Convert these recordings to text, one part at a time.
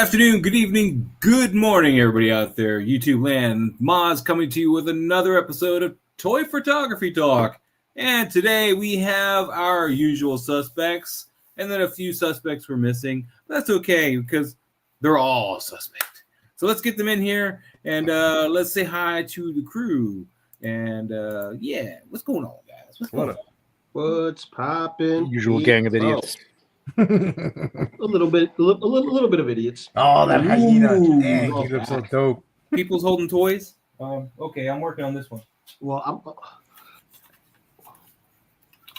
afternoon, good evening, good morning, everybody out there. YouTube land, Moz coming to you with another episode of Toy Photography Talk. And today we have our usual suspects, and then a few suspects we're missing. That's okay, because they're all suspect. So let's get them in here, and let's say hi to the crew. And yeah, what's going on, guys? What's going on? What's popping? Usual gang of idiots. a little bit of idiots. Oh, that hyena! Dang, oh, he looks so dope. People's holding toys. Okay, I'm working on this one. Well,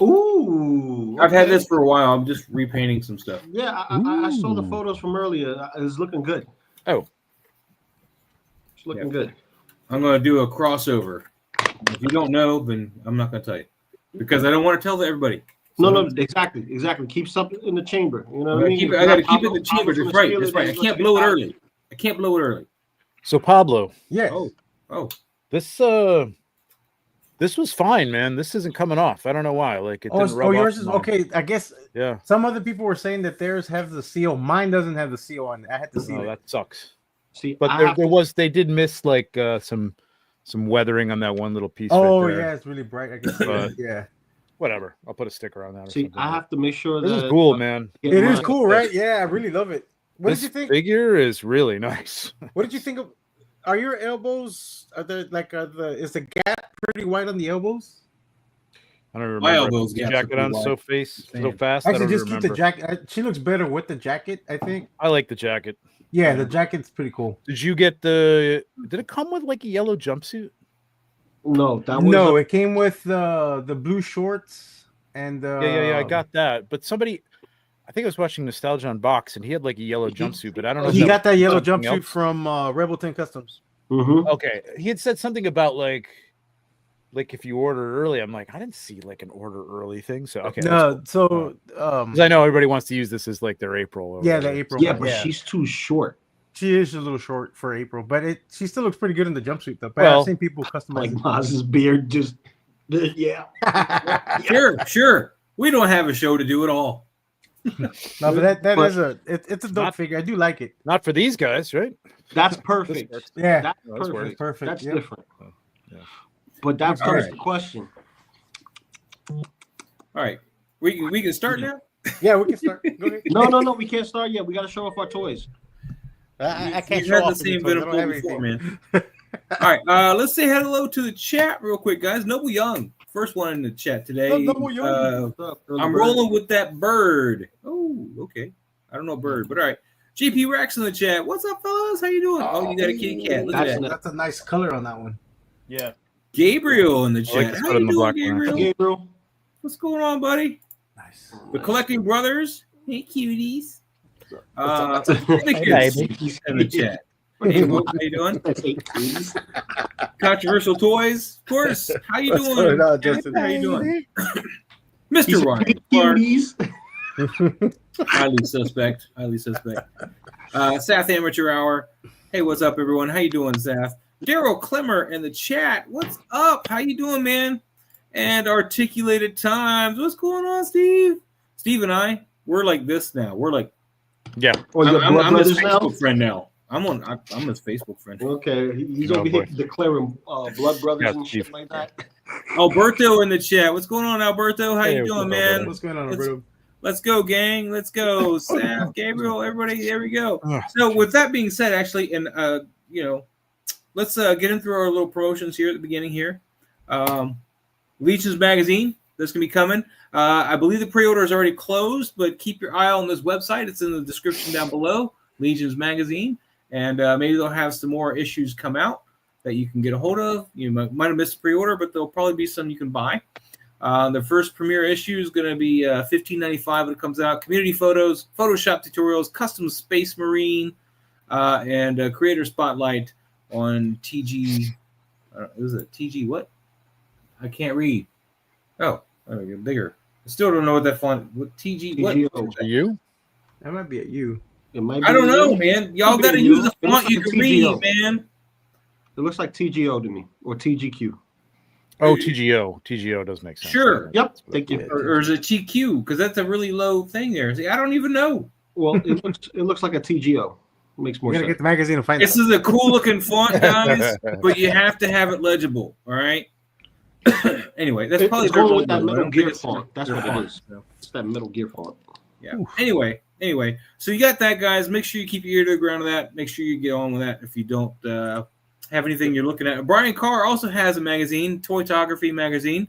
Ooh, I've had this for a while. I'm just repainting some stuff. Yeah, I saw the photos from earlier. It's looking good. Oh, It's looking good. I'm going to do a crossover. If you don't know, then I'm not going to tell you because I don't want to tell everybody. So No, exactly. Keep something in the chamber. You know what I mean? I got to keep it in the chamber. That's right. That's right. I can't blow it early. so Pablo, Yeah. Oh. this was fine, man. This isn't coming off. I don't know why. Like it didn't rub off yours is mine. okay. I guess. Yeah. Some other people were saying that theirs have the seal. Mine doesn't have the seal on it. I had to see Oh, it. that sucks. See, But they did miss like some weathering on that one little piece. Oh right there. yeah, it's really bright. I can see it. Yeah. Whatever. I'll put a sticker on that. Or See, something. I have to make sure This that is cool, man. It is cool, right? Yeah, I really love it. What This did you think? figure is really nice. What did you think of? Are your elbows? Is the gap pretty wide on the elbows? I don't remember. My elbows The gaps are jacket pretty on wide. so fast. I Actually, don't just keep remember. the jacket. She looks better with the jacket, I think. I like the jacket. Yeah, the jacket's pretty cool. Did you get the? Did it come with like a yellow jumpsuit? No, that was No, it came with the blue shorts and Yeah. I got that. But somebody, I think I was watching Nostalgia on Box, and he had like a yellow jumpsuit. But I don't know. if He that got that was yellow something jumpsuit else. from Rebel 10 Customs. Mm-hmm. Okay, he had said something about like if you order early. I'm like, I didn't see like an order early thing. So okay, No, so 'cause I know everybody wants to use this as like their April. Or yeah, the whatever. April. Yeah, one, but she's too short. she is a little short for April, but she still looks pretty good in the jumpsuit though. But Well, I've seen people customize Like it. Maz's beard, just yeah. Sure. We don't have a show to do it all. No, but that But- is it's a dope Not- figure. I do like it. Not for these guys, right? That's perfect. works. Yeah, That's That's perfect. it's perfect. That's Yep. different. Yeah. But that All comes right. the question. All right. We can start now? Yeah, we can start. Go ahead. No, we can't start yet. We got to show off our toys. I can't You've show had off the any same toys. bit I of don't have pull before, anything. man. All right. Let's say hello to the chat real quick, guys. Noble Young, first one in the chat today. Noble Young. I'm rolling with that bird. Oh, okay. I don't know bird, but all right. GP Rex in the chat. What's up, fellas? How you doing? Oh, you got a kitty cat. Look at that. That's a nice color on that one. Yeah. Gabriel in the I like chat. this How one in you the doing, black one, Gabriel? Gabriel. What's going on, buddy? Nice. The Collecting Brothers. Hey, cuties. Hey, in the chat. Hey, Wolf, how you doing? Controversial Toys, of course. How you What's doing? going on, Justin? How you doing? Mr. Ryan Clark. Highly suspect. Sath Amateur Hour. Hey, what's up, everyone? How you doing, Sath? Daryl Clemmer in the chat. What's up? How you doing, man? And Articulated Times. What's going on, Steve? Steve and I, we're like this now. We're like, Yeah. Or your blood I'm his brothers now? Facebook friend now. I'm his Facebook friend. Okay, he's Oh, over here boy. declaring blood brothers Yeah, and shit Steve. like that. Alberto in the chat. What's going on, Alberto? How Hey, you what's doing, up, man? Alberto? What's going on, It's- bro? Let's go, gang. Let's go. Sam, Gabriel, everybody. There we go. Ugh. So with that being said, actually, and let's get into our little promotions here at the beginning here. Legions magazine that's gonna be coming. I believe the pre-order is already closed, but keep your eye on this website. It's in the description down below. Legions magazine, and maybe they'll have some more issues come out that you can get a hold of. You might have missed the pre-order, but there'll probably be some you can buy. The first premiere issue is going to be $15.95 when it comes out. Community photos, Photoshop tutorials, custom Space Marine, and creator spotlight on TG. Is it TG what? I can't read. Oh, let me get bigger. I still don't know what that font. What TG? What? TGO. Are you? That might be at you. It might be I don't know, you. man. Y'all Could be got to you. use a It looks font you like a can read, TGO. man. It looks like TGO to me, or TGQ. Oh, TGO. TGO does make sense. Sure. Yep, thank you. Or is it TQ? Because that's a really low thing there. See, I don't even know. Well, it looks like a TGO. Makes more You gotta sense. get the magazine and find This out. is a cool looking font, guys, but you have to have it legible. All right. Anyway, that's probably It's their going with logo. that I Metal don't think Gear it's font. That's their what font, it is. so. It's that Metal Gear font. Yeah. Anyway, so you got that, guys. Make sure you keep your ear to the ground of that. Make sure you get on with that if you don't have anything you're looking at. Brian Carr also has a magazine, Toytography magazine.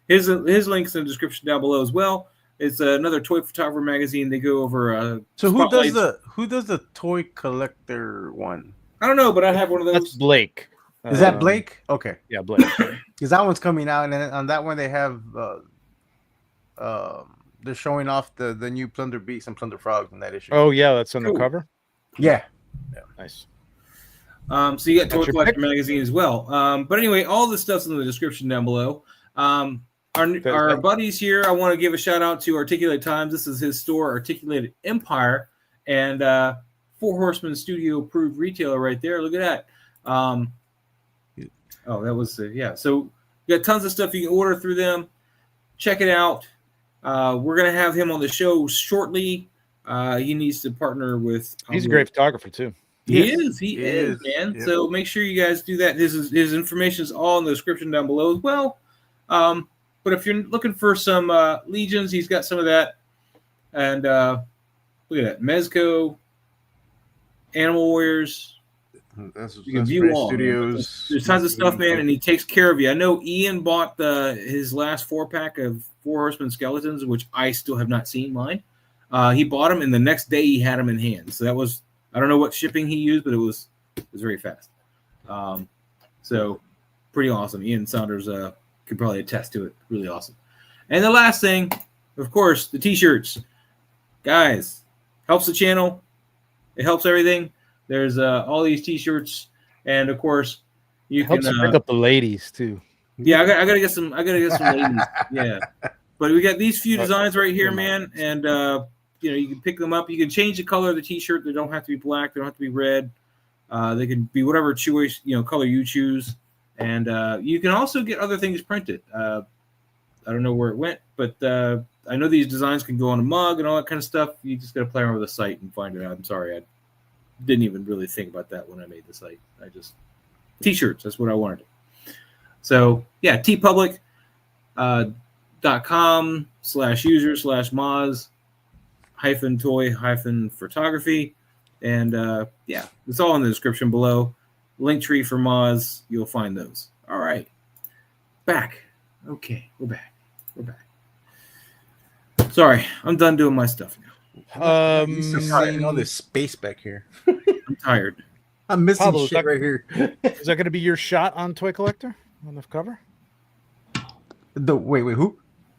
His link's in the description down below as well. It's another toy photographer magazine. They go over. So who does spotlights. the toy collector one? I don't know, but I have one of That's those. Blake. Is that Blake? Okay, Yeah, Blake. because that one's coming out, and then on that one they have they're showing off the new Plunder Beasts and Plunder Frogs in that issue. Oh yeah, that's on Cool. the cover. Yeah. Nice. So you got Toy That's your Collector pick. magazine as well. But anyway, all this stuff's in the description down below. Our buddies here, I want to give a shout out to Articulated Times. This is his store, Articulated Empire, and Four Horsemen Studio approved retailer right there. Look at that. That was yeah. So you got tons of stuff you can order through them. Check it out. We're gonna have him on the show shortly. He needs to partner with. He's a great photographer too. He is, man. Yep. So make sure you guys do that. His information is all in the description down below as well. But if you're looking for some Legions, he's got some of that. And look at that. Mezco, Animal Warriors. That's You can view all. Studios. There's tons of stuff, man, and he takes care of you. I know Ian bought his last 4-pack of Four Horsemen Skeletons, which I still have not seen mine. He bought them, and the next day he had them in hand. So that was, I don't know what shipping he used, but it was very fast. So pretty awesome. Ian Saunders could probably attest to it. Really awesome. And the last thing, of course, the T-shirts. Guys, helps the channel. It helps everything. There's all these T-shirts, and of course, you It helps can to pick up the ladies too. Yeah, I gotta get some. I gotta get some ladies. Yeah, but we got these few designs right here, man, and you can pick them up. You can change the color of the T-shirt. They don't have to be black. They don't have to be red. They can be whatever choice color you choose, and you can also get other things printed. I don't know where it went, but I know these designs can go on a mug and all that kind of stuff. You just gotta play around with the site and find it out. I'm sorry, I didn't even really think about that when I made the site. I just T-shirts. That's what I wanted. So yeah, tpublic.com/user/Moz-toy-photography, and yeah, it's all in the description below. Linktree for Moz, you'll find those. All right, back. Okay, we're back. Sorry, I'm done doing my stuff now. You still got all this space back here. I'm tired. I'm missing Pablo, shit right here. Is that going to be your shot on Toy Collector on the cover? Wait, who?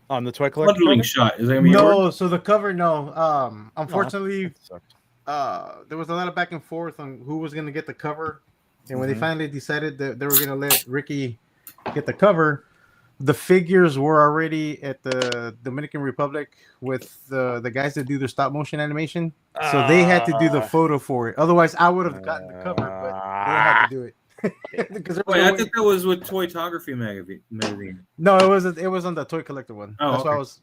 On the Toy Collector? Bundling cover? shot. Is that gonna be yours? No, so the cover, no. Unfortunately, That sucked. there was a lot of back and forth on who was gonna get the cover, and when Mhm. they finally decided that they were gonna let Ricky get the cover, the figures were already at the Dominican Republic with the guys that do their stop motion animation, so they had to do the photo for it. Otherwise, I would have gotten the cover, but they had to do it. Because Wait, I think that was with Toytography magazine. no, it was on the Toy Collector one. Oh, That's why I okay. was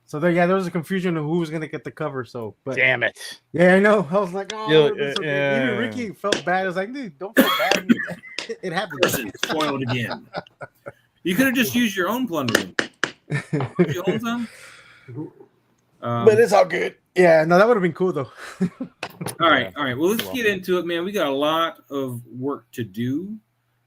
So there was a confusion of who was gonna get the cover. So, but Damn it. yeah, I know. I was like, oh, Yeah, this is so yeah. good. Even Ricky felt bad. I was like, dude, don't feel bad. It happened. Spoiled again. You could have just used your own plundering. Don't you own some? But it's all good. Yeah, no, that would have been cool though. All right. Well, let's get into it, man. We got a lot of work to do.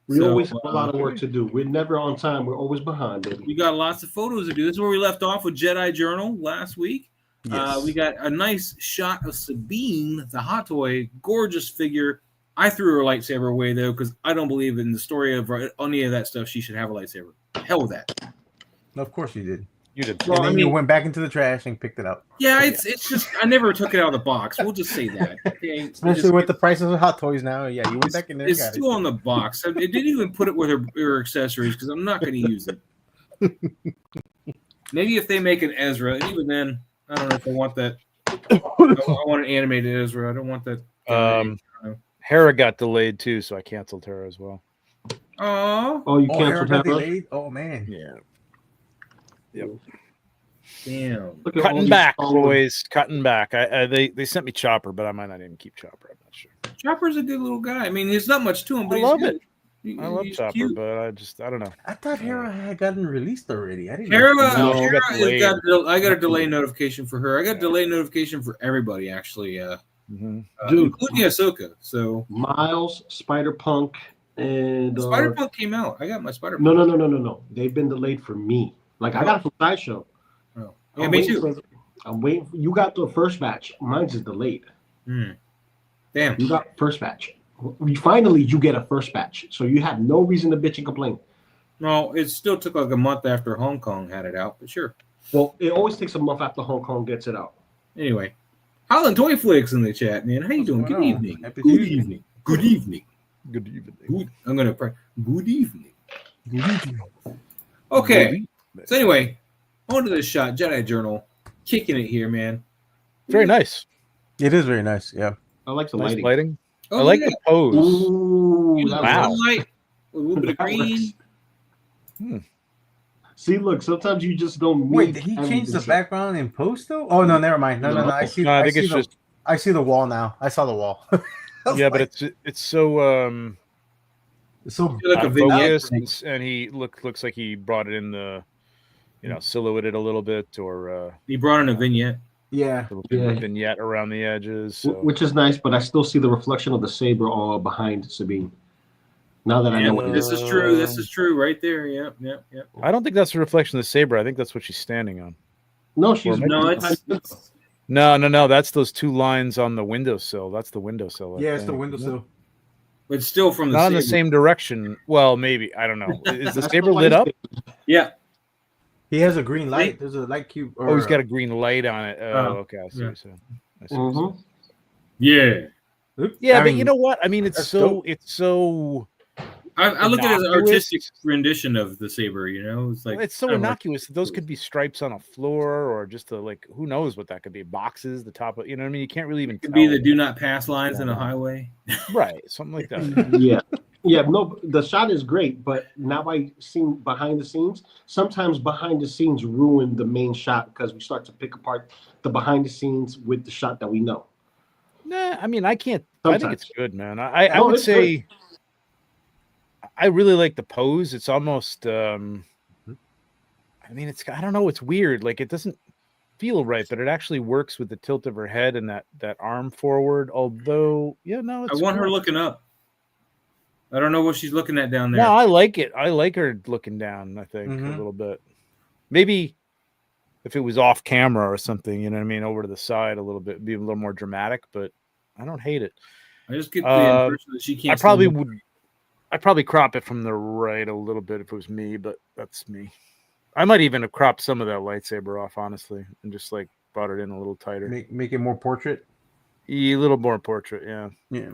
We always have a lot of work to do. We're never on time. We're always behind, baby. We got lots of photos to do. This is where we left off with Jedi Journal last week. Yes. We got a nice shot of Sabine, the hot toy, gorgeous figure. I threw her lightsaber away though because I don't believe in the story of any of that stuff. She should have a lightsaber. Hell with that. Of course you did. You did. Well, And I then mean, you went back into the trash and picked it up. yeah, it's just I never took it out of the box. We'll just say that. Okay? Especially with the prices of hot toys now. Yeah, you went back in there. It's Got still it. on the box. It didn't even put it with her accessories because I'm not going to use it. Maybe if they make an Ezra, and even then, I don't know if I want that. I want an animated Ezra. I don't want that. Hera got delayed too, so I canceled Hera as well. Oh, Oh, you Oh, canceled Hera got Hera? delayed? Oh man. Yeah. Yep. damn. Look at all Cutting these back, Star Wars- boys. Cutting back. They sent me Chopper, but I might not even keep Chopper. I'm not sure. Chopper's a good little guy. I mean, there's not much to him, but I love he's good. I love He's Chopper, cute. but I don't know. I thought Hera had gotten released already. I didn't Hera, know. No, she Hera got has delayed. I got a delay notification for her. I got a delay notification for everybody, actually, Mhm. Dude. including Ahsoka. So Miles, Spider-Punk, and Spider-Punk came out. I got my Spider-Punk. No. They've been delayed for me. Like I got it from Sideshow. Oh. Yeah, me too. I'm waiting. You got the first batch. Mine's is delayed. Damn. You got first batch. You get a first batch, so you have no reason to bitch and complain. No, it still took like a month after Hong Kong had it out, but sure. Well, it always takes a month after Hong Kong gets it out. Anyway, Holland Toy Flicks in the chat, man. How you doing? Good evening. Good evening. Good evening. Good evening. Good. I'm gonna pray. Good evening. Good evening. Okay. So anyway, on to this shot. Jedi Journal, kicking it here, man. Very nice. It is very nice. Yeah. I like the Nice lighting. lighting. Oh, I like yeah. the pose. Ooh, Use that Wow. works. sunlight, a little bit of That green. works. See, look, sometimes you just don't Wait, need did he everything change the set. background in post though? Oh no, never mind. No. I see. No, I think see it's the, just I see the wall now. I saw the wall. yeah, but it's so it's so Like a out of vignette. focus, and he looks like he brought it in the silhouetted a little bit, or He brought in a vignette. yeah. a little bit of Yeah. a vignette around the edges. So. Which is nice, but I still see the reflection of the saber all behind Sabine. Now that I know what it is. This is true. This is true right there. Yep. I don't think that's a reflection of the saber. I think that's what she's standing on. No, she's No, it's No. That's those two lines on the windowsill. That's the windowsill. I Yeah, it's the think. windowsill. but still from the Not in the saber. same direction. Well, maybe I don't know. Is the That's saber the lit up? lightsaber. Yeah. He has a green light. There's a light cube. Oh, he's got a green light on it. Oh, okay. I see. yeah. What you're saying. I see what you're Mhm. Yeah. Oops. Yeah, I but mean, you know what? I mean, it's that's so dope. it's so I look at it as an Innocuous. artistic rendition of the saber. You know, it's like it's so kind of like- innocuous. Those could be stripes on a floor, or just like who knows what that could be. Boxes, the top of you know what I mean. You can't really even It could tell. be the do not pass lines in a Yeah. highway. Right, something like that. Yeah. No, the shot is great, but now I seen behind the scenes. Sometimes behind the scenes ruin the main shot because we start to pick apart the behind the scenes with the shot that we know. Nah, I mean, I can't. I think it's Sometimes. good, man. I No, would it's say I really like the pose. It's almost. I mean, it's. I don't know. It's weird. Like it doesn't feel right, but it actually works with the tilt of her head and that arm forward. Although, yeah, no, I it's want her correct. looking up. I don't know what she's looking at down there. No, I like it. I like her looking down, I think, a Mhm. little bit. Maybe if it was off camera or something, you know what I mean, over to the side a little bit, be a little more dramatic, but I don't hate it. I just get the impression that she can't. I probably see me. would I'd probably crop it from the right a little bit if it was me, but that's me. I might even have cropped some of that lightsaber off, honestly, and just like brought it in a little tighter. Make it more portrait. A little more portrait, yeah. Yeah.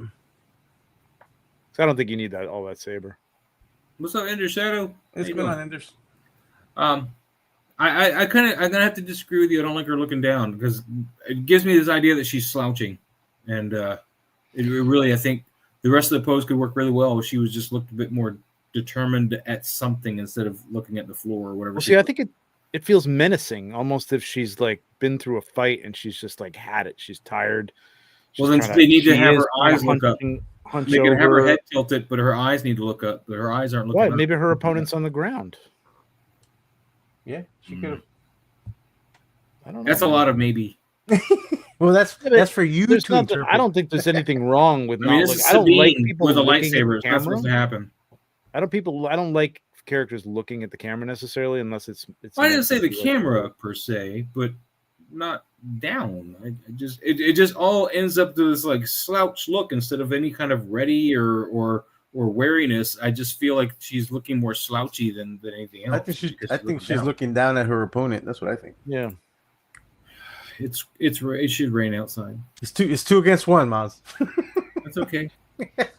So I don't think you need all that saber. What's up, Ender Shadow? It's How you good doing? on Enders. I'm gonna have to disagree with you. I don't like her looking down because it gives me this idea that she's slouching, and it really, I think the rest of the pose could work really well if she was just looked a bit more determined at something instead of looking at the floor or whatever. Well, see, I think it feels menacing, almost if she's like been through a fight and she's just like had it. She's tired. Well, then they need to have her eyes look up. Hunch They can have her over. head tilted, but her eyes need to look up. But her eyes aren't looking What? up. Maybe her opponent's on the ground. Yeah, she could have. I don't know. That's a lot of maybe. Well, that's for you There's to nothing, interpret. I don't think there's anything wrong with I mean, not. this Like, is I don't like Sabine people with a looking at the lightsaber. That's camera. supposed to happen. I don't like characters looking at the camera necessarily, unless it's. I didn't meant say to the be like- camera per se, but not down. It just all ends up to this like slouch look instead of any kind of ready or wariness. I just feel like she's looking more slouchy than anything else. I think she's looking down at her opponent. That's what I think. Yeah. It should rain outside. It's two against one, Miles. That's okay.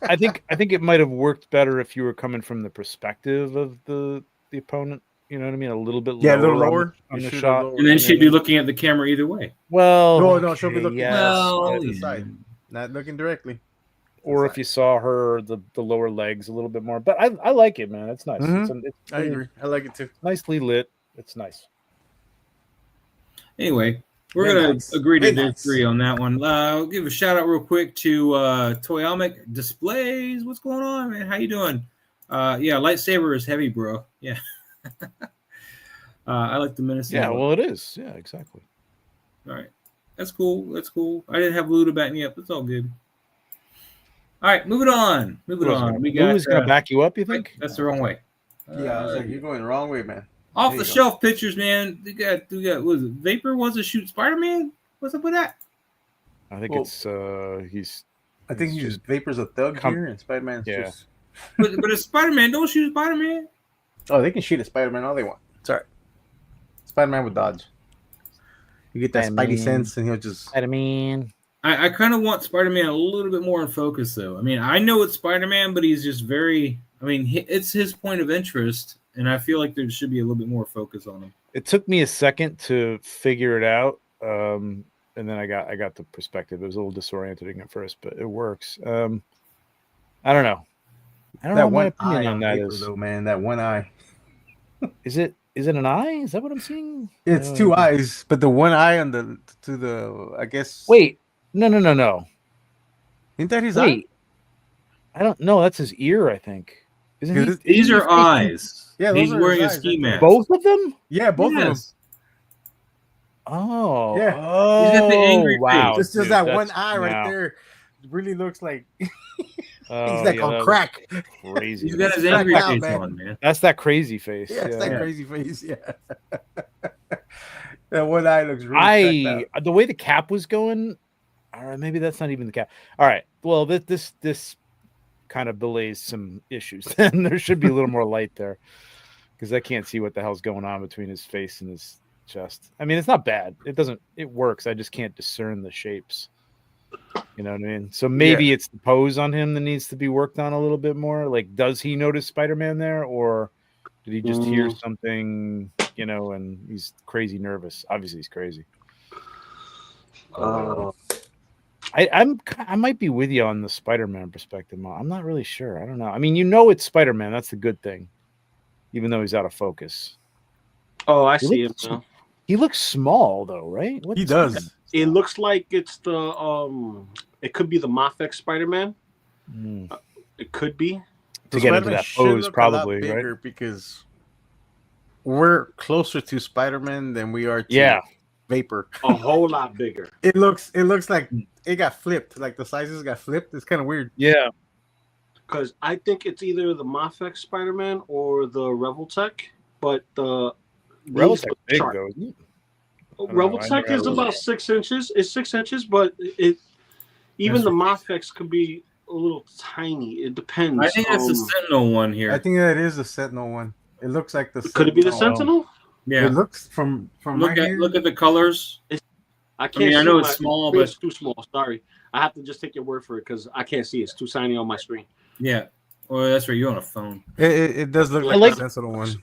I think it might have worked better if you were coming from the perspective of the opponent. You know what I mean? A little bit lower. Yeah, a little lower on You the should shot. have And then she'd be looking at the camera either way. Well, No, she'll be looking yes, Well, to the yeah. side, not looking directly. or if you saw her the lower legs a little bit more. But I like it, man. It's nice. Mhm. It's I agree. I like it too. nicely lit. It's nice. Anyway, We're Very gonna nice. agree to Very nice. disagree on that one. I'll give a shout out real quick to Toyomic Displays. What's going on, man? How you doing? Yeah, lightsaber is heavy, bro. Yeah. I like the menacing. Yeah, look. well, it is. Yeah, exactly. All right, that's cool. That's cool. I didn't have Lou to back me up. It's all good. All right, moving on. Moving on. We got. Lou is going to back you up, you think? That's the wrong way. Yeah, I was like, you're going the wrong way, man. Off There the you go. shelf pictures, man. We got. Was it Vapor? Was it shoot Spider-Man? What's up with that? I think Well, it's he's. I think It's he's just Vapor's a thug come- here, and Spider-Man's Yeah. just. But it's Spider-Man. Don't shoot Spider-Man. Oh, they can shoot at Spider-Man all they want. It's all right. Spider-Man with dodge. You get that Spider-Man. Spidey sense, and he'll just. Spider-Man. I kind of want Spider-Man a little bit more in focus, though. I mean, I know it's Spider-Man, but he's just very. I mean, it's his point of interest, and I feel like there should be a little bit more focus on him. It took me a second to figure it out, and then I got the perspective. It was a little disorienting at first, but it works. I don't know. I don't know what my opinion on that Vapor, is. though, man. That one eye. Is it an eye? Is that what I'm seeing? It's two eyes, but the one eye on the I guess. Wait, no. Isn't that his Wait, I don't know. That's his ear, I think. Isn't he? Is it- These isn't are he facing eyes. Yeah, those He's are his wearing a eyes ski right there. mask. Both of them? Yeah, both of them. Yes. Oh, Yeah. Oh, He's got the angry wow. face. It's just dude, that one that's- eye right wow. there. Really looks like Oh, he's like yeah, on that was crack. Crazy. He's got his Cracked angry out, face man. on, man. That's that crazy face. Yeah, it's that Yeah. crazy face. Yeah. That one eye looks really cracked out. The way the cap was going, or maybe that's not even the cap. All right. Well, this kind of belays some issues. Then there should be a little more light there, because I can't see what the hell's going on between his face and his chest. I mean, it's not bad. It works. I just can't discern the shapes. You know what I mean? So maybe it's the pose on him that needs to be worked on a little bit more. Like, does he notice Spider-Man there, or did he just hear something, and he's crazy nervous? Obviously he's crazy. I might be with you on the Spider-Man perspective, Mo. I'm not really sure. I don't know. I mean, it's Spider-Man. That's the good thing, even though he's out of focus. Oh, I He see him looks- now. He looks small, though, right? He does. It looks like it's the it could be the Mafex Spider-Man. Mm. It could be. To get into Spider-Man that should pose, look a lot probably, right? bigger, because we're closer to Spider-Man than we are to Yeah. Vapor. A whole lot bigger. It looks like it got flipped. Like the sizes got flipped. It's kind of weird. Yeah. Because I think it's either the Mafex Spider-Man or the Reveltech, but the Revel's these big, chart- though, isn't it? I Reveltech never is had about 6 inches. It's 6 inches, but even the Mafex could be a little tiny. It depends. I think that's the Sentinel one here. I think that is the Sentinel one. It looks like the. Could it be the Sentinel. Sentinel? yeah. It looks from Look right here. at the colors. I can't. I know see it's my- small, it's but too small. Sorry, I have to just take your word for it because I can't see. It's too tiny on my screen. yeah. Well, that's right. You're on a phone. It does look I like like- the Sentinel one.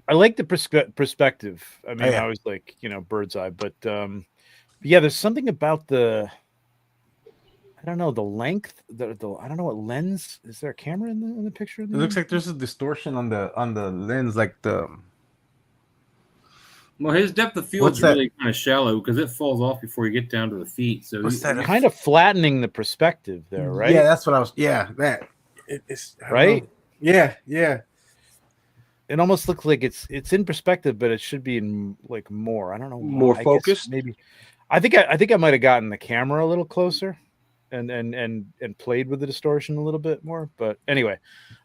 I like the perspective. I mean, yeah. I was like, bird's eye, but yeah, there's something about the, I don't know, the length, the I don't know what lens. Is there a camera in the picture? It looks like there's a distortion on the lens, like the. Well, his depth of field What's is that? really kind of shallow because it falls off before you get down to the feet. So What's that? kind of flattening the perspective there, right? Yeah, that's what I was. Yeah, that. It's I don't Right? know. Yeah. It almost looks like it's in perspective, but it should be in like more. I don't know. More I guess focused? maybe. I think I might have gotten the camera a little closer, and played with the distortion a little bit more. But anyway,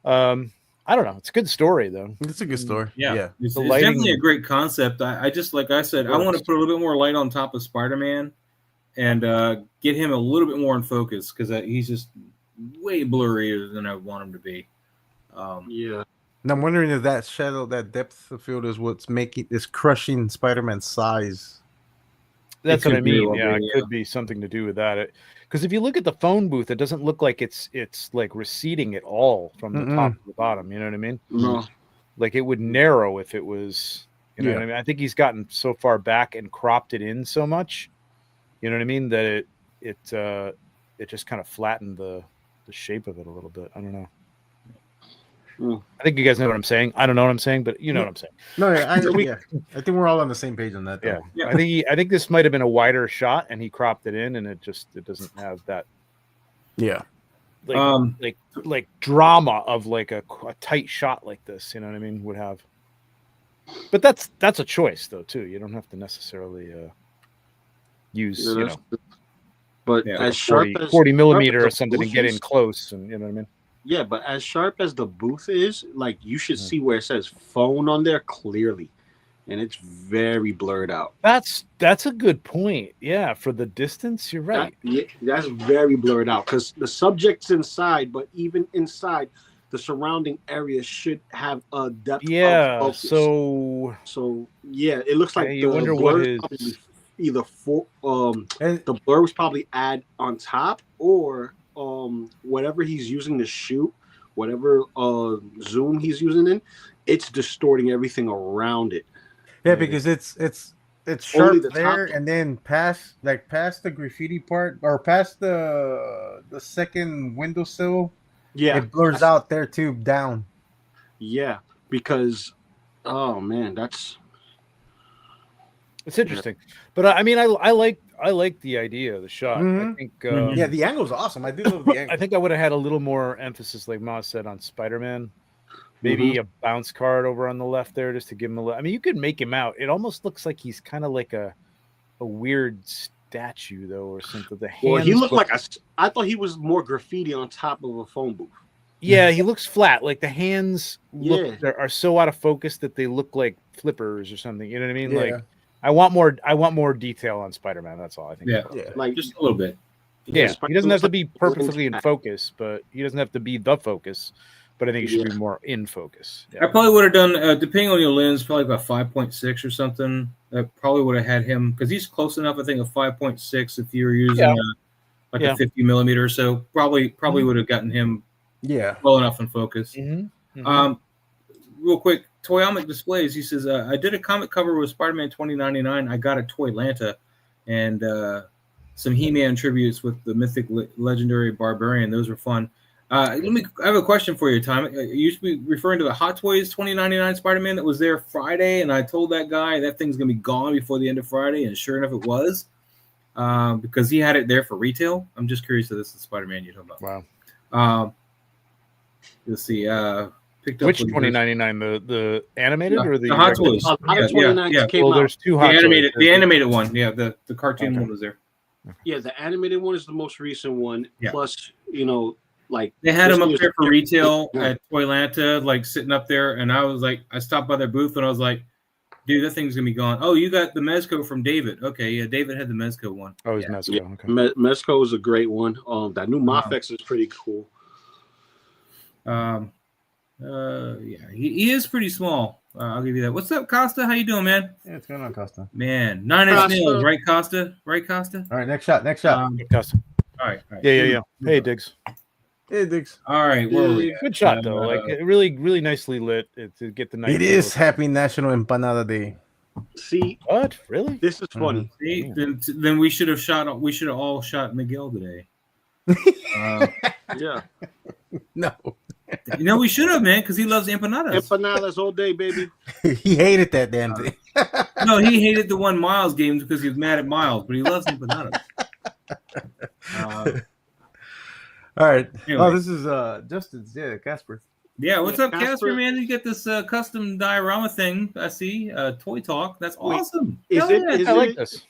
I don't know. It's a good story though. It's a good story. yeah, it's, The it's lighting- definitely a great concept. I just like I said, I want to Works. put a little bit more light on top of Spider-Man, and get him a little bit more in focus because he's just way blurrier than I want him to be. Yeah. And I'm wondering if that shadow, that depth of field, is what's crushing Spider-Man's size. That's It what I could be a mean. little Yeah, bit, it could be something to do with that. Because if you look at the phone booth, it doesn't look like it's like receding at all from the top to the bottom. You know what I mean? No. Like it would narrow if it was. You know Yeah. what I mean? I think he's gotten so far back and cropped it in so much. You know what I mean? That it just kind of flattened the shape of it a little bit. I don't know. I think you guys know what I'm saying. I don't know what I'm saying, but you know what I'm saying. No, yeah, I think we're all on the same page on that. Though. Yeah. I think this might have been a wider shot, and he cropped it in, and it doesn't have that. Yeah. Like drama of like a tight shot like this. You know what I mean? Would have. But that's a choice though too. You don't have to necessarily use But as sharp 40 millimeter or something to get in close, and you know what I mean. Yeah, but as sharp as the booth is, like you should see where it says phone on there clearly, and it's very blurred out. That's a good point. Yeah, for the distance, you're right. That's very blurred out because the subject's inside, but even inside, the surrounding area should have a depth. Yeah. Of focus. So yeah, it looks like you wonder what his either the blur was probably add on top or whatever he's using to shoot, whatever zoom he's using it's distorting everything around it. Yeah, because it's sharp there, and then past the graffiti part or past the second windowsill, it blurs out there too down. Yeah, because it's interesting, but I mean, I like the idea of the shot. I think the angle's awesome. I do love the angle. I think I would have had a little more emphasis, like Ma said, on Spider-Man. Maybe a bounce card over on the left there, just to give him a little. I mean, you could make him out. It almost looks like he's kind of like a weird statue, though, or something. The hands. Well, he looked like I thought he was more graffiti on top of a phone booth. Yeah, he looks flat. Like the hands are so out of focus that they look like flippers or something. You know what I mean? Yeah. Like. I want more detail on Spider-Man. That's all I think. Yeah, like just a little bit. Yeah, he doesn't have to be perfectly in focus, but he doesn't have to be the focus. But I think he should be more in focus. Yeah. I probably would have done, depending on your lens, probably about 5.6 or something. I probably would have had him because he's close enough. I think a 5.6 if you were using a 50 millimeter or so. Probably would have gotten him well enough in focus. Real quick. Toyamic Displays, he says, I did a comic cover with Spider-Man 2099. I got a Toy Lanta and some He-Man tributes with the mythic legendary Barbarian. Those were fun. I have a question for you, Tom. You used to be referring to the Hot Toys 2099 Spider-Man that was there Friday, and I told that guy that thing's going to be gone before the end of Friday, and sure enough it was because he had it there for retail. I'm just curious if this is the Spider-Man you're talking about. Wow. Let's see. Which 2099, the animated or the Hot Toys? Came well, there's two Hot Toys. The animated one. Yeah, the cartoon one was there. Yeah, the animated one is the most recent one. Yeah. Plus, like they had them up there for retail at Toy Lanta, like sitting up there, and I was like, I stopped by their booth and I was like, dude, that thing's gonna be gone. Oh, you got the Mezco from David. Okay, yeah, David had the Mezco one. Oh, it's Mezco. Yeah. Okay. Mezco is a great one. That new Mafex is pretty cool. He is pretty small. I'll give you that. What's up, Costa? How you doing, man? Yeah, what's going on, Costa? Man, 9 inch nails, right, Costa? Right, Costa? All right, next shot. Costa. All right. Yeah. Hey, Diggs. Hey, Diggs. All right, good shot though. Like really, really nicely lit to get the night. It is Happy National Empanada Day. See what? Really? This is funny. See, then we should have all shot Miguel today. Yeah. No. We should have, man, because he loves empanadas. Empanadas all day, baby. He hated that damn thing. No, he hated the one Miles games because he was mad at Miles, but he loves empanadas. All right. Anyway. Oh, this is Justin's. Yeah, Casper. Yeah, what's up, Casper, man? You get this custom diorama thing. I see. Toy Talk. That's awesome. I like this.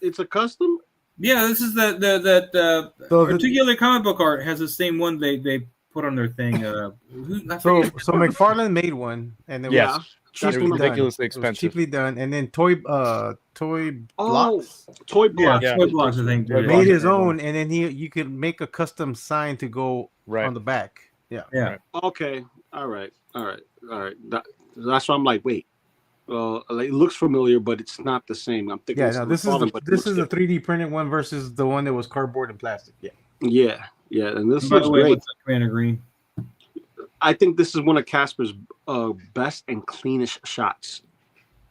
It's a custom? Yeah, this is the particular comic book art has the same one they put on their thing. So McFarlane made one, and it was cheaply ridiculously done. expensive. Cheaply done, and then Toy Blocks. Toy Blocks. Yeah, Toy Blocks, I think. Made his own, and then you could make a custom sign to go on the back. Yeah. Yeah. Okay. All right. That's why I'm like, wait. It looks familiar, but it's not the same. I'm thinking. Yeah. No, this is a 3D printed one versus the one that was cardboard and plastic. Yeah. Yeah, and this By looks the way, great. what's up, Commander Green? I think this is one of Casper's best and cleanest shots.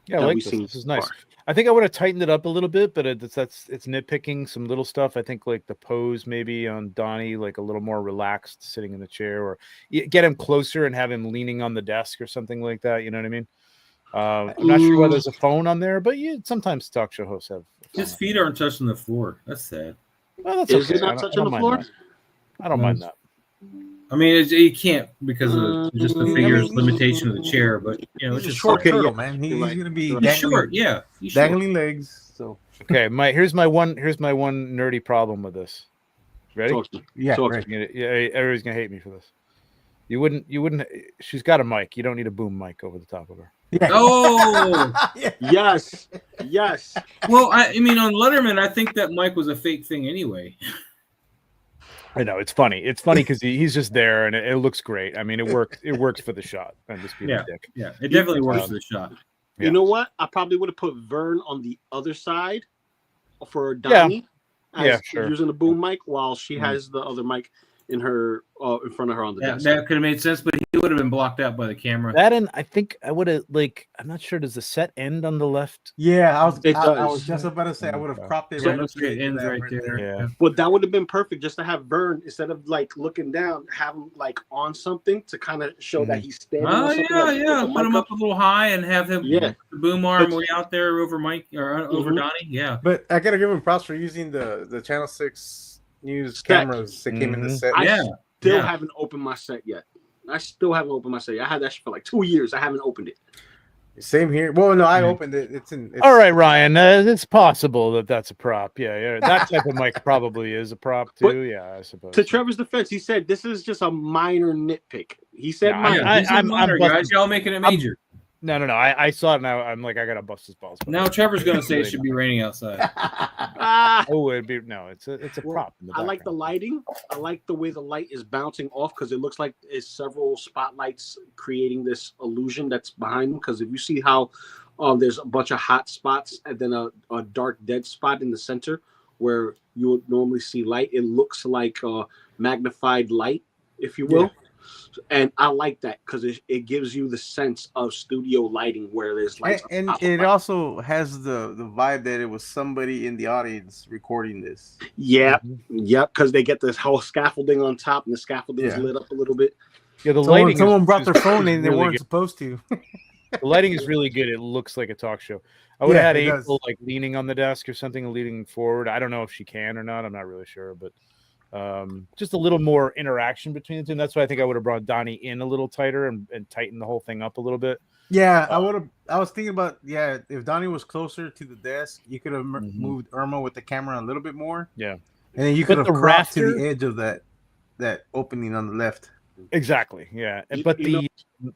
Yeah, I like this. This is nice. I think I would have tightened it up a little bit, but it's nitpicking some little stuff. I think like the pose maybe on Donnie, like a little more relaxed, sitting in the chair, or get him closer and have him leaning on the desk or something like that. You know what I mean? I'm not sure why there's a phone on there, but sometimes talk show hosts have. His feet aren't touching the floor. That's sad. Well, that's Is okay. it not touching the mind floor? that. I don't mind that. I mean, you can't because of just the figure's limitation of the chair, but it's He's a just short okay, turtle, yeah. man. He's You're right. gonna be You're He's dangling, short. Yeah, he's short. dangling legs. So Okay, here's my one nerdy problem with this. Ready? Talk to me. yeah, Talk right. Yeah, everybody's gonna hate me for this. You wouldn't. She's got a mic. You don't need a boom mic over the top of her. Yeah. Oh, Yes. Yes. well, I mean, on Letterman, I think that mic was a fake thing anyway. I know it's funny. It's funny because he's just there and it looks great. I mean, it works. It works for the shot. I'm just being a dick. Yeah, it definitely works for the shot. Yeah. You know what? I probably would have put Vern on the other side for Donnie. Yeah, sure. Using the boom mic while she has the other mic in her in front of her on the desk. That could have made sense, but he would have been blocked out by the camera. That and I think I would have I'm not sure. Does the set end on the left? Yeah, I was does. just about to say I would have cropped it. So right it looks up like to it ends that right there. Yeah. But that would have been perfect just to have Vern instead of like looking down, have him like on something to kind of show that he's standing. Oh on something, yeah. with the Put him mic up a little high and have him Yeah. the boom arm way out there over Mike or over Mhm. Donnie. Yeah. But I gotta give him props for using the Channel 6 news Set. cameras that came in the set. I Yeah. still Yeah. haven't opened my set yet. I still haven't opened my set. I had that shit for like 2 years. I haven't opened it. Same here. Well, no, I opened it. It's All right, Ryan. It's possible that's a prop. Yeah. That type of mic probably is a prop too. But Yeah, I suppose. To Trevor's defense, he said this is just a minor nitpick. He said No, minor. Yeah, I'm minor, busting- guys. Y'all making it major. No. I saw it now. I'm like, I gotta bust his balls. but Now Trevor's going to say it really should not. be raining outside. Ah, Oh, it'd be no. It's a Well, prop. In the I like the background. lighting. I like the way the light is bouncing off because it looks like it's several spotlights creating this illusion that's behind them. Because if you see how there's a bunch of hot spots and then a dark dead spot in the center where you would normally see light, it looks like magnified light, if you will. Yeah. And I like that because it gives you the sense of studio lighting where there's lights. And on top of it light. also has the vibe that it was somebody in the audience recording this. Yeah, yep, because they get this whole scaffolding on top and the scaffolding is Yeah. lit up a little bit. Yeah, the Someone, lighting. someone is, brought is their phone in. They really weren't good. supposed to. The lighting is really good. It looks like a talk show. I would have Yeah, had it does. April like leaning on the desk or something, leaning forward. I don't know if she can or not. I'm not really sure, but just a little more interaction between the two. And that's why I think I would have brought Donnie in a little tighter and tightened the whole thing up a little bit. Yeah, I would have. I was thinking about if Donnie was closer to the desk, you could have Mhm. moved Irma with the camera a little bit more. Yeah. And then you But could have the cropped to rafter- the edge of that opening on the left. Exactly. Yeah. You- But you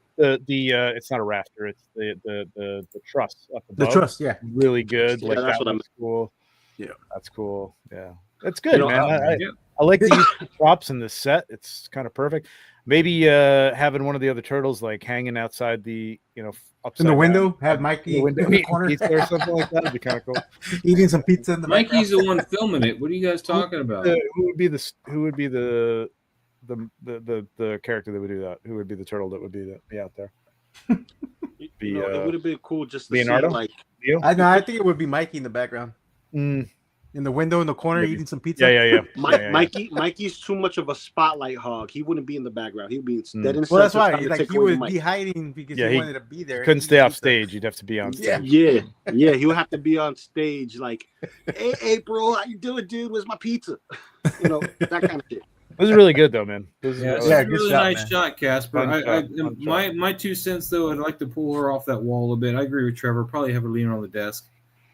the it's not a rafter. It's the truss up above. The truss, yeah. Really good. Yeah, Like that's that what I was cool. Yeah. That's cool. Yeah. That's good, know, man. yeah. I like the use of props in this set. It's kind of perfect. Maybe having one of the other turtles like hanging outside the upside In the down. window, have In Mikey the window in the eating corner pizza or something like that would be kind of cool. eating some pizza in the Mikey's background. the one filming it. What are you guys talking about? Who would be the character that would do that? Who would be the turtle that would be out there? It would have been cool just to Leonardo? see like Leo? I think it would be Mikey in the background, Mm, in the window in the corner, Maybe. eating some pizza. yeah. Mikey's too much of a spotlight hog. He wouldn't be in the background. He'd be dead in Well, that's center why trying to like take he away the would mic. be hiding because Yeah, he he wanted to be there. Couldn't eating stay off pizza. stage. You'd have to be on stage. Yeah. Yeah, he would have to be on stage like, "Hey, April, how you doing, dude? Where's my pizza?" That kind of shit. This is really good though, man. This is Yeah, it's Yeah, a good really shot, nice man. shot, Casper. Fun shot. My 2 cents though, I'd like to pull her off that wall a bit. I agree with Trevor. Probably have her leaning on the desk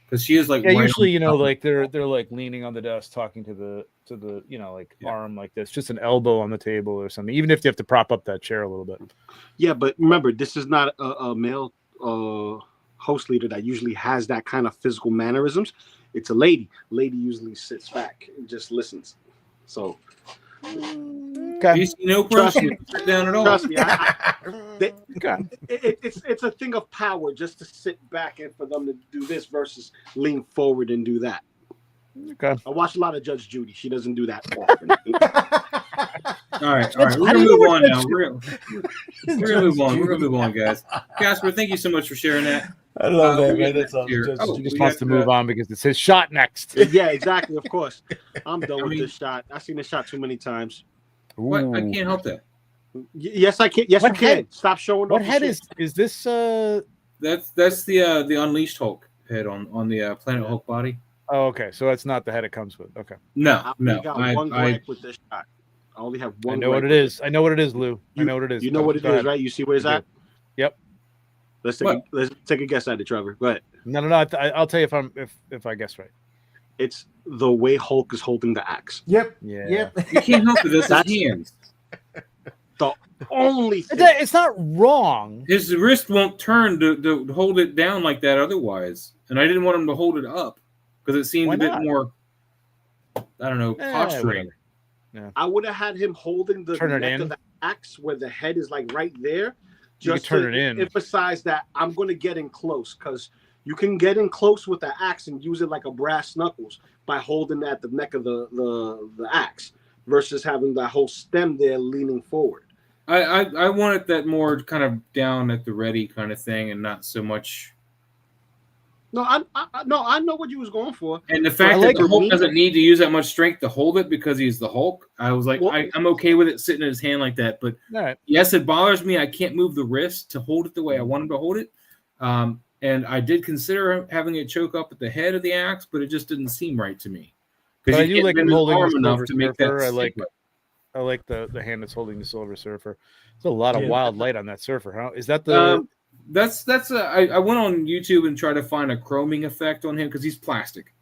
because she is like. Yeah, right usually on top. like they're like leaning on the desk, talking to the arm like this, just an elbow on the table or something. Even if you have to prop up that chair a little bit. Yeah, but remember, this is not a male host leader that usually has that kind of physical mannerisms. It's a lady. Lady usually sits back and just listens. So Okay. You see no pressure to sit down at all. trust me, Okay. it's a thing of power just to sit back and for them to do this versus lean forward and do that. Okay. I watch a lot of Judge Judy. She doesn't do that often. All right. We're gonna move on now. We're gonna move on. We're gonna move on, guys. Casper, thank you so much for sharing that. I love that, we man. got That's all. here. Oh, He just we wants got, to move on because it's his shot next. Yeah, exactly. Of course, I'm done with mean- this shot. I've seen this shot too many times. What? I Ooh. can't help that. Yes, I can. Yes, What you can. head- Stop showing What off. head the is this? That's the Unleashed Hulk head on the Planet Hulk body. Oh, okay. So that's not the head it comes with. Okay. No, I no. only got one gripe with this shot. I only have one. I know what gripe it with is. I know what it is, Lou. I know what it is. You know what it Go is, ahead. right? You see where it's I do. at? Yep. Let's What? take a guess at it, Trevor. Go ahead. No. I'll tell you if I guess right. It's the way Hulk is holding the axe. Yep. Yeah. Yep. You can't help it. That's That's- his hands. The only thing. It's not wrong. His wrist won't turn to hold it down like that otherwise. And I didn't want him to hold it up because it seemed Why a bit not? more, I don't know, posturing. whatever. I would have had him holding the Turn it neck in. of the axe where the head is like right there. You could Just turn to it in. emphasize that I'm going to get in close because you can get in close with the axe and use it like a brass knuckles by holding at the neck of the axe versus having that whole stem there leaning forward. I wanted that more kind of down at the ready kind of thing and not so much. No, I know what you was going for. And the fact like that the it. Hulk doesn't need to use that much strength to hold it because he's the Hulk, I was like, Well- I'm okay with it sitting in his hand like that. But All right. yes, it bothers me. I can't move the wrist to hold it the way I want him to hold it. And I did consider having it choke up at the head of the axe, but it just didn't seem right to me. But I do like him holding the arm enough Silver to make Surfer. that I like stick. I like the hand that's holding the Silver Surfer. There's a lot of Yeah. wild light on that surfer. Huh? Is that the? I went on YouTube and tried to find a chroming effect on him because he's plastic.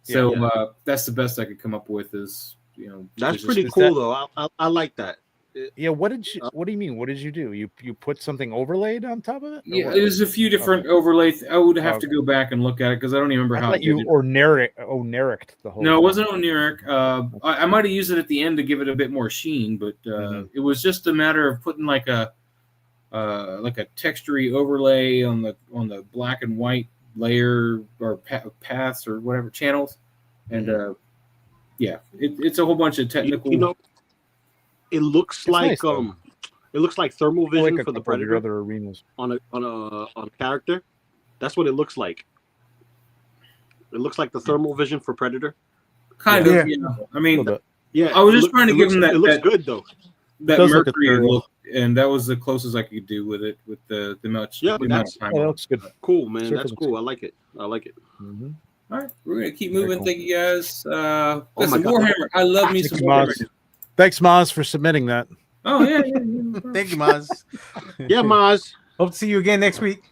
So that's the best I could come up with. Is That's just- pretty is cool that- though. I like that. Yeah. What do you mean? What did you do? You put something overlaid on top of it? Or Yeah, what? there's a few different overlays. I would have to Okay. go back and look at it because I don't even remember I how thought you did it. onericked the whole. No, it thing. wasn't oniric. I might have used it at the end to give it a bit more sheen, but it was just a matter of putting like a textury overlay on the black and white layer or paths or whatever channels, and it's a whole bunch of technical. It looks like nice, though. it looks like thermal I like vision a for the couple of your Predator other arenas. on a character. That's what it looks like. It looks like the thermal vision for Predator. Kind Yeah. of, yeah. I A mean, little bit. Yeah, I was it just trying to it give looks- him that- It looks that- good though. that does look Mercury ethereal. look, and that was the closest I could do with it, with the much. Yeah, the but amount that's- of time. Yeah, that looks good. Cool, man. Surfer That's looks cool. I like it. I like it. Mm-hmm. All right, we're gonna keep Very moving. cool. Thank you guys. my Listen, God. Warhammer. I love me Thanks, some Warhammer. Maz. Thanks, Maz, for submitting that. Oh yeah. Thank you, Maz. Yeah, Maz. Hope to see you again next week.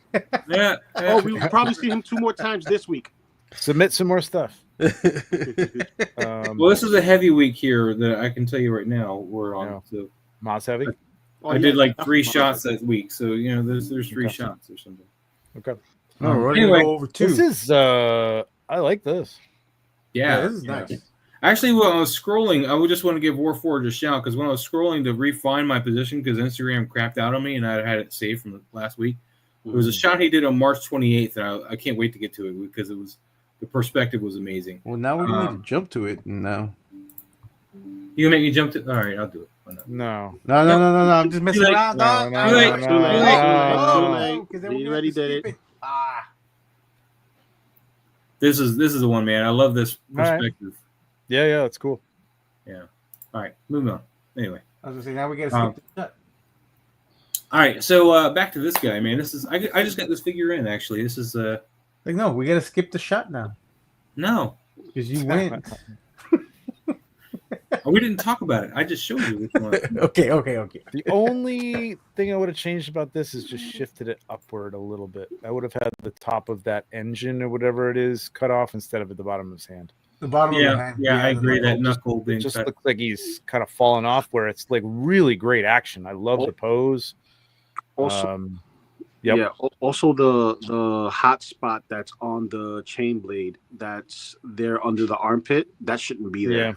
Yeah. Oh, we will probably see him 2 more times this week. Submit some more stuff. Well, this is a heavy week here that I can tell you right now. We're on. Yeah. So Maz heavy. Oh, I yeah, did like that's 3 Maz. shots that week. So there's 3 Okay. shots or something. Okay. No, we're gonna Anyway, go over two. This is I like this. yeah, Yeah, this is nice. Actually, when I was scrolling, I would just want to give Warforged a shout because when I was scrolling to refine my position because Instagram crapped out on me and I had it saved from last week. It was a shot he did on March 28th, and I can't wait to get to it because it was the perspective was amazing. Well, now we need to jump to it now. You gonna make me jump to? All right, I'll do it. Why not? No. No, I'm just messing Too late. around. No, No, no, late. no, Too no, late. no, Too no. late. Because then You we're gonna already have to did skip it. This is the one, man. I love this All right. perspective. Yeah, that's cool. All right, moving on. Anyway, I was gonna say now we gotta skip the shot. all right. So back to this guy, man. This is I just got this figure in actually. This is Like, no, we gotta skip the shot now no. because you win. We didn't talk about it. I just showed you which one. okay. The only thing I would have changed about this is just shifted it upward a little bit. I would have had the top of that engine or whatever it is cut off instead of at the bottom of his hand. The bottom of the Yeah, hand. yeah, I the agree. knuckle. That knuckle It being just cut. looks like he's kind of fallen off where it's like really great action. I love the pose. Also, Yep. yeah. Also, the hot spot that's on the chain blade that's there under the armpit that shouldn't be there. Yeah.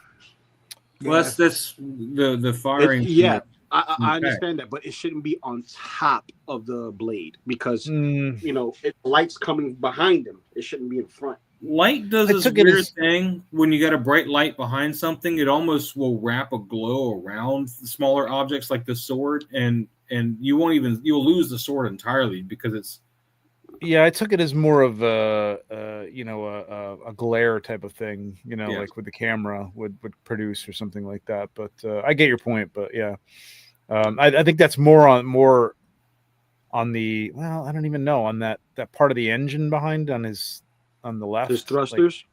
Well, that's the firing. Yeah, I Okay. understand that, but it shouldn't be on top of the blade because Mm, it light's coming behind him. It shouldn't be in front. Light does I this took it weird as- thing when you got a bright light behind something. It almost will wrap a glow around the smaller objects like the sword, and you'll lose the sword entirely because Yeah, I took it as more of a glare type of thing, Yeah. like with the camera would produce or something like that. But I get your point. But yeah, I think that's more on the, well, I don't even know, on that part of the engine behind on the left. His Like, thrusters.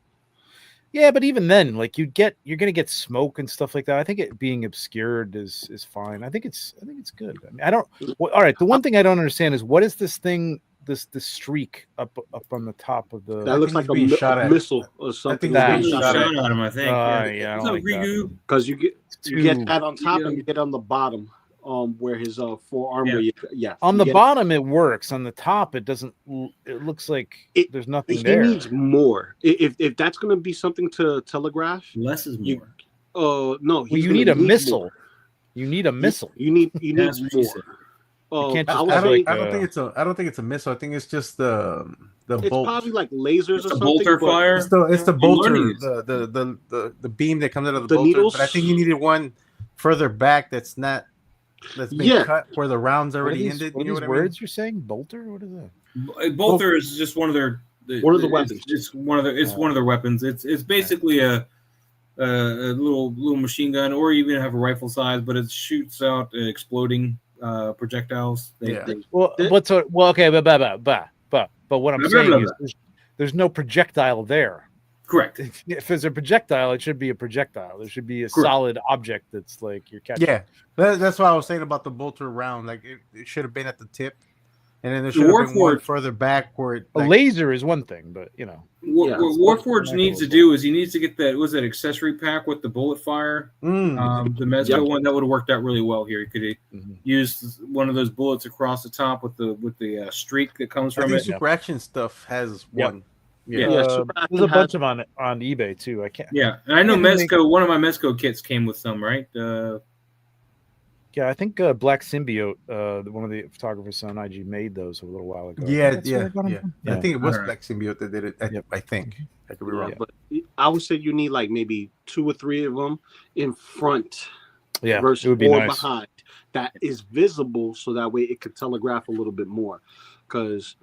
yeah, but even then, like you're gonna get smoke and stuff like that. I think it being obscured is fine. I think it's good. I mean, I don't. Well, all right, the one thing I don't understand is what is this thing, this streak up on the top of the. That looks think like he's being a shot at. missile or something. he's Being being shot shot at him, I think. Yeah, I don't What's up, like that. Rigu? because you Too- get that on top Yeah. and you get on the bottom, where his forearm. Yeah. Where On you the get- bottom, it works. On the top, it doesn't. It looks like there's nothing He there. needs more. If that's going to be something to telegraph, Less is You- more. no. Well, he's you gonna need a missile. more. You need a missile. You need That's what she said. more. can't just I would have, say like, I don't think it's a missile. I think it's just the it's bolt. probably like lasers It's or a something. bolter but fire. It's the You're bolter, learning this. the beam that comes out of the The bolter. needles? But I think you needed one further back that's been Yeah. cut where the round's What are already these, ended. what are You know these what I mean? words you're saying? Bolter? What is that? Bolter is just one of their weapons. It's one of their weapons. It's basically a little machine gun, or even have a rifle size, but it shoots out exploding projectiles. Yeah. Well, Th- okay, but what I'm Blah, blah, saying blah, is there's no projectile there. Correct. If there's a projectile, it should be a projectile. There should be a Correct. solid object that's like you're catching. Yeah, that's what I was saying about the bolter round. Like it should have been at the tip, and then there The should have been one Warforged- further back where it. A Like, laser is one thing, but What Yeah. Warforged needs to do is he needs to get that accessory pack with the bullet fire. The Mezco Yep. one that would have worked out really well here. He could have Mhm. used one of those bullets across the top with the streak that comes I from think it. Super Action stuff has Yep. one. Yeah. Yeah, Super there's Action a bunch has- of them on eBay too. I can't. Yeah, and I know Yeah, they- Mezco. One of my Mezco kits came with some, right? Yeah, I think Black Symbiote, one of the photographers on IG, made those a little while ago. Yeah, That's where I got 'em yeah. from. I think it was Alright. Black Symbiote that did it. Yep. I think. I could be wrong. Yeah. But I would say you need like maybe 2 or 3 of them in front Yeah, versus it would be or nice. behind. That is visible, so that way it could telegraph a little bit more. Because,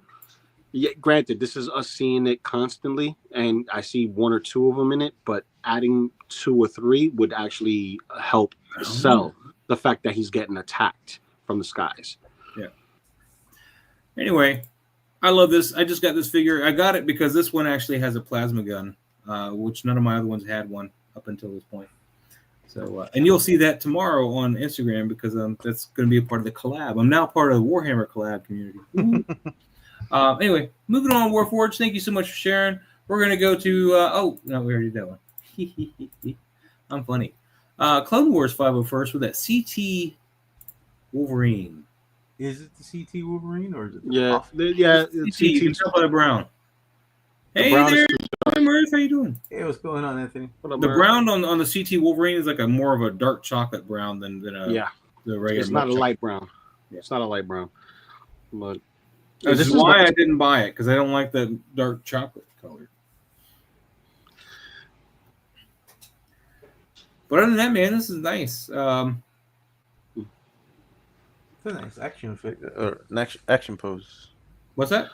yeah, granted, this is us seeing it constantly, and I see 1 or 2 of them in it. But adding 2 or 3 would actually help sell the fact that he's getting attacked from the skies. Anyway, I love this. I just got this figure. I got it because this one actually has a plasma gun, which none of my other ones had one up until this point. So, and you'll see that tomorrow on Instagram because that's going to be a part of the collab. I'm now part of the Warhammer collab community. Anyway, moving on, Warforged. Thank you so much for sharing. We're going to go to oh no, we already did that one. I'm funny. Clone Wars 501st with that CT Wolverine. Is it the CT Wolverine or is it? CT, you can tell by the brown. Hey brown there, is Murph, how you doing? Hey, what's going on, Anthony? The brown on the CT Wolverine is like a more of a dark chocolate brown than the regular. It's not a milk light brown. Yeah. It's not a light brown. But chocolate. This this is is why what- I didn't buy it because I don't like the dark chocolate color. But other than that, man, this is nice. It's a nice action figure or an action pose. What's that?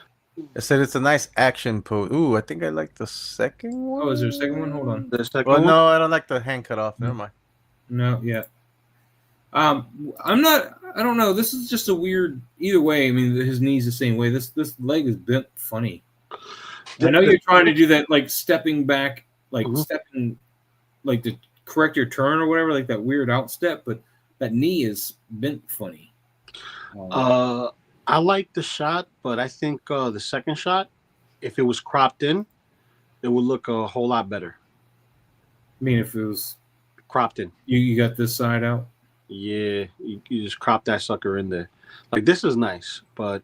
I said it's a nice action pose. Ooh, I think I like the second one. Oh, is there a second one? Hold on. the second Well, one, no, I don't like the hand cut off. Never mind. No, yeah. I'm not. I don't know. This is just a weird. Either way, I mean, his knee's the same way. This leg is bent funny. I know you're trying to do that, like stepping back, like stepping, like to correct your turn or whatever, like that weird outstep. But that knee is bent funny. I like the shot, but I think the second shot, if it was cropped in, it would look a whole lot better. I mean, if it was Cropped in. you got this side out. Yeah, you just crop that sucker in there. Like, this is nice, but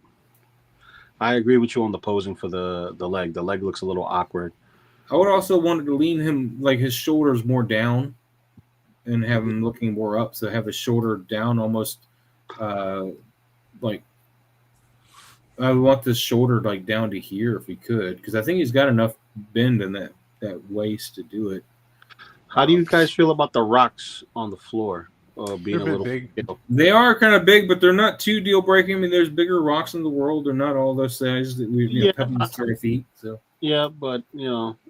I agree with you on the posing for the leg. The leg looks a little awkward. I would also wanted to lean him like his shoulders more down, and have him looking more up. So have his shoulder down, almost like I want this shoulder like down to here if we could, because I think he's got enough bend in that waist to do it. How do you guys feel about the rocks on the floor? being They're a a bit little big. They are kind of big, but they're not too deal breaking. I mean, there's bigger rocks in the world. They're not all those sizes that we, Yeah. Pebbles 30 feet. So Yeah, but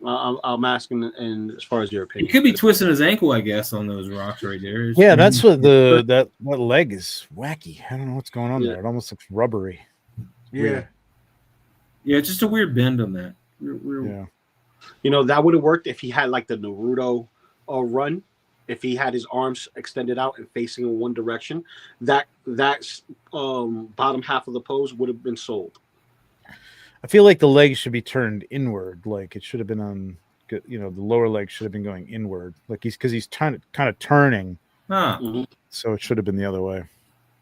I'm asking, and as far as your he opinion, could be twisting his ankle, I guess, on those rocks right there. Yeah, that's what that leg is wacky. I don't know what's going on Yeah. there. It almost looks rubbery. Yeah. Yeah, it's just a weird bend on that. Weird. Yeah. that would have worked if he had like the Naruto run. If he had his arms extended out and facing in one direction, that bottom half of the pose would have been sold. I feel like the legs should be turned inward. Like it should have been on, the lower leg should have been going inward. Like he's kind of turning. Huh. Mm-hmm. So it should have been the other way.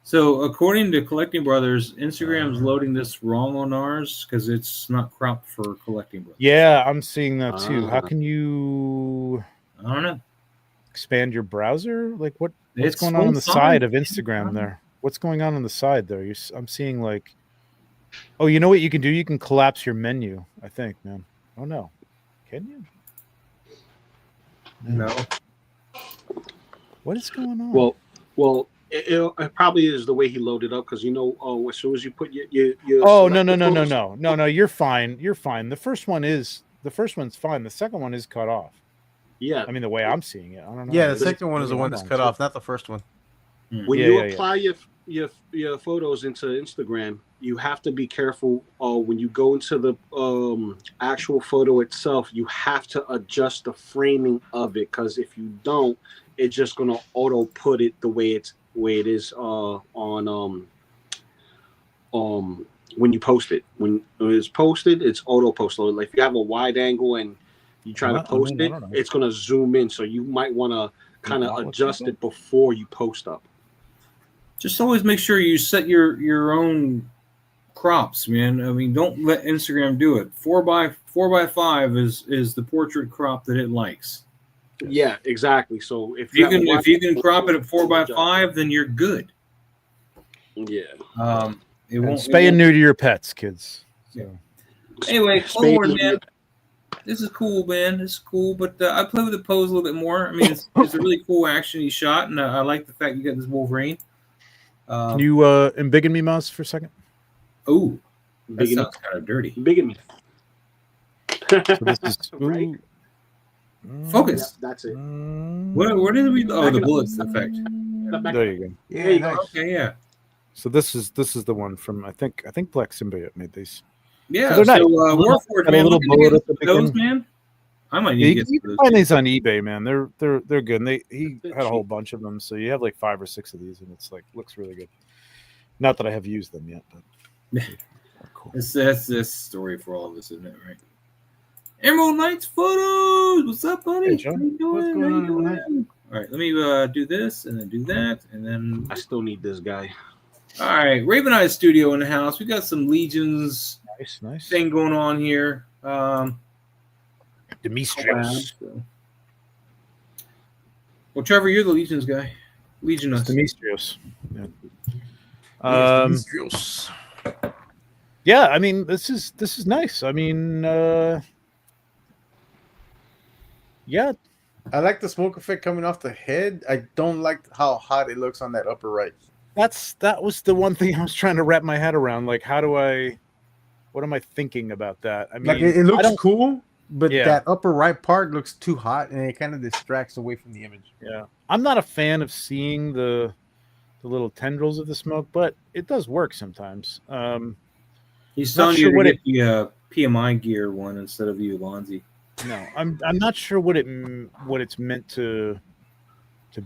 So according to Collecting Brothers, Instagram's loading this wrong on ours because it's not cropped for Collecting Brothers. Yeah, I'm seeing that too. How Ah. can you I don't know. expand your browser? Like what's It's going on the full side size. of Instagram there? What's going on the side there? I'm seeing like, oh, you know what you can do? You can collapse your menu, I think, man. Oh no. Can you? No. What is going on? Well, it probably is the way he loaded up because as soon as you put your Oh no. photos- You're fine. You're fine. The first one's fine. The second one is cut off. Yeah, I mean, the way I'm seeing it, I don't know. Yeah, the Maybe second one is the maybe one I'm that's wrong, cut too. off, not the first one. when Yeah, you yeah, apply your photos into Instagram, you have to be careful. When you go into the actual photo itself, you have to adjust the framing of it because if you don't, it's just gonna auto put it the way it is on when you post it. When it's posted, it's auto post. So like if you have a wide angle and you try to post I it, don't know. it's gonna zoom in. So you might want to kind of What's adjust that? it before you post up. Just always make sure you set your own crops, man. I mean, don't let Instagram do it. 4x5 is the portrait crop that it likes. Yeah, exactly. So If you can crop it at 4x5, then you're good. Yeah. It won't Spay and neuter your pets, kids. So. Anyway, Spay forward, and man. This is cool, man. This is cool, but I play with the pose a little bit more. I mean, it's a really cool action he shot, and I like the fact you got this Wolverine. Can you embiggen me, Mouse, for a second? Oh, that Big sounds kind of dirty. Bigamy. So this is Right. Focus. That's it. Where did we? Oh, the bullets effect. There you go. There you go. Okay, yeah, So this is the one from I think Black Symbiote made these. yeah. So So, they're nice. Warforged, Got a man. little Looking to bullet get at the those, beginning. man. I might Yeah, need you to get can those. find these on eBay, man. They're good. And he They're had a whole cheap. bunch of them, so you have like 5 or 6 of these, and it's like looks really good. Not that I have used them yet, but they're cool. That's this story for all of us, isn't it? Right. Emerald Knights photos. What's up, buddy? Hey, John. How you doing? What's going How you on, doing? man? All right, let me do this and then do that, and then I still need this guy. all right. Raven Eye Studio in the house. We got some Legions Nice. thing going on here. Demetrius. So. Well, Trevor, you're the Legions guy. Legion us. Demetrius. Yeah. Yeah, I mean this is nice. I mean yeah, I like the smoke effect coming off the head. I don't like how hot it looks on that upper right. that was the one thing I was trying to wrap my head around. Like, what am I thinking about that? I mean, Like it I looks don't- cool, but Yeah. that upper right part looks too hot and it kind of distracts away from the image. Yeah, I'm not a fan of seeing the little tendrils of the smoke, but it does work sometimes. He's Not telling sure you what to get the PMI gear one instead of the Ulanzi. No, I'm not sure what it's meant to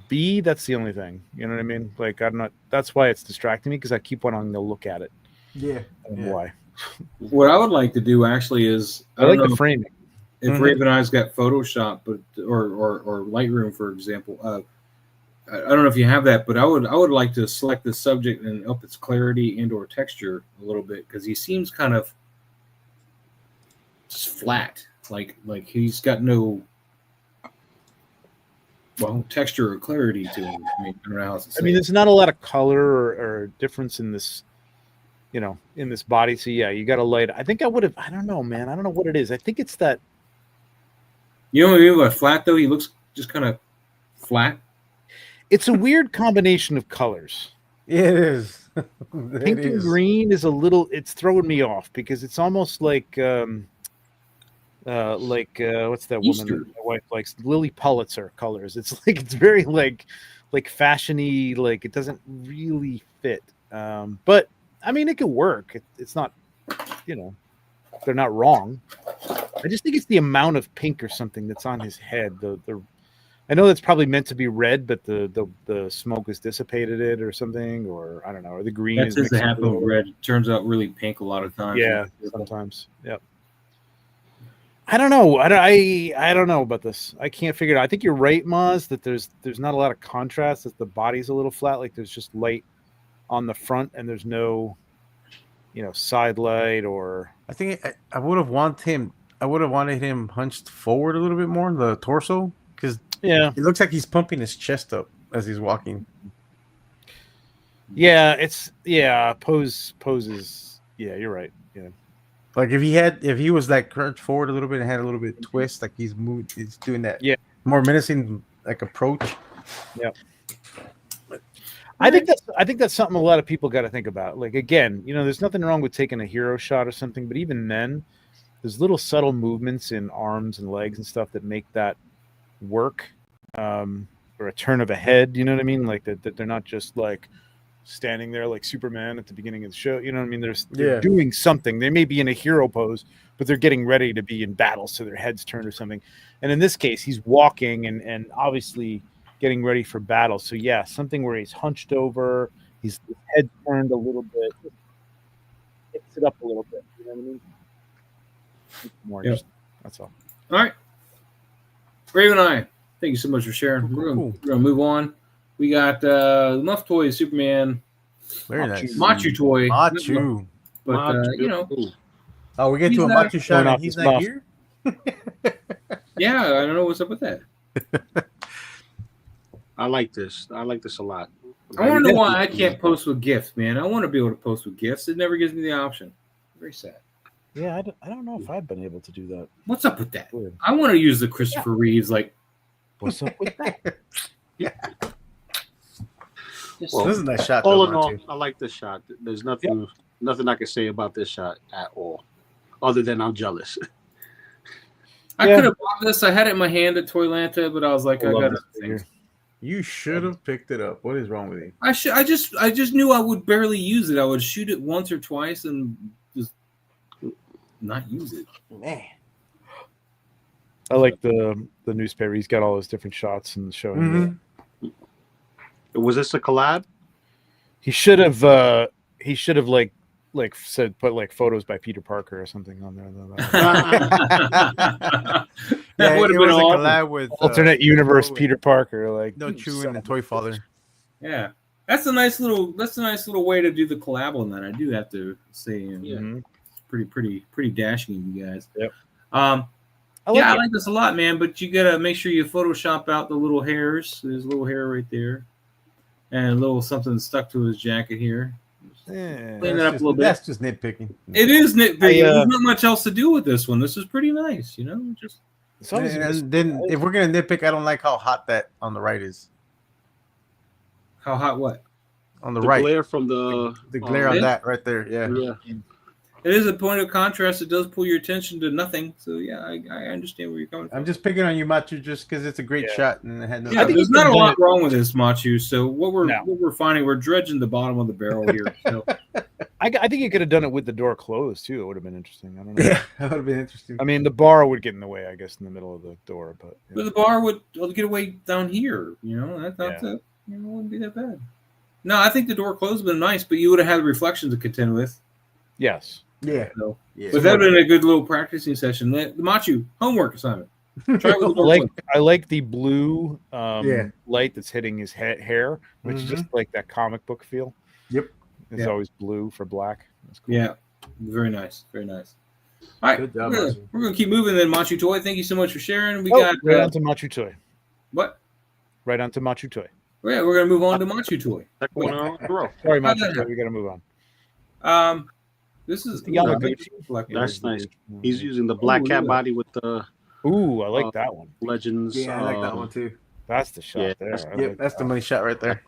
be. That's the only thing. You know what I mean? Like I'm not. That's why it's distracting me because I keep wanting to look at it. Yeah. I don't know why. What I would like to do actually is I don't like know the framing. if Mhm. Raven Eye's got Photoshop, but or Lightroom, for example. I don't know if you have that, but I would like to select the subject and up its clarity and or texture a little bit because he seems kind of just flat, like he's got no texture or clarity to him. I mean, I don't know how else to say I mean, it. there's not a lot of color or difference in this, in this body. So yeah, you got to light. I think I would have. I don't know, man. I don't know what it is. I think it's that. You know what I mean by flat though? He looks just kind of flat. It's a weird combination of colors. It is. Pink and green is a little. It's throwing me off because it's almost like what's that Easter. woman that my wife likes? Lily Pulitzer colors. It's like it's very like fashiony. Like it doesn't really fit. But I mean, it could work. It's not, they're not wrong. I just think it's the amount of pink or something that's on his head. I know that's probably meant to be red, but the smoke has dissipated it or something, or I don't know, or the green. That tends to happen with red. It turns out really pink a lot of times. Yeah, sometimes. Yep. I don't know. I don't know about this. I can't figure it out. I think you're right, Maz, that there's not a lot of contrast. That the body's a little flat. Like there's just light on the front, and there's no, side light or. I think I would have wanted him hunched forward a little bit more, the torso, because it looks like he's pumping his chest up as he's walking. Yeah, poses. Yeah, you're right. Yeah. Like if he was like crouched forward a little bit and had a little bit of twist, like he's doing that. Yeah. More menacing like approach. Yeah. I think that's something a lot of people got to think about. Like again, there's nothing wrong with taking a hero shot or something, but even then, there's little subtle movements in arms and legs and stuff that make that work, or a turn of a head. You know what I mean? Like that they're not just like standing there like Superman at the beginning of the show. You know what I mean? They're doing something. They may be in a hero pose, but they're getting ready to be in battle, so their head's turned or something. And in this case, he's walking and obviously getting ready for battle. So yeah, something where he's hunched over, his head turned a little bit, picks it up a little bit. You know what I mean? More that's all. All right. Raven and I, thank you so much for sharing. We're gonna move on. We got Muff Toy Superman. Very nice. Machu Toy. Machu. But we get to a Machu shot and he's not here? Yeah, I don't know what's up with that. I like this. I like this a lot. I want to know why I can't post with gifts, man. I want to be able to post with gifts. It never gives me the option. Very sad. Yeah, I don't know if I've been able to do that. What's up with that? I want to use the Christopher Reeves. Like, what's up with that? Well, this is a nice shot. All in all, I like this shot. There's nothing I can say about this shot at all, other than I'm jealous. I could have bought this. I had it in my hand at Toylanta, but I was like, I got it. You should have picked it up. What is wrong with you? I just knew I would barely use it. I would shoot it once or twice and just not use it. Man. I like the newspaper. He's got all those different shots and showing. Mm-hmm. Was this a collab? He should have like said put like photos by Peter Parker or something on there. That would have been a awesome. collab with alternate universe Peter Parker, like No Chew and the Toy Father. Yeah, that's a nice little way to do the collab on that. I do have to say, pretty dashing, you guys. Yep. I like this a lot, man. But you gotta make sure you Photoshop out the little hairs. There's a little hair right there, and a little something stuck to his jacket here. Clean it up a little bit. That's just nitpicking. It is nitpicking. There's not much else to do with this one. This is pretty nice, Just and then if we're gonna nitpick, I don't like how hot that on the right is. How hot? What? On the The right, glare from the glare on that right there. Yeah. It is a point of contrast. It does pull your attention to nothing. So yeah, I understand where you're coming from. I'm just picking on you, Machu, just because it's a great shot and it had no. Yeah, there's not a lot wrong with this, Machu. So what we're finding, we're dredging the bottom of the barrel here. So. I think you could have done it with the door closed too. It would have been interesting. I don't know. Yeah, that would have been interesting. I mean, the bar would get in the way, I guess, in the middle of the door, but the bar would get away down here. That wouldn't be that bad. No, I think the door closed would have been nice, but you would have had reflections to contend with. Yes. Yeah. So, but that would have been a good little practicing session. The Machu homework assignment. Try with the I like the blue light that's hitting his hair, which is just like that comic book feel. Yep. It's always blue for black. That's cool. Yeah. Very nice. Very nice. All right. Good job, we're gonna keep moving then, Machu Toy. Thank you so much for sharing. We got right on to Machu Toy. What? Right on to Machu Toy. Yeah, we're gonna move on to Machu Toy. Sorry, Machu Toy. We gotta move on. This is That's nice. He's using the black cat body with the. Ooh, I like that one. Legends. Yeah, I like that one too. That's the shot Yeah, there. I Yep, like that's the that. money shot right there.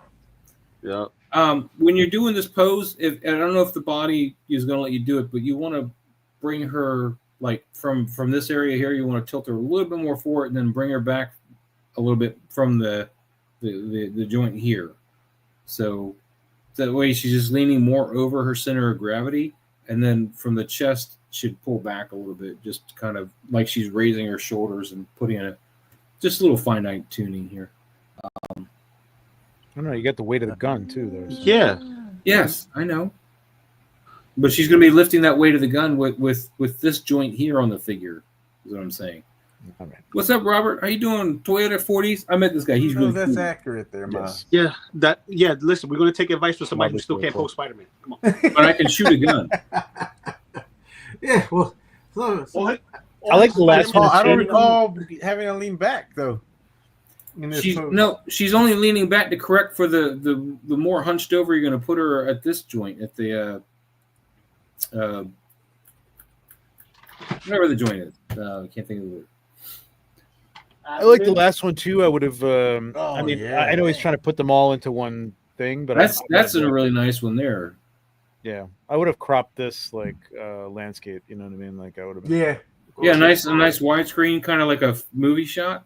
Yeah. When you're doing this pose, if I don't know if the body is going to let you do it, but you want to bring her like from this area here. You want to tilt her a little bit more forward, and then bring her back a little bit from the joint here. So that way she's just leaning more over her center of gravity, and then from the chest should pull back a little bit, just kind of like she's raising her shoulders and putting in just a little finite tuning here. I don't know. You got the weight of the gun too, there. So. Yeah. Yes, I know. But she's going to be lifting that weight of the gun with this joint here on the figure, is what I'm saying. All right. What's up, Robert? How you doing? Toyota 40s? I met this guy. He's No, really that's cool. accurate there, Miles. Yeah. Listen, we're gonna take advice from somebody who still can't post Spider-Man. Come on. But I can shoot a gun. Yeah, well, so, I like the last one. I don't recall having to lean back though. In this pose. She's only leaning back to correct for the more hunched over you're going to put her at this joint, at the whatever the joint is. I can't think of the word. I like the last one too. I would have. Oh, I mean, yeah. I know he's trying to put them all into one thing, but That's a really nice one there. Yeah, I would have cropped this like landscape. You know what I mean? Like I would have. Yeah. Yeah, a nice widescreen, kind of like a movie shot.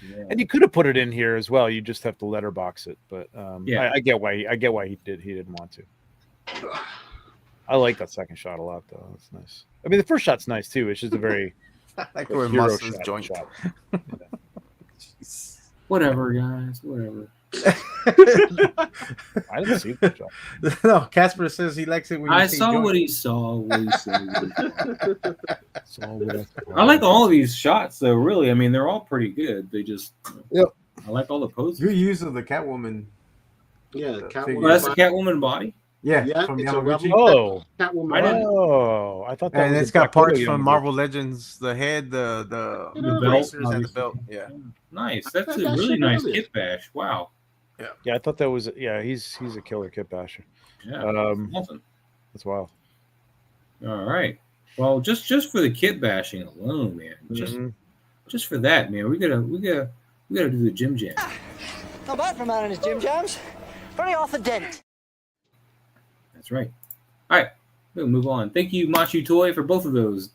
Yeah. And you could have put it in here as well. You just have to letterbox it. But Yeah. I get why he didn't want to. I like that second shot a lot, though. That's nice. I mean, the first shot's nice too. It's just a very Like where hero Muscle's shot. joint. Whatever, guys. Whatever. I didn't see the shot. No, Casper says he likes it when you I say saw joint. what he saw. What he said. It's all what I like all of these shots, though. Really, I mean, they're all pretty good. They just, Yep. I like all the poses. Your use of the Catwoman. Yeah, figure. Oh, that's the Catwoman body. Yeah, Yeah, from it's a Yamaguchi. replica. Oh, Catwoman. I didn't- oh! I thought that And was it's a got Black parts Widow from Yamaguchi. Marvel Legends, the head, the belt, bracers, and the obviously. belt. Yeah. Nice. That's a That really shit nice earlier. kit bash. Wow. Yeah, I thought that was. Yeah, he's a killer kit basher. Yeah. Awesome. That's wild. All right. Well, just for the kit bashing alone, man. Mhm. Just for that, man. We gotta do the gym jam. Not bad for a man in his gym jams. Very off the dent. That's right. All right. We'll move on. Thank you, Machu Toy, for both of those.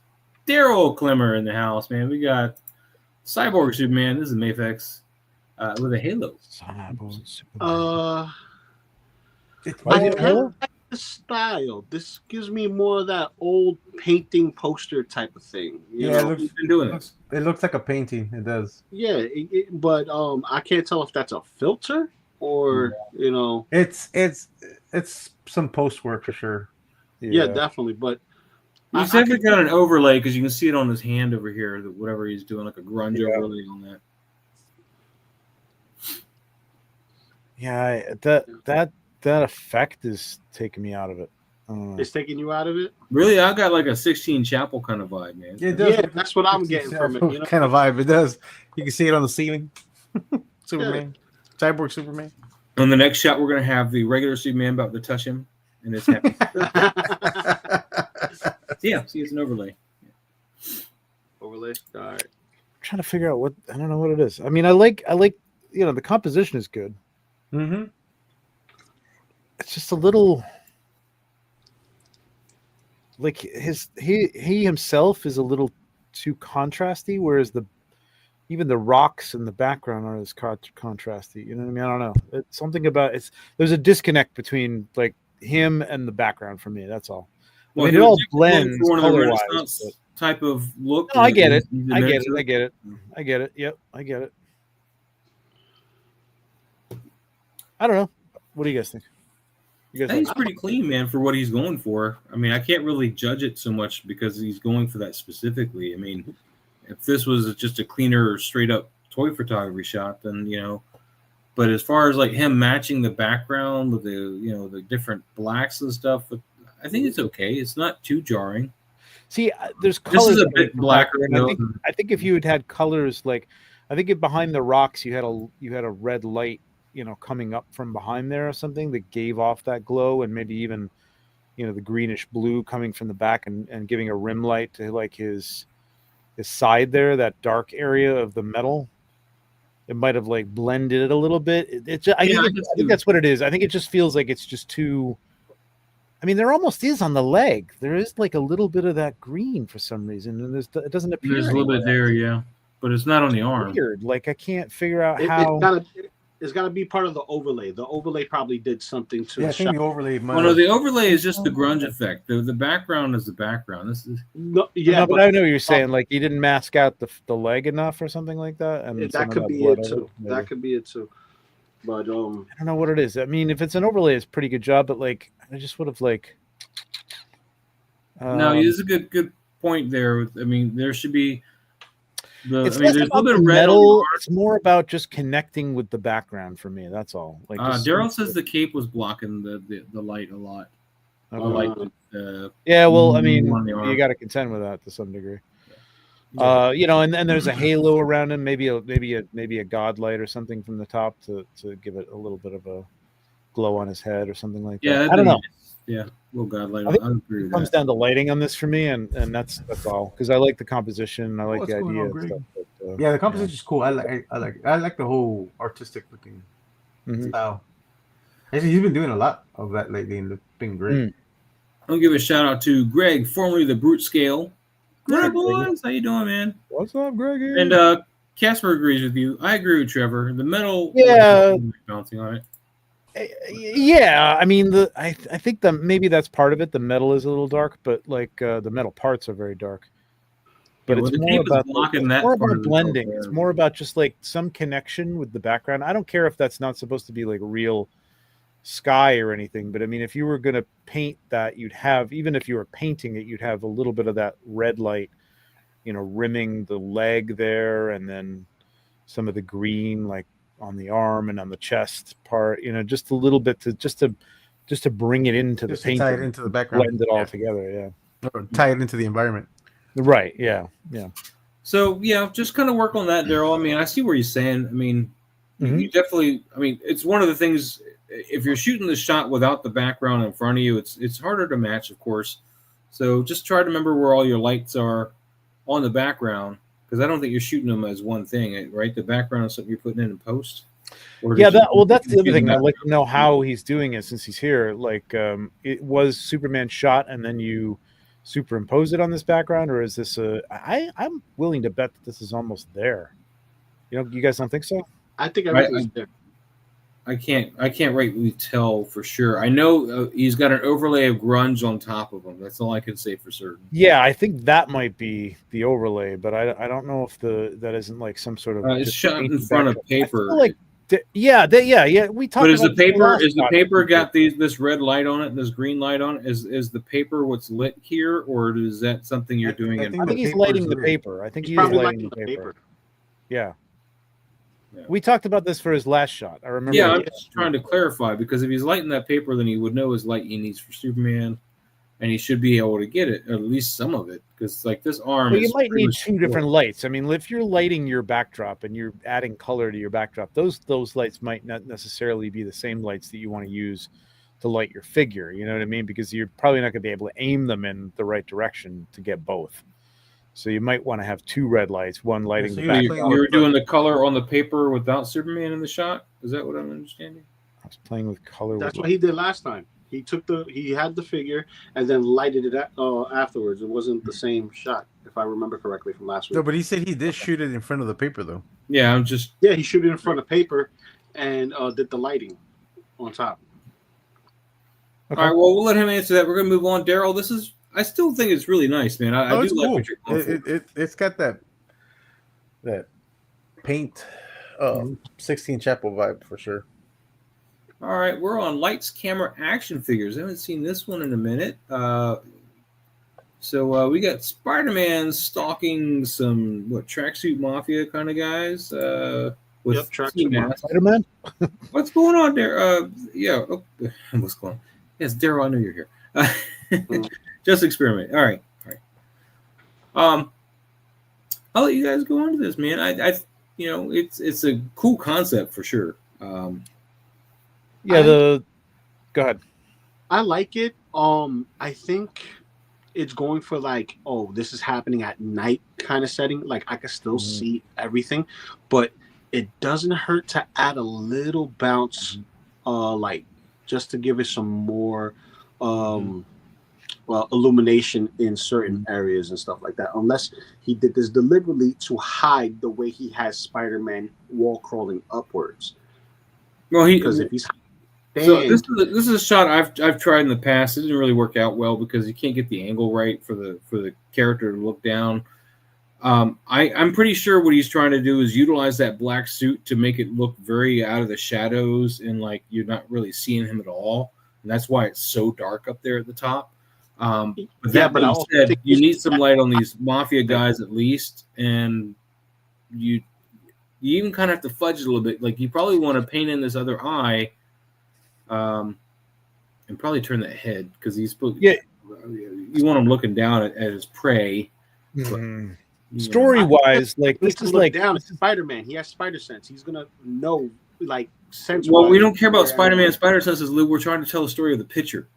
Daryl Clemmer in the house, man. We got Cyborg Superman. This is Mafex with a halo. Why is it I halo? like the style. This gives me more of that old painting poster type of thing. You Yeah, it know? looks, Who's been doing this? it looks like a painting. It does. Yeah, but I can't tell if that's a filter or you know. It's some post work for sure. Yeah, definitely. But He's definitely got an overlay because you can see it on his hand over here. Whatever he's doing, like a grunge overlay on that. Yeah, that effect is taking me out of it. it's taking you out of it. Really, I got like a 16 Chapel kind of vibe, man. Yeah, it does. Yeah, that's what I'm getting from it. You know? Kind of vibe it does. You can see it on the ceiling. Superman, Cyborg Superman. On the next shot, we're gonna have the regular Superman about to touch him, and it's happy. Yeah, see, it's an overlay. Overlay. All right. I'm trying to figure out what I don't know what it is. I mean, I like the composition is good. Mm-hmm. It's just a little like he himself is a little too contrasty, whereas even the rocks in the background are as contrasty. You know what I mean? I don't know. It's something about there's a disconnect between like him and the background for me. That's all. Well, I mean, he it all was going blends for one of the color-wise, Renaissance type of look. No, I get it. He's I get it. adventure. I get it. I get it. Yep, I get it. I don't know. What do you guys think? You I guys think he's pretty clean, man, for what he's going for. I mean, I can't really judge it so much because he's going for that specifically. I mean, if this was just a cleaner, straight up toy photography shot, then But as far as like him matching the background with the different blacks and stuff, I think it's okay. It's not too jarring. See, there's This colors. is a bit blacker. And I think if you had colors like, I think if behind the rocks you had a red light, coming up from behind there or something that gave off that glow, and maybe even, the greenish blue coming from the back and giving a rim light to like his side there, that dark area of the metal. it might have like blended it a little bit. I think that's what it is. I think it just feels like it's just too. I mean, there almost is on the leg. There is like a little bit of that green for some reason, and it doesn't appear. There's a little bit there, yeah, but it's not on the arm. Weird. Like I can't figure out how. It's got to be part of the overlay. The overlay probably did something to. Yeah, I think the overlay. No, the overlay is just the grunge effect. The background is the background. This is but I know what you're saying. Like you didn't mask out the leg enough or something like that. And that could be it too. That could be it too. But I don't know what it is. I mean, if it's an overlay, it's a pretty good job. But like, I just would have like. No, it's a good point there. I mean, there should be. There's a little bit of metal. It's more about just connecting with the background for me. That's all. Like Daryl says the cape was blocking the light a lot. Yeah, well, I mean, you got to contend with that to some degree. You know, and there's a halo around him, maybe a god light or something from the top to give it a little bit of a glow on his head or something like that. Yeah, I don't know. Yeah, little god light. I agree with that. It comes down to lighting on this for me, and that's all because I like the composition. I like the idea. And stuff, but, yeah, the composition is cool. I like the whole artistic looking style. Actually, he's been doing a lot of that lately, and it's been great. I'll give a shout out to Greg, formerly the Brute Scale. What up, boys? How you doing, man? What's up, Greg? And Casper agrees with you. I agree with Trevor. The metal, bouncing on it. Yeah, I mean, I think maybe that's part of it. The metal is a little dark, but like the metal parts are very dark. But it's more about blending. It's more about just like some connection with the background. I don't care if that's not supposed to be like real sky or anything, but I mean, if you were going to paint that, you'd have, even if you were painting it, you'd have a little bit of that red light, you know, rimming the leg there, and then some of the green like on the arm and on the chest part, you know, just a little bit to bring it into the paint, tie it into the background, blend it all together, or tie it into the environment. Right? Yeah. So yeah, just kind of work on that, Daryl. I mean, I see what you're saying. I mean, you definitely. I mean, it's one of the things. If you're shooting the shot without the background in front of you, it's harder to match, of course. So just try to remember where all your lights are on the background. Because I don't think you're shooting them as one thing, right? The background is something you're putting in post. Yeah, that's the other thing. I'd like to know how he's doing it since he's here. Like, it was Superman shot, and then you superimpose it on this background, or is this I'm willing to bet that this is almost there. You know, you guys don't think so? I think everything's there. I can't rightly tell for sure. I know he's got an overlay of grunge on top of him. That's all I can say for certain. Yeah, I think that might be the overlay, but I don't know if that isn't like some sort of. It's shot in front of paper. Like, yeah. We talked. But is the paper got this red light on it and this green light on it? Is the paper what's lit here, or is that something you're doing? I think he's lighting the paper. I think he's lighting the paper. Yeah. We talked about this for his last shot. I remember. Yeah, I'm just trying to clarify, because if he's lighting that paper, then he would know his light he needs for Superman, and he should be able to get it, or at least some of it, because like this arm. Well, you might need two different lights. I mean, if you're lighting your backdrop and you're adding color to your backdrop, those lights might not necessarily be the same lights that you want to use to light your figure. You know what I mean? Because you're probably not going to be able to aim them in the right direction to get both. So you might want to have two red lights, one lighting the background. You're doing the color on the paper without Superman in the shot? Is that what I'm understanding? I was playing with color. That's what he did last time. He had the figure and then lighted it afterwards. It wasn't the same shot, if I remember correctly from last week. No, but he said he did shoot it in front of the paper, though. Yeah, he shot it in front of paper and did the lighting on top. Okay. All right, well, we'll let him answer that. We're going to move on. Daryl, I still think it's really nice, man. I do like what you're going for. It's got that paint 16 Chapel vibe for sure. All right, we're on Lights, Camera, Action Figures. I haven't seen this one in a minute. So we got Spider-Man stalking some Tracksuit Mafia kind of guys with Tracksuit Mafia. Spider-Man. What's going on there? What's going on? Yes, Daryl, I know you're here. Just experiment. All right. I'll let you guys go on to this, man. It's a cool concept for sure. Go ahead. I like it. I think it's going for like, this is happening at night kind of setting. Like I can still see everything, but it doesn't hurt to add a little bounce, like just to give it some more illumination in certain areas and stuff like that. Unless he did this deliberately to hide the way he has Spider-Man wall crawling upwards. Well, because if he's so this is a shot I've tried in the past. It didn't really work out well because you can't get the angle right for the character to look down. I'm pretty sure what he's trying to do is utilize that black suit to make it look very out of the shadows and like you're not really seeing him at all. And that's why it's so dark up there at the top. But that being said, you need some light on these mafia guys at least, and you even kind of have to fudge it a little bit. Like you probably want to paint in this other eye, and probably turn that head because he's supposed. Yeah, you want him looking down at his prey. Mm-hmm. Story-wise, like this is like down at Spider-Man. He has spider sense. He's gonna know like sense. Well, we don't care about Spider-Man spider senses, Lou. We're trying to tell the story of the picture.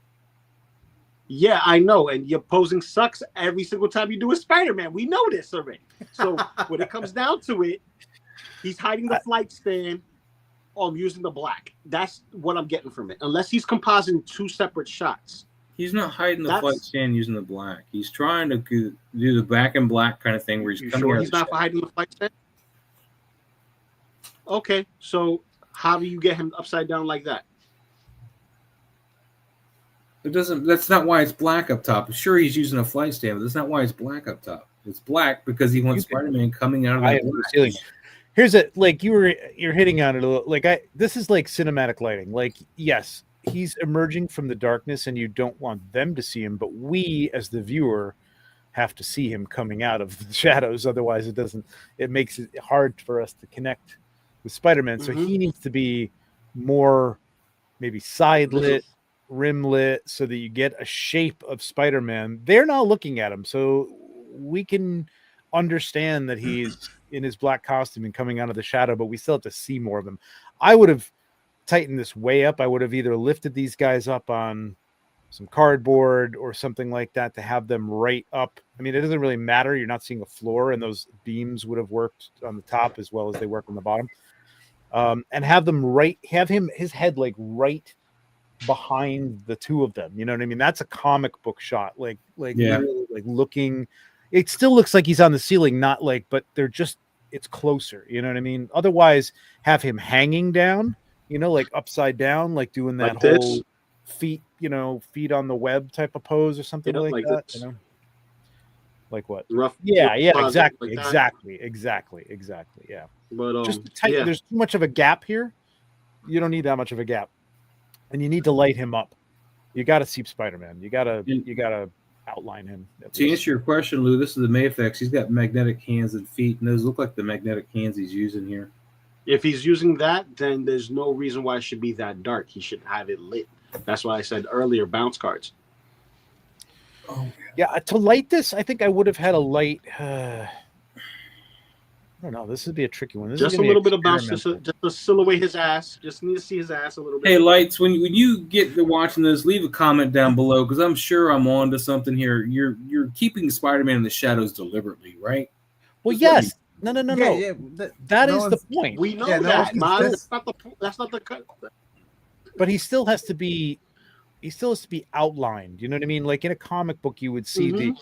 Yeah, I know, and your posing sucks every single time you do a Spider-Man. We know this already. So when it comes down to it, he's hiding the flight stand. Using the black. That's what I'm getting from it. Unless he's compositing two separate shots. He's not hiding the flight stand using the black. He's trying to do the back and black kind of thing where he's coming. Sure he's not hiding the flight stand? Okay, so how do you get him upside down like that? It doesn't. That's not why it's black up top. Sure, he's using a flight stand, but that's not why it's black up top. It's black because he wants Spider-Man coming out of the ceiling. Here's a like you're hitting on it a little. Like this is like cinematic lighting. Like yes, he's emerging from the darkness, and you don't want them to see him, but we as the viewer have to see him coming out of the shadows. Otherwise, it makes it hard for us to connect with Spider-Man. So he needs to be more maybe side lit, rim lit, so that you get a shape of Spider-Man. They're not looking at him, so we can understand that he's in his black costume and coming out of the shadow, but we still have to see more of him. I would have tightened this way up. I would have either lifted these guys up on some cardboard or something like that to have them right up. I mean, it doesn't really matter. You're not seeing a floor, and those beams would have worked on the top as well as they work on the bottom. And have his head like right behind the two of them. You know what I mean? That's a comic book shot. Like literally, like looking. It still looks like he's on the ceiling, not like, but it's closer. You know what I mean? Otherwise, have him hanging down, like upside down, like doing that like whole feet on the web type of pose or something like that. Like what? Exactly. Yeah. But just there's too much of a gap here. You don't need that much of a gap, and you need to light him up. You got to see Spider-Man. You gotta outline him. To answer your question, Lou, this is the Mayfix. He's got magnetic hands and feet, and those look like the magnetic hands he's using here. If he's using that, then there's no reason why it should be that dark. He should have it lit. That's why I said earlier, bounce cards. Oh, yeah. To light this, I think I would have had a light. I don't know. This would be a tricky one. This just is a little bit of bounce, just to silhouette his ass. Just need to see his ass a little bit. Hey, Lights, when you get to watching this, leave a comment down below because I'm sure I'm on to something here. You're keeping Spider-Man in the shadows deliberately, right? Well, yes. No. Yeah, that is the point. We know that. That's not the cut. But he still has to be outlined. You know what I mean? Like in a comic book, you would see the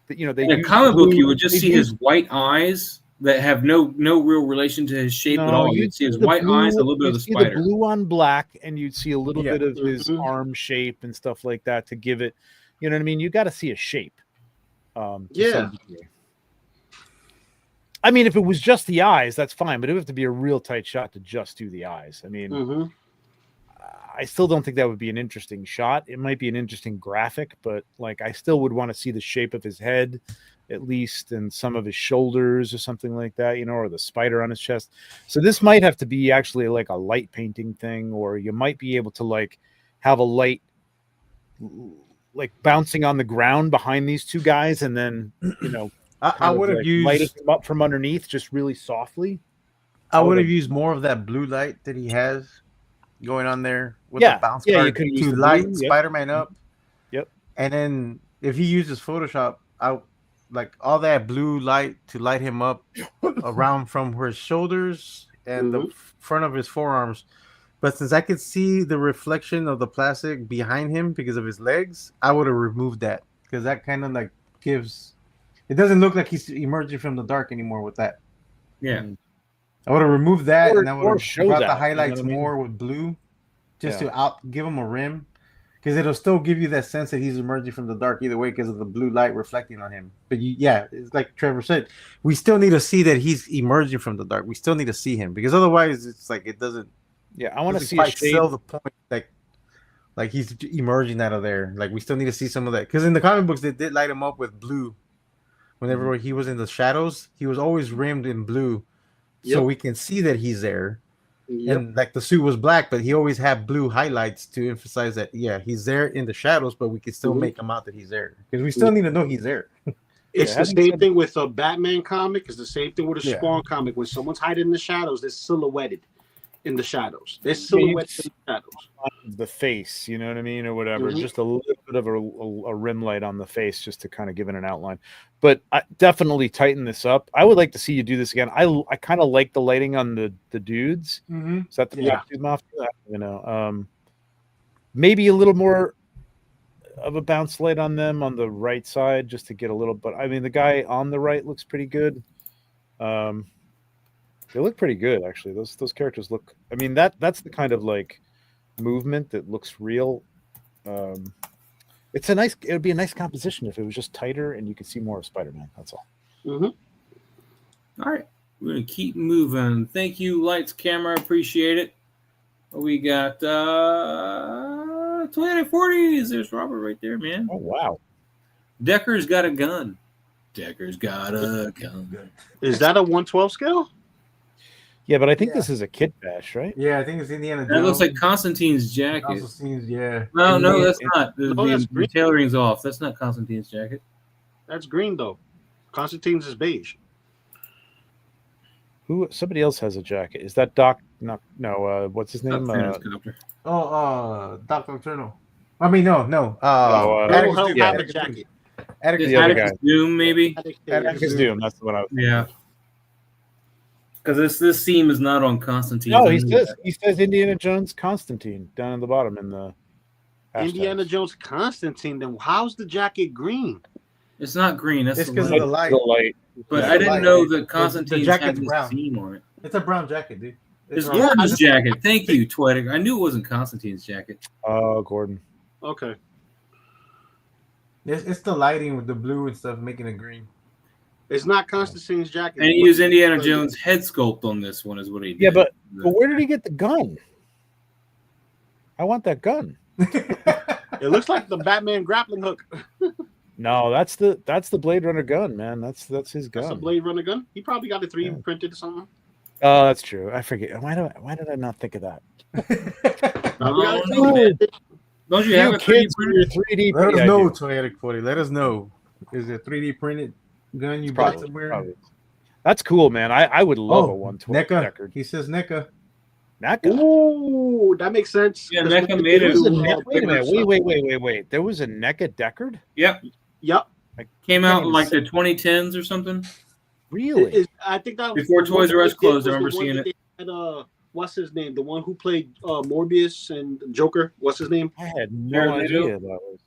in a comic book, you would just see his white eyes that have no real relation to his shape at all. You'd see his white eyes, a little bit of the spider. The blue on black, and you'd see a little bit of his arm shape and stuff like that to give it. You know what I mean? You got to see a shape. I mean, if it was just the eyes, that's fine, but it would have to be a real tight shot to just do the eyes. I mean, I still don't think that would be an interesting shot. It might be an interesting graphic, but like I still would want to see the shape of his head at least and some of his shoulders or something like that, or the spider on his chest. So this might have to be actually like a light painting thing, or you might be able to like have a light like bouncing on the ground behind these two guys and then, I would have used lighting them up from underneath just really softly. I would have used more of that blue light that he has going on there with the bounce card to light Spider-Man up. Yep. And then if he uses Photoshop, like all that blue light to light him up around from his shoulders and the front of his forearms. But since I could see the reflection of the plastic behind him because of his legs, I would have removed that because that kind of like gives. It doesn't look like he's emerging from the dark anymore with that. Yeah. I would have removed that, and I would have show brought that, the you know highlights what I mean? more with blue, just Yeah. to give him a rim, because it'll still give you that sense that he's emerging from the dark either way because of the blue light reflecting on him. But it's like Trevor said, we still need to see that he's emerging from the dark. We still need to see him because otherwise, it's like it doesn't. Yeah, I want to doesn't see a quite shade. sell the point like he's emerging out of there. Like we still need to see some of that because in the comic books they did light him up with blue. Whenever he was in the shadows, he was always rimmed in blue, so we can see that he's there. And like the suit was black, but he always had blue highlights to emphasize that he's there in the shadows, but we can still make him out that he's there because we still need to know he's there. It's the same thing with a Batman comic. It's the same thing with a Spawn comic. When someone's hiding in the shadows, they're silhouetted in the shadows. They're silhouetted in the shadows. The face, you know what I mean, or whatever. Just a little bit of a rim light on the face, just to kind of give it an outline. But I definitely tighten this up. I would like to see you do this again. I kind of like the lighting on the dudes. Is that the Black Dude Mafia? You know, maybe a little more of a bounce light on them on the right side, just to get a little. But I mean, the guy on the right looks pretty good. They look pretty good, actually. Those characters look. I mean, that's the kind of like movement that looks real. It would be a nice composition if it was just tighter and you could see more of Spider-Man. That's all. All right, we're gonna keep moving. Thank you, lights, camera, appreciate it. We got 2040s. There's Robert right there, man. Oh wow, Decker's got a gun. Decker's got a gun. Is that a 112 scale? Yeah, but I think this is a kit bash, right? Yeah, I think it's Indiana Jones. That looks like Constantine's jacket. Also seems, No, that's not. that's The green. tailoring's off. That's not Constantine's jacket. That's green though. Constantine's is beige. Somebody else has a jacket. Is that Doc? No. What's his name? Dr. Nocturno. I mean, no. Atticus Doom. Doom have a jacket. Atticus The other Atticus guy. Doom, maybe. Atticus Doom. That's the one I was. Yeah. Because this seam is not on Constantine. No, he says Indiana Jones Constantine down at the bottom in the hashtags. Indiana Jones Constantine. Then how's the jacket green? It's not green. That's It's the because of light. the light. The light. But Yeah, I didn't light. know that The Constantine jacket's had this brown. seam on it. It's a brown jacket, dude. It's brown. Gordon's jacket. Thank you, Twedic. I knew it wasn't Constantine's jacket. Oh, Gordon. Okay. It's the lighting with the blue and stuff making it green. It's not Constantine's jacket. And he used Indiana Jones head sculpt on this one, is what he did. Yeah, but where did he get the gun? I want that gun. It looks like the Batman grappling hook. No, that's the Blade Runner gun, man. That's his gun. That's a Blade Runner gun. He probably got it 3D printed or something. Oh, that's true. I forget. Why did I not think of that? Don't you have a 3D kids printer? with your 3D Let us printer? know, Toyetic 40. Let us know. Is it 3D printed gun you bought somewhere? Probably. That's cool, man. I would love a 112 NECA. Deckard. He says NECA. NECA. Ooh, that makes sense. Yeah, 'Cause NECA when made they it. do, Wait a minute. stuff- Wait. There was a NECA Deckard? Yep. Yep. Came out in like the 2010s or something. Really? I think that was Before the one Toys R Us they did closed, was I remember the one seeing that they had, what's his name? The one who played Morbius and Joker. What's his name? I had no Jared idea Leto? that was.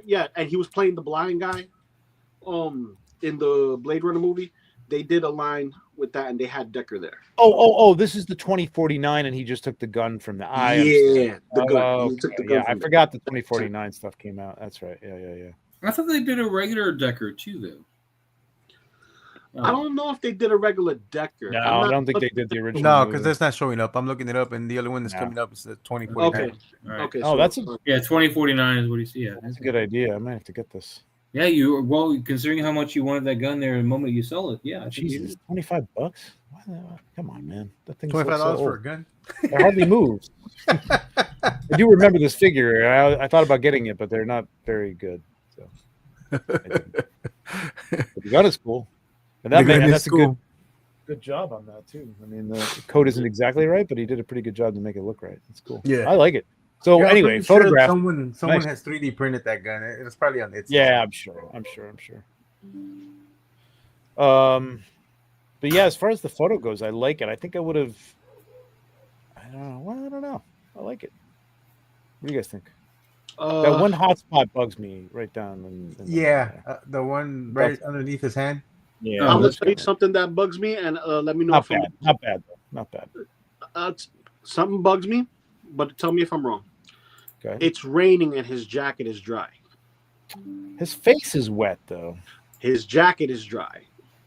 Yeah, and he was playing the blind guy. In the Blade Runner movie, they did a line with that, and they had Decker there. Oh! This is the 2049, and he just took the gun from the eye. Yeah, the gun. Oh, He took the okay. gun Yeah, I from forgot the 2049 stuff came out. That's right. Yeah. I thought they did a regular Decker too, though. I don't know if they did a regular Decker. No, I'm I not don't think they looking did the at original. No, movie. because that's not showing up. I'm looking it up, and the other one that's No. coming up is the 2049. Okay. All right. Okay. Oh, that's a Yeah, 2049 is what you see. Yeah, that's a good idea. I might have to get this. Yeah, considering how much you wanted that gun there the moment you sell it, yeah. I think you Jesus, $25? Come on, man. That thing's $25 so for a old. gun. It hardly moves. I do remember this figure. I thought about getting it, but they're not very good. So but the gun is cool, and that's a good job on that too. I mean, the code isn't exactly right, but he did a pretty good job to make it look right. It's cool. Yeah. I like it. So Yeah, I'm anyway, pretty sure photograph. Someone Nice. has 3D printed that gun. It's probably on its. Yeah, I'm sure. But yeah, as far as the photo goes, I like it. I think I would have. I don't know. Well, I don't know. I like it. What do you guys think? That one hot spot bugs me right down. The one right underneath his hand. Yeah, I'm gonna tell you something that bugs me, and let me know not if bad. Not bad. Though. Not bad. Something bugs me, but tell me if I'm wrong. Okay. It's raining and his jacket is dry. His face is wet though. His jacket is dry.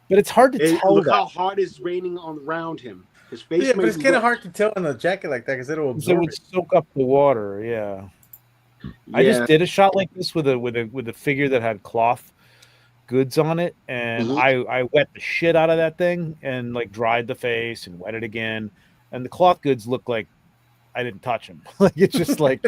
But it's hard to tell. Look how hard it's raining around him. His face. Yeah, but it's kind of hard to tell in a jacket like that because it'll absorb. It would soak up the water. Yeah. I just did a shot like this with a figure that had cloth goods on it, and I wet the shit out of that thing and like dried the face and wet it again, and the cloth goods look like I didn't touch them. Like it's just like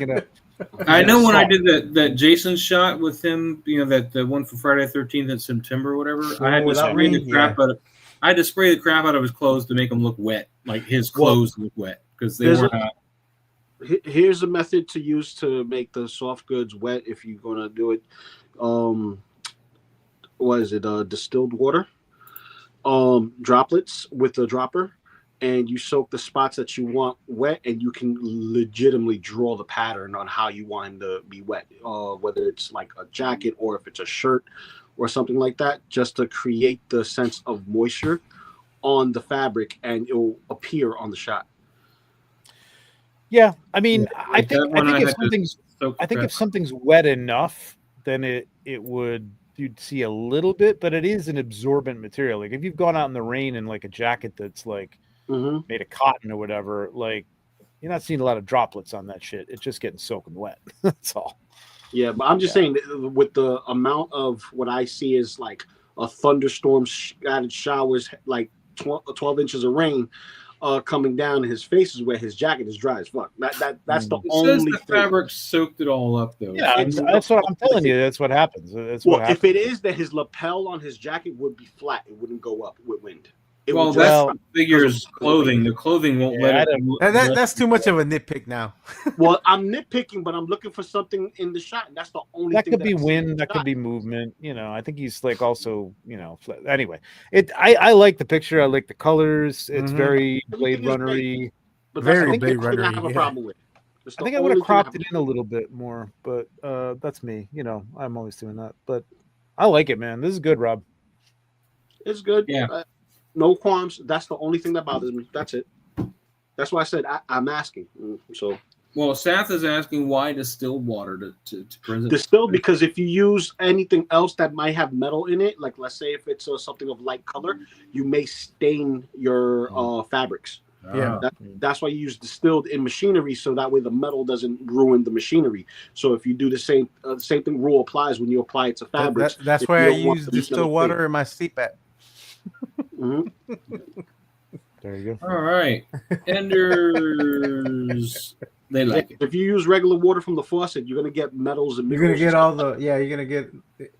I know when I did that Jason shot with him, that the one for Friday the 13th in September or whatever, I had to spray the crap out of. I had to spray the crap out of his clothes to make them look wet, like his clothes look wet because they were not. Here's a method to use to make the soft goods wet if you're gonna do it. What is it? Distilled water, droplets with a dropper, and you soak the spots that you want wet, and you can legitimately draw the pattern on how you want them to be wet, whether it's like a jacket or if it's a shirt or something like that, just to create the sense of moisture on the fabric, and it will appear on the shot. Yeah, I mean, I think if something's wet enough, then it would, you'd see a little bit, but it is an absorbent material. Like if you've gone out in the rain in like a jacket that's like made of cotton or whatever, like you're not seeing a lot of droplets on that shit. It's just getting soaking wet. That's all. Yeah, but I'm just saying with the amount of what I see is like a thunderstorm, added showers, like 12 inches of rain coming down, and his face is wet, his jacket is dry as fuck. That's the only the thing. fabric soaked it all up though. Yeah, that's what I'm telling you. That's what happens. If it is that his lapel on his jacket would be flat, it wouldn't go up with wind. That's the figure's clothing. The clothing won't let it. That's too much of a nitpick now. Well, I'm nitpicking, but I'm looking for something in the shot, and that's the only that thing. Could be wind, that could be movement. I think he's like also, anyway. I like the picture. I like the colors. It's very Blade Runner-y. Very Blade Runner-y. I have a problem with. I think I would have cropped it in a little bit more, but that's me. I'm always doing that. But I like it, man. This is good, Rob. It's good. Yeah. No qualms. That's the only thing that bothers me. That's it. That's why I said I'm asking. So. Well, Seth is asking why distilled water to present. Distilled because if you use anything else that might have metal in it, like let's say if it's something of light color, you may stain your fabrics. Yeah, that's why you use distilled in machinery, so that way the metal doesn't ruin the machinery. So if you do the same thing, rule applies when you apply it to fabrics. That's why I use distilled water in my seat back. There you go. All right, Enders. They like it. If you use regular water from the faucet, you're gonna get metals and you're gonna get you're gonna get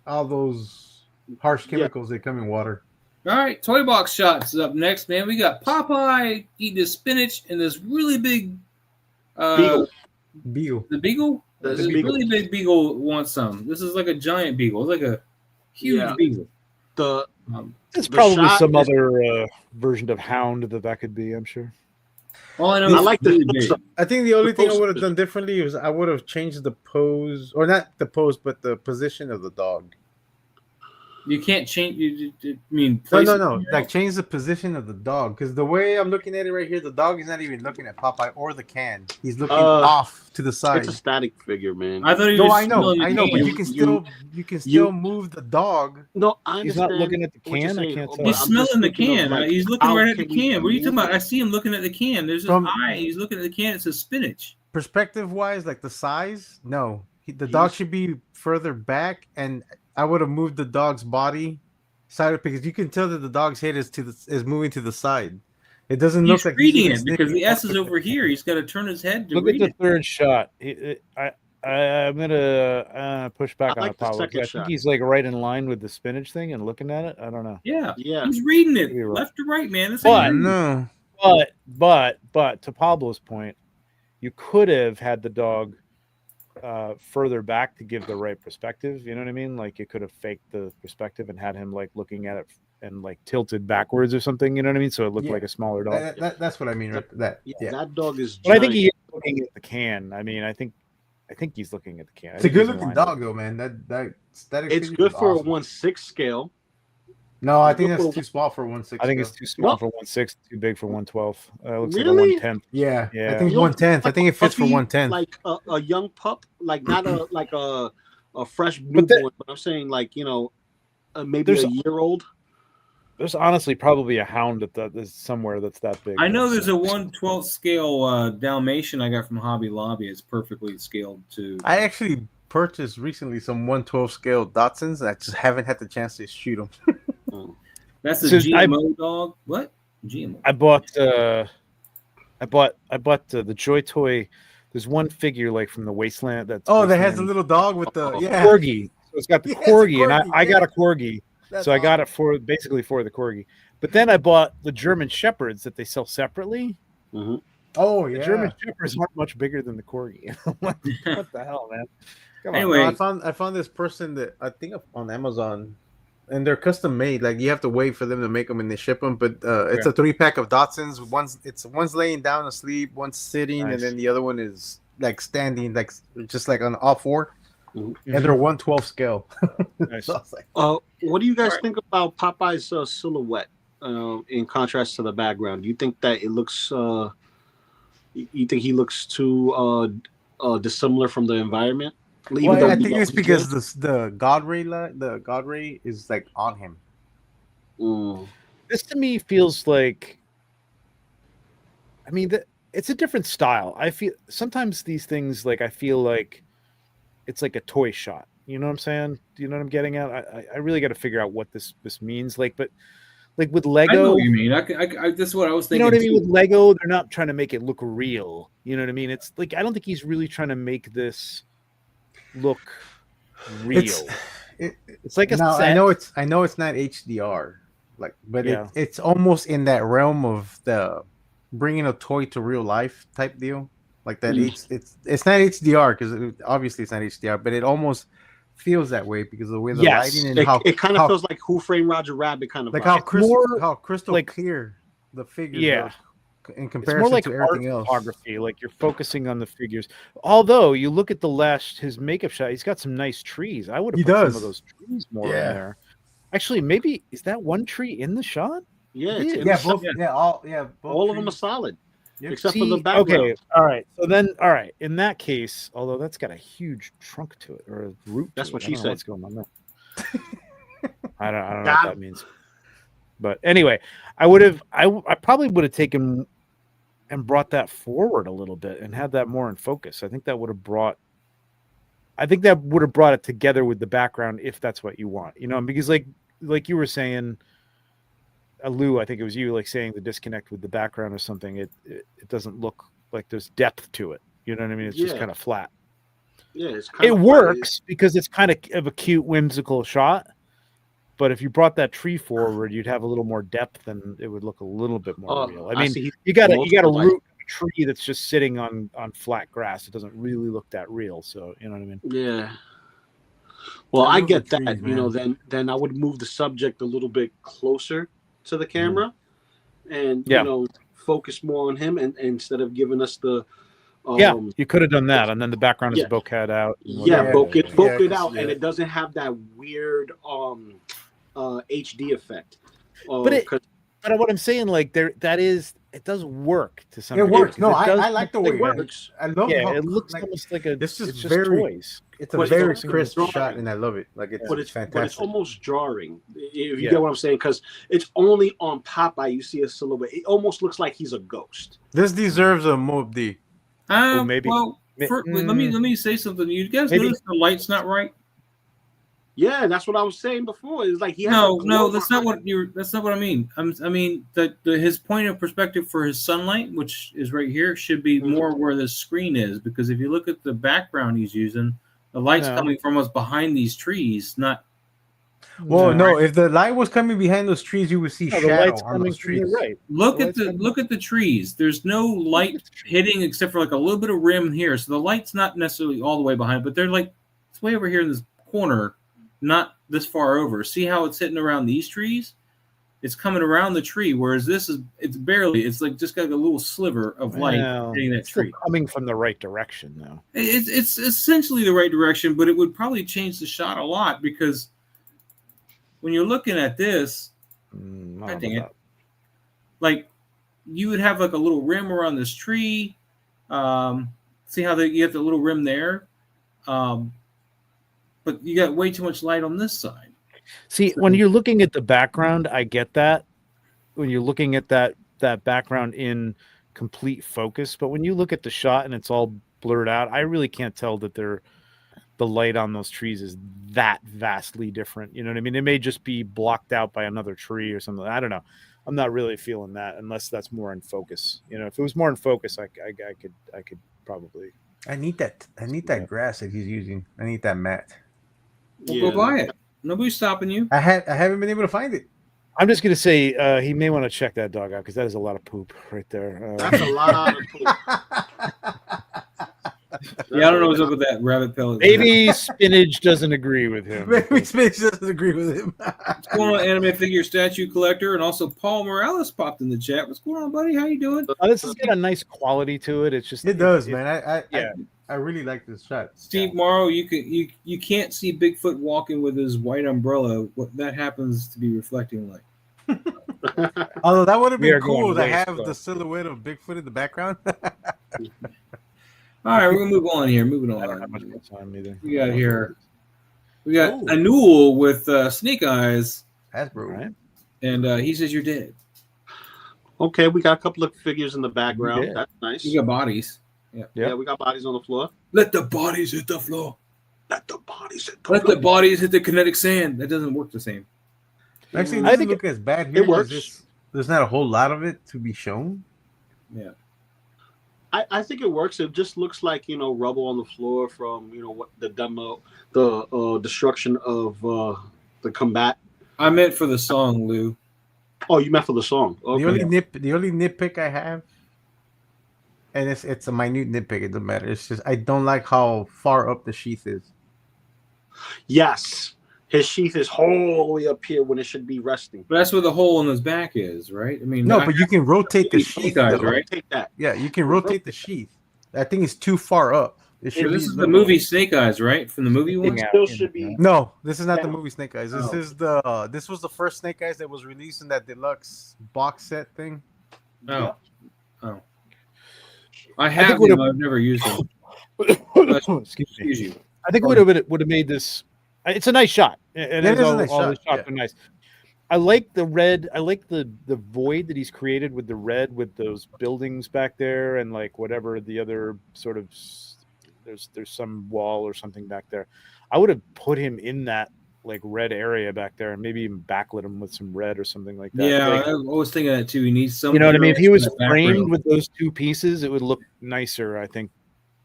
all those harsh chemicals that come in water. All right, Toy Box Shots is up next, man. We got Popeye eating his spinach and this really big beagle. The beagle? The really big beagle wants some. This is like a giant beagle. It's like a huge beagle. There's probably some other version of hound that could be, I'm sure. All I know I like really big. I think the only thing I would have done differently was I would have changed the pose, or not the pose, but the position of the dog. You can't change. No. Like change the position of the dog, because the way I'm looking at it right here, the dog is not even looking at Popeye or the can. He's looking off to the side. It's a static figure, man. I thought he was. I know, but you can still move the dog. No, I understand. He's not looking at the can. I can't tell. He's smelling the can. He's looking right at the can. What are you talking about? I see him looking at the can. There's his eye. He's looking at the can. It says spinach. Perspective wise, like the size, no, the dog should be further back, and I would have moved the dog's body side because you can tell that the dog's head is moving to the side. It doesn't look like reading it because the S is over here. He's got to turn his head to read it. Look at the third shot. I'm gonna push back on Apollo. I think he's like right in line with the spinach thing and looking at it. I don't know. Yeah. He's reading it left to right, man. But to Pablo's point, you could have had the dog further back to give the right perspective. You know what I mean? Like it could have faked the perspective and had him like looking at it and like tilted backwards or something. You know what I mean? So it looked Yeah. like a smaller dog. That's what I mean. Right? Yeah, that dog is. But I think giant. he is looking at the can. I mean, I think he's looking at the can. It's a good looking dog though, man. That It's good for a 1/6 scale. No, I think that's too small for 1/6. I think it's too small for 1/6, too big for 1/12. Looks Really? like a 1/10. Yeah, Yeah. I think 1/10. I think it fits for Puppy, 1/10. Like a young pup, like not a fresh But newborn, but I'm saying like maybe There's- a year old. There's honestly probably a hound that is somewhere that's that big. I know there's a 1/12 scale Dalmatian I got from Hobby Lobby. It's perfectly scaled to. I actually purchased recently some 1/12 scale Dachshunds. I just haven't had the chance to shoot them. That's a So GMO dog. What GMO? I bought the Joy Toy. There's one figure like from the Wasteland that's Oh, that has Wasteland a little dog with the corgi. So it's got the Yeah, it's a corgi, and corgi, I got yeah. a corgi. That's So I got it awesome. for basically for the corgi. But then I bought the German Shepherds that they sell separately. Oh The yeah. German Shepherds aren't much bigger than the corgi. what the hell, man? Come on. Anyway, No, I found this person that I think on Amazon, and they're custom made. Like you have to wait for them to make them and they ship them. But it's a 3-pack of Dachshunds. One's laying down asleep, one's sitting, Nice. and then the other one is like standing, like just like on all four. Mhm. And they're 1/12 scale. Nice. So I was like, What do you guys think about Popeye's silhouette in contrast to the background? Do you think that it looks? You think he looks too dissimilar from the environment? Even though I we think know it's he because is? the God ray is like on him. Mm. This to me feels like, I mean, it's a different style. I feel sometimes these things, like I feel like it's like a toy shot. You know what I'm saying? Do you know what I'm getting at? I really got to figure out what this means. Like, but like with I know Lego, what you mean. This is what I was you thinking. know what I mean? too. With Lego, they're not trying to make it look real. You know what I mean? It's like I don't think he's really trying to make this look real. It's like a No, set. I know it's not HDR, like, but Yeah. it's almost in that realm of the bringing a toy to real life type deal, like that. It's not HDR because obviously it's not HDR, but it almost feels that way because of the way the Yes. lighting and It kind of how, feels like Who Framed Roger Rabbit kind of like vibe. how crystal like- clear the figures Yeah. are in It's comparison more like to art everything else. photography. Like you're focusing on the figures. Although you look at his makeup shot, he's got some nice trees. I would have He put some does. of those trees more Yeah. in there. Actually, maybe is that one tree in the shot? Yeah, Yeah, it's Yeah, both, both all of them are trees. solid, Yep. except for the See, background. okay, all right. So then, all right. In that case, although that's got a huge trunk to it or a root. That's to what it. I she don't know said. What's going on there? I don't know what that means. But anyway, I probably would have taken and brought that forward a little bit and had that more in focus. I think that would have brought it together with the background if that's what you want, because like you were saying, Lou, I think it was you like saying the disconnect with the background or something. It doesn't look like there's depth to it. You know what I mean? It's just Yeah. kind of flat. Yeah, it's kind It of works because it's kind of a cute, whimsical shot. But if you brought that tree forward, you'd have a little more depth, and it would look a little bit more real. I mean, see you got a most of root of a tree that's just sitting on flat grass. It doesn't really look that real. So you know what I mean? Yeah. Well, I I love get the that. trees, Then I would move the subject a little bit closer to the camera, and Yeah. focus more on him, and instead of giving us the Yeah, you could have done that, and then the background is yeah. bokeh out. and yeah, whatever. boke it Yeah, out, yeah. and it doesn't have that weird HD effect. But 'Cause But what I'm saying, like it does work to some. It degree, works. No, because it does I like the way it works. I love Yeah, how it looks like, almost like a. this is it's just very- toys. it's a but it's very also crisp drawing. shot, and I love it. Like it's but it's fantastic. almost jarring if you Yeah. get what I'm saying, because it's only on Popeye you see a silhouette. It almost looks like he's a ghost. This deserves a Mob D. maybe. Well, let me say something. You guys Maybe. notice the light's not right? Yeah, that's what I was saying before. It's like he has No, a glow that's not behind what That's not what I mean. I mean that his point of perspective for his sunlight, which is right here, should be more where the screen is. Because if you look at the background he's using, the light's No. coming from us behind these trees, not. Well, no, if the light was coming behind those trees, you would see No, the shadow light's on coming those from the trees. right. Look The at light's the coming- look at the trees. There's no light hitting except for like a little bit of rim here. So the light's not necessarily all the way behind, but they're like it's way over here in this corner, not this far over. See how it's hitting around these trees? It's coming around the tree, whereas this is it's barely. It's like just got a little sliver of light Well, hitting that it's still tree. coming from the right direction, though. It's essentially the right direction, but it would probably change the shot a lot because when you're looking at this, I don't know God dang about it, like you would have like a little rim around this tree. See how you have the little rim there, but you got way too much light on this side. See, when you're looking at the background, I get that. When you're looking at that background in complete focus, but when you look at the shot and it's all blurred out, I really can't tell that the light on those trees is that vastly different. You know what I mean? It may just be blocked out by another tree or something. I don't know. I'm not really feeling that unless that's more in focus. You know, if it was more in focus, I could probably. I need that grass that he's using. I need that mat. Well, go buy it. Nobody's stopping you. I haven't been able to find it. I'm just gonna say he may want to check that dog out because that is a lot of poop right there. That's a lot of poop. Yeah, I don't know what's up with that rabbit pellet. Maybe Spinach doesn't agree with him. Maybe Spinach doesn't agree with him. What's going on, anime figure statue collector, and also Paul Morales popped in the chat. What's going on, buddy? How you doing? This has got a nice quality to it. It's just It does, man. yeah. I really like this shot. Steve Morrow, you can't see Bigfoot walking with his white umbrella. What that happens to be reflecting light. Although that would have We are been cool going to way have slow. the silhouette of Bigfoot in the background. All right, we're gonna move on here. Moving I don't have much on. more time either. We got here. We got Ooh. Anul with snake eyes, Hasbro. Right. and he says you're dead. Okay, we got a couple of figures in the background. did. That's nice. You got bodies. Yeah, we got bodies on the floor. Let the bodies hit the floor. Let the bodies hit the Let the floor. bodies hit the kinetic sand. That doesn't work the same. Actually, it I doesn't think look as bad here. it works. There's not a whole lot of it to be shown. Yeah. I think it works. It just looks like rubble on the floor from what the demo, the destruction of the combat. I meant for the song, Lou. Oh, you meant for the song? Okay. The only nitpick I have, and it's a minute nitpick. It doesn't matter. It's just I don't like how far up the sheath is. Yes, his sheath is all the way up here when it should be resting. But that's where the hole in his back is, right? I mean, No, but you can rotate the Snake sheath. Eyes, though. right? Take that. Yeah, you can rotate the sheath. I think it's too far up. It should this be is the movie Snake Eyes, right? From the movie one. Thing out Still in should the- be. No, this is not the Yeah. movie Snake Eyes. Oh. This was the first Snake Eyes that was released in that deluxe box set thing. Oh. I have would them. have- I've never used them. Excuse me. Excuse you. I think it would have made this. It's a nice shot. And Yeah, it is a all nice the shot, shots yeah. are nice. I like the red. I like the void that he's created with the red, with those buildings back there, and like whatever the other sort of. There's some wall or something back there. I would have put him in that like red area back there, and maybe even backlit him with some red or something like that. Yeah, Like, I was thinking that too. He needs some. you know what I mean? If he was in the framed background. with those two pieces, it would look nicer. I think,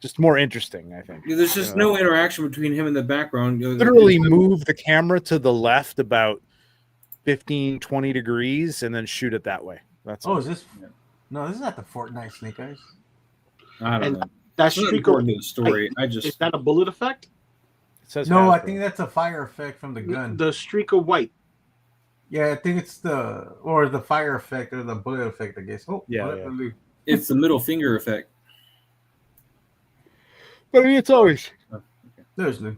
just more interesting. I think. Yeah, there's just You know? no interaction between him and the background. Literally move the camera to the left about 15, 20 degrees and then shoot it that way. That's all. is this? No, this is not the Fortnite Snake Eyes. I don't And know. That It's not streak of, important to the story. I is just that a bullet effect? It says No, I Hasbro. think that's a fire effect from the gun. The streak of white. Yeah, I think it's the fire effect or the bullet effect. I guess. Oh, Yeah, bullet yeah. blue. it's the middle finger effect. But I mean, it's always There's Lou.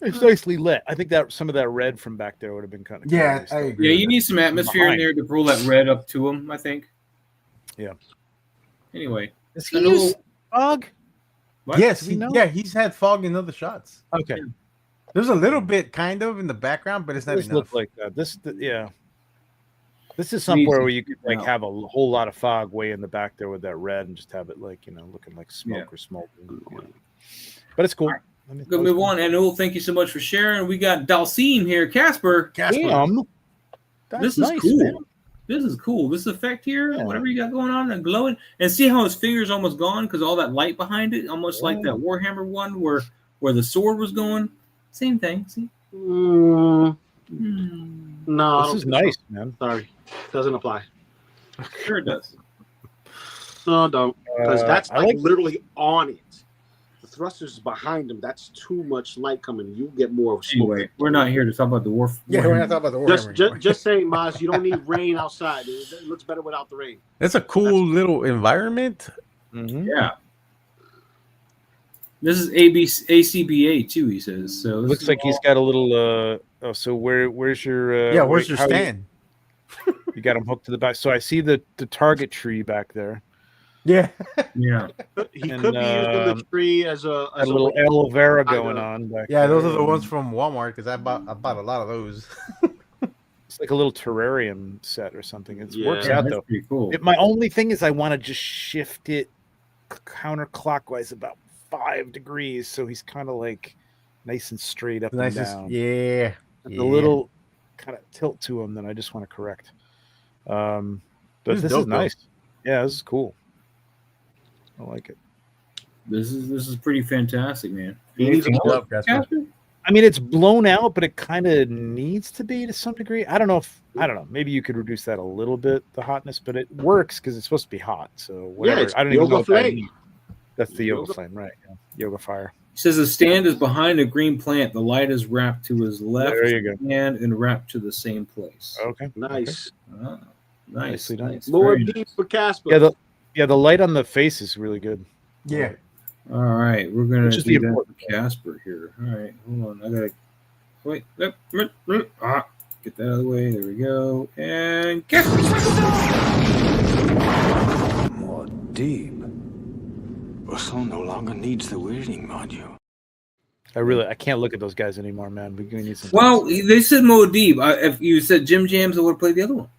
it's nicely lit. I think that some of that red from back there would have been kind of Yeah, I agree. Yeah, with you that. need some atmosphere in Behind. there to pull that red up to him, I think. Yeah. Anyway. Is he I know- use fog? What? Yes, Do we know? he's had fog in other shots. Okay, There's a little bit kind of in the background, but it's not this enough. looked like that. Yeah. This is somewhere where you could like No. have a whole lot of fog way in the back there with that red and just have it like looking like smoke Yeah. or smoke. But it's cool. I mean, Good move on. And Newell, thank you so much for sharing. We got Dalcine here. Casper. Damn. That's This is nice, cool. man. This is cool. This effect here, Yeah. whatever you got going on, and glowing. And see how his finger's almost gone because all that light behind it, almost like Yeah. that Warhammer one where the sword was going. Same thing. See? No, I This don't is think so. nice, man. Sorry, doesn't apply. Sure it does. No, don't, because that's I like like- literally on it. The thrusters behind them. That's too much light coming. You get more smoke. Anyway, we're not here to talk about the Warhammer. Yeah, we're not talking about the Warhammer anymore. Just saying, Maz, you don't need rain outside. It looks better without the rain. It's a cool little environment. Mhm. Yeah. This is ACBA too, he says. So this Looks is like he's all- got a little. So where's your? Yeah, where's your how stand? You got him hooked to the back. So I see the target tree back there. Yeah. Yeah. He And, could be using the tree as a A little aloe vera going on back Yeah, those are there. the ones from Walmart because I bought a lot of those. It's like a little terrarium set or something. It Yeah. works Yeah, out that's though. pretty cool. My only thing is I want to just shift it counterclockwise about 5 degrees, so he's kind of like nice and straight up Nice and as, down. yeah. There's a little kind of tilt to him that I just want to correct. But This is this dope, is nice. Yeah, this is cool. I like it. This is pretty fantastic, man. He needs Anything a- else, Casper. Casper? I mean, it's blown out, but it kind of needs to be to some degree. I don't know. Maybe you could reduce that a little bit, the hotness, but it works because it's supposed to be hot. So whatever. it's I don't even yoga know what that flame. means. That's the yoga Yoga- flame, right? Yeah. Yoga fire. He says the stand is behind a green plant. The light is wrapped to his left There you go. hand and wrapped to the same place. Okay. Nice. Ah, nice, Nicely done. nice. More Very deep nice. for Casper. Yeah, the light on the face is really good. Yeah. All right, we're gonna Which is do the that important for Casper here. All right, hold on. I gotta wait. Get that out of the way. There we go. And Casper. More deep. Russell no longer needs the weirding module. I can't look at those guys anymore, man. We need some. Well, they said Moadib. If you said Jim Jams, I would have played the other one.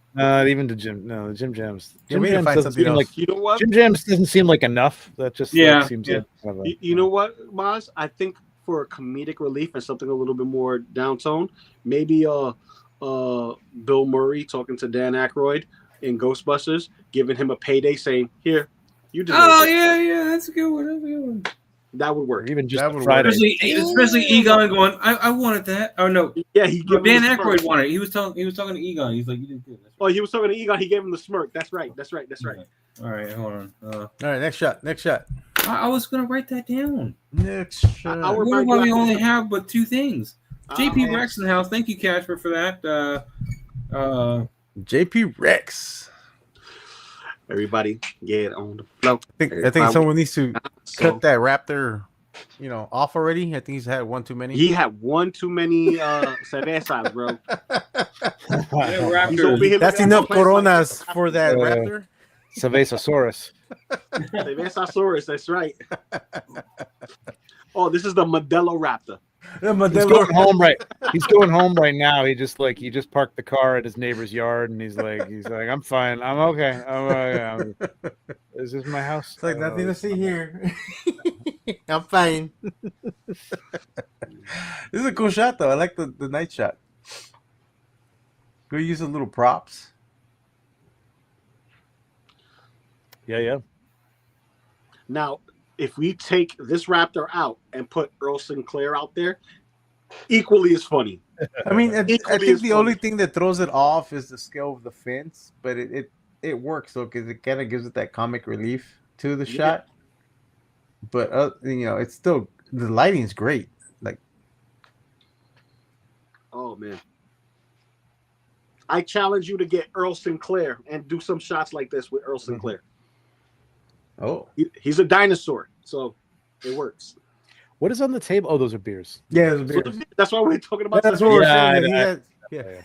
Even the Jim. No, the Jim Jams. Yeah, Jim we need to Jams find doesn't something seem else. like You know what? Jim Jams doesn't seem like enough. That just seems Yeah. like kind of a, You know what, Maz? I think for comedic relief and something a little bit more downtone, maybe Bill Murray talking to Dan Aykroyd in Ghostbusters, giving him a payday, saying, "Here, you deserve Oh it." yeah, that's a good one. That's a good one. That would or work. even just That a would Friday. Especially Egon going. I wanted that. Oh no, Yeah, he gave Dan him the Aykroyd smirk. wanted it. He was talking to Egon. He's like, you did good. That's Oh, he was talking to Egon. He gave him the smirk. That's right. That's right. That's right. All right, hold on. All right, next shot. Next shot. I was gonna write that down. Next shot. I would- What if we only have but two things? JP man. Rex in the house. Thank you, Casper, for that. JP Rex. Everybody get on the floor. I think someone needs to So, cut that Raptor, off already. I think he's had one too many. he had one too many cervezas, bro. yeah, He's over Raptor. here That's looking at enough my place Coronas for that Uh, Raptor. Cervezasaurus. Cervezasaurus, that's right. Oh, this is the Modelo Raptor. The He's going home right. He's going home right now. He just parked the car at his neighbor's yard, and he's like, I'm fine. I'm okay. Is this my house? It's like nothing to see here. I'm fine. This is a cool shot, though. I like the night shot. Go use a little props. Yeah. Now, if we take this Raptor out and put Earl Sinclair out there, equally as funny. I mean, I Equally think as the funny. only thing that throws it off is the scale of the fence, but it works though because it kind of gives it that comic relief to the Yeah. shot. But it's still the lighting's great. Like, Oh, man. I challenge you to get Earl Sinclair and do some shots like this with Earl Sinclair. oh He's a dinosaur, so it works. What is on the table? Oh, those are beers. yeah, That's why we're talking about that's what we're Yeah, saying. I-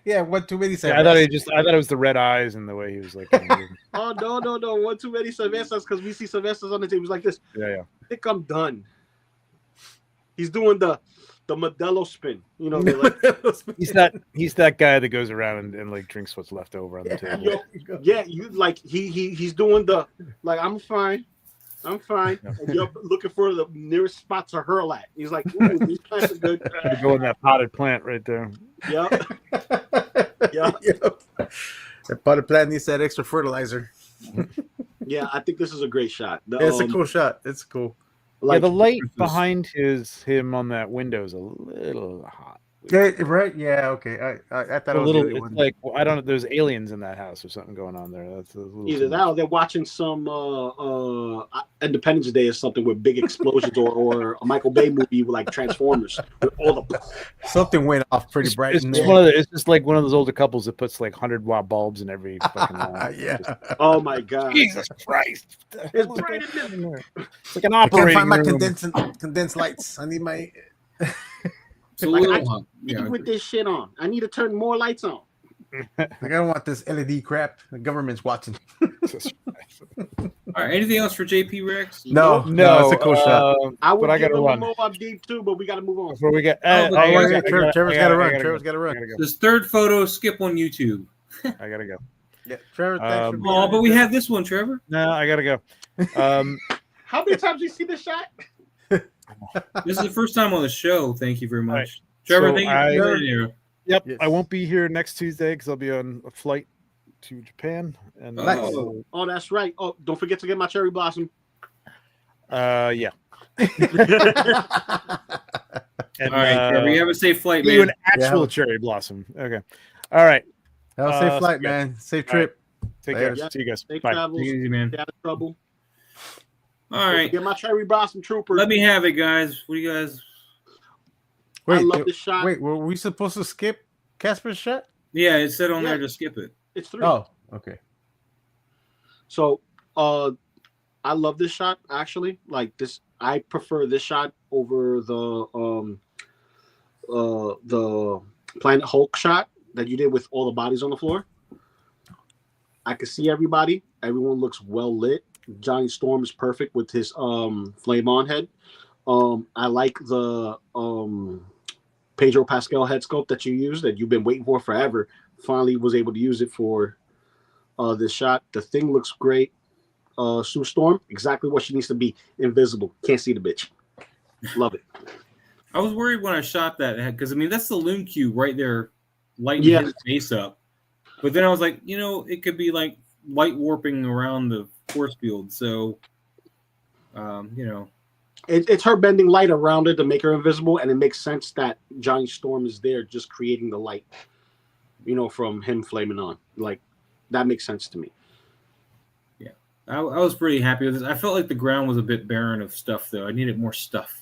Yeah, one too many. Yeah, I thought it was the red eyes and the way he was like. Oh, no. One too many cervezas because we see cervezas on the table. He's like this. Yeah. I think I'm done. He's doing the Modelo spin. They're like, He's that guy that goes around and like drinks what's left over on the table. yeah, you like he's doing the like I'm fine. And you're looking for the nearest spot to hurl at. He's like, ooh, these plants are good. You go in that potted plant right there. Yeah. That potted plant needs that extra fertilizer. Yeah, I think this is a great shot. It's a cool shot. It's cool. Yeah, the light behind him on that window is a little hot. Yeah, right. Yeah. Okay. I thought A it was little. the other It's one. like I don't know. There's aliens in that house or something going on there. That's a little Either too that much. or they're watching some Independence Day or something with big explosions, or a Michael Bay movie with like Transformers with all the. Something went off pretty It's, bright it's in just there. it's just like one of those older couples that puts like 100-watt bulbs in every fucking lamp. Yeah. Oh my god! Jesus Christ! It's bright in there. It's like an I can't operating find my room. condensed lights. I need my. It's a Like, little I hot. need Yeah. with this shit on. I need to turn more lights on. Like, I don't want this LED crap. The government's watching. All right. Anything else for JP Rex? No, it's a cool shot. I would but I give gotta him run. a Moab Deep too, but we got to move on. Before we get, Trevor's got to run. Trevor's got to run. This third photo skip on YouTube. I gotta go. Yeah, Trevor, thanks for being Oh, on but here, we Trevor. have this one, Trevor. No, I gotta go. How many times you see this shot? This is the first time on the show. Thank you very much. Right. Trevor, So thank I- you for being here. Yep, Yes. I won't be here next Tuesday because I'll be on a flight to Japan. And Nice. Oh, that's right. Oh, don't forget to get my cherry blossom. yeah. And, All right, Trevor, you have a safe flight, you man. an actual Yeah. cherry blossom. Okay. All right. Have a safe flight, so- man. Safe trip. Take care. Yeah. See you guys. Safe Bye. travels. Take it easy, man. Stay out of trouble. All right. Get my cherry blossom trooper. Let me have it, guys. What do you guys? I love this shot. Wait, were we supposed to skip Casper's shot? Yeah, it said on Yeah. there to skip it. It's 3. Oh, okay. So, I love this shot actually. Like this, I prefer this shot over the Planet Hulk shot that you did with all the bodies on the floor. I can see everybody. Everyone looks well lit. Johnny Storm is perfect with his flame on head. I like the Pedro Pascal head sculpt that you used that you've been waiting for forever. Finally was able to use it for this shot. The thing looks great. Sue Storm, exactly what she needs to be. Invisible. Can't see the bitch. Love it. I was worried when I shot that because I mean that's the loom cube right there, lighting Yeah. his face up. But then I was like, it could be like light warping around the force field. So, It's her bending light around it to make her invisible, and it makes sense that Johnny Storm is there just creating the light, from him flaming on. Like, that makes sense to me. yeah, I was pretty happy with this. I felt like the ground was a bit barren of stuff, though. I needed more stuff.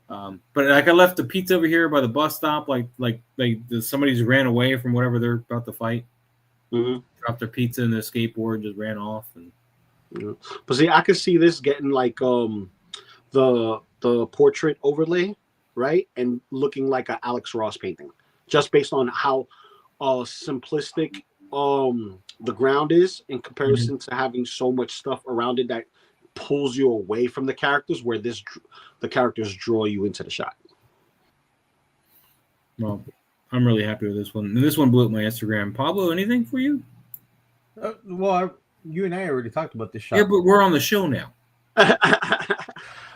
But like I left the pizza over here by the bus stop, like somebody just ran away from whatever they're about to fight. Mm-hmm. Dropped their pizza and their skateboard, just ran off. And But see, I could see this getting like the portrait overlay, right, and looking like an Alex Ross painting, just based on how simplistic the ground is in comparison to having so much stuff around it that pulls you away from the characters, where the characters draw you into the shot. well, I'm really happy with this one. And this one blew up my Instagram. Pablo, anything for you? You and I already talked about this shot. Yeah, but we're on the show now.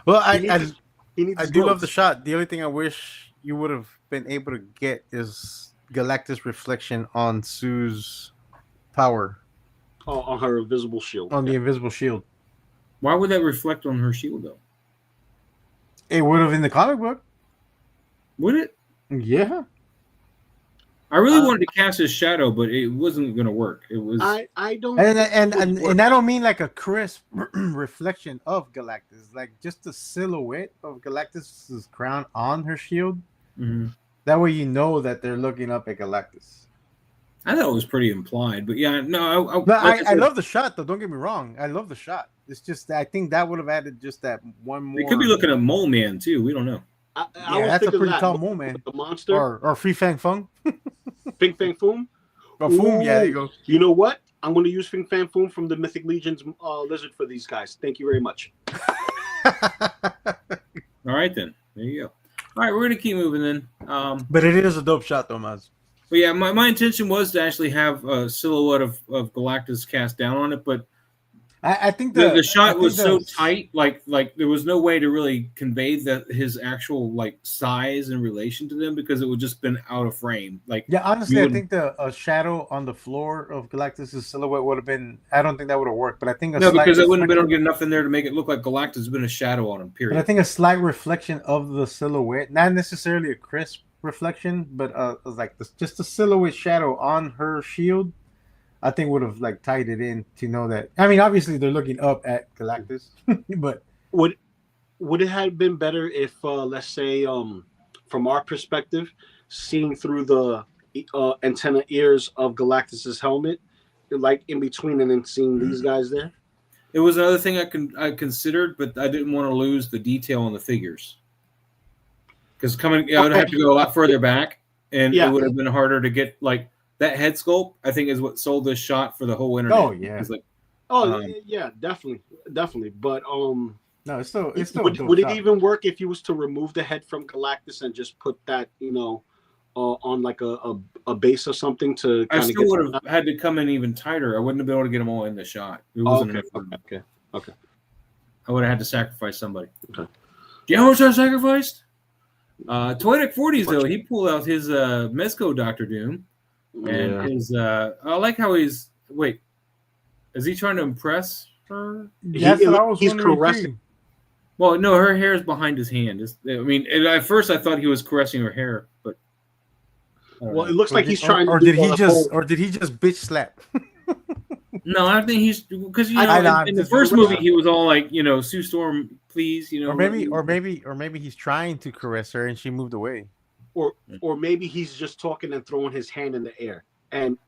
Well, He needs I his do love gloves. the shot. The only thing I wish you would have been able to get is Galactus' reflection on Sue's power on her invisible shield. on the invisible shield. Why would that reflect on her shield, though? It would have in the comic book. Would it? Yeah. I really wanted to cast his shadow, but it wasn't going to work. It was. I don't. And I don't mean like a crisp reflection of Galactus, like just the silhouette of Galactus's crown on her shield. Mhm. That way you know that they're looking up at Galactus. I thought it was pretty implied, but yeah, no. But like I said, love the shot, though. Don't get me wrong. I love the shot. It's just that I think that would have added just that one more. They could be looking at Mole Man too. We don't know. I Yeah, was that's a thinking pretty that, tall mole, man. The monster, Or Free Fang Fung. Fing Fang Foom. Or Foom, yeah, there you go. You know what? I'm going to use Fing Fang Foom from the Mythic Legion's lizard for these guys. Thank you very much. All right, then. There you go. All right, we're going to keep moving then. But it is a dope shot, though, Maz. But yeah, my intention was to actually have a silhouette of Galactus cast down on it, but I think the shot was so tight, like there was no way to really convey his actual like size in relation to them because it would just been out of frame. Like Yeah, honestly, I think the shadow on the floor of Galactus' silhouette would have been. I don't think that would have worked, but I think because it wouldn't have been able to get enough in there to make it look like Galactus has been a shadow on him. Period. But I think a slight reflection of the silhouette, not necessarily a crisp reflection, but like just the silhouette shadow on her shield, I think would have like tied it in to know that. I mean, obviously they're looking up at Galactus, but Would it have been better if, let's say, from our perspective, seeing through the antenna ears of Galactus's helmet, like in between, and then seeing these guys there? It was another thing I considered, but I didn't want to lose the detail on the figures. Because I would have to go a lot further back, and it would have been harder to get like that head sculpt. I think is what sold this shot for the whole internet. Oh yeah, definitely. But no, it's still. Would it even work if you was to remove the head from Galactus and just put that, on like a base or something to? I still would have had to come in even tighter. I wouldn't have been able to get them all in the shot. It wasn't enough. Okay. I would have had to sacrifice somebody. Okay. Do you know how much I sacrificed? Toydek 40s though, he pulled out his Mezco Doctor Doom, and his. I like how he's. Wait, is he trying to impress her? He's caressing. Well, no, her hair is behind his hand. At first I thought he was caressing her hair, but well, it looks like he's trying. Or did he just bitch slap? No, I think he's because in the first movie he was all like, Sue Storm, please, Or maybe he's trying to caress her and she moved away. Or maybe he's just talking and throwing his hand in the air. And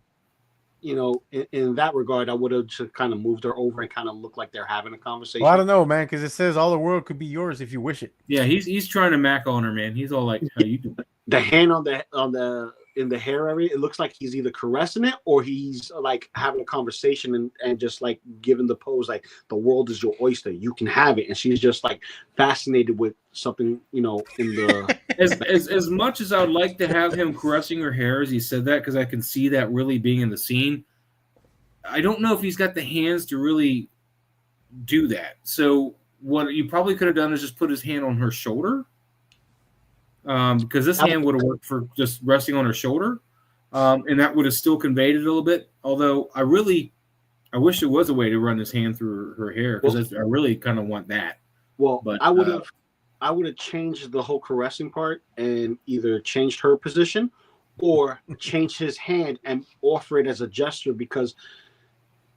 in that regard, I would have just kind of moved her over and kind of looked like they're having a conversation. Well, I don't know, man, because it says all the world could be yours if you wish it. Yeah, he's trying to mac on her, man. He's all like, "How you doing?" The hand on the in the hair area, it looks like he's either caressing it or he's like having a conversation and just like giving the pose like the world is your oyster, you can have it, and she's just like fascinated with something, in the as much as I would like to have him caressing her hair as he said that, because I can see that really being in the scene. I don't know if he's got the hands to really do that. So what you probably could have done is just put his hand on her shoulder. Because this hand would have worked for just resting on her shoulder, and that would have still conveyed it a little bit. Although I wish there was a way to run his hand through her hair, because I really kind of want that. Well, but I would have changed the whole caressing part and either changed her position or changed his hand and offer it as a gesture. Because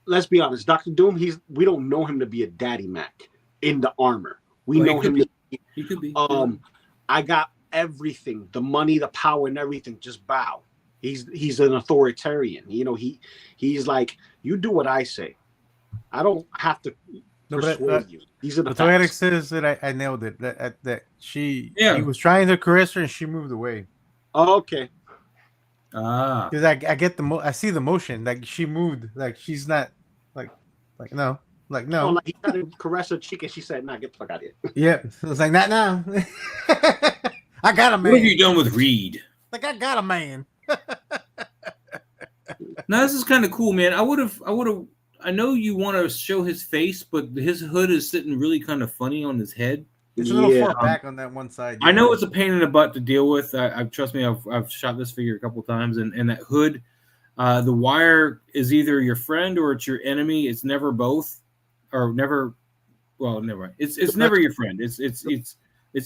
let's be honest, Dr. Doom, we don't know him to be a daddy Mac in the armor. We know him. He could be. I got everything, the money, the power, and everything. Just bow. He's an authoritarian. He's like, you do what I say. I don't have to persuade you. These are the Toyetic says that I nailed it. That he was trying to caress her and she moved away. Oh, okay. Because I get I see the motion. Like she moved. Like she's not like no. Like no. Oh, like he tried to caress her cheek and she said, "Nah, get the fuck out of here." Yeah, it was like not now. I got a man. What have you done with Reed? Like I got a man. Now this is kind of cool, man. I would have. I know you want to show his face, but his hood is sitting really kind of funny on his head. It's a little far back on that one side. I know it's a pain in the butt to deal with. Trust me, I've shot this figure a couple of times, and that hood, the wire is either your friend or it's your enemy. It's never both, or never. Well, never mind. It's never your friend. It's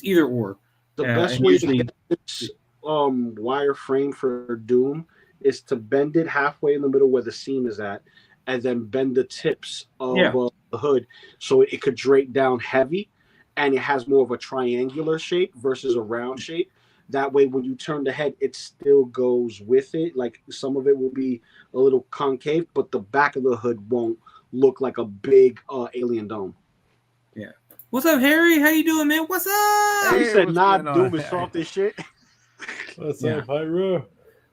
either or. The best way to get this wire frame for Doom is to bend it halfway in the middle where the seam is at, and then bend the tips of the hood so it could drape down heavy, and it has more of a triangular shape versus a round shape. That way, when you turn the head, it still goes with it. Like some of it will be a little concave, but the back of the hood won't look like a big alien dome. Yeah. What's up, Harry? How you doing, man? What's up? He said, Doom is soft as shit. What's up, Pyro?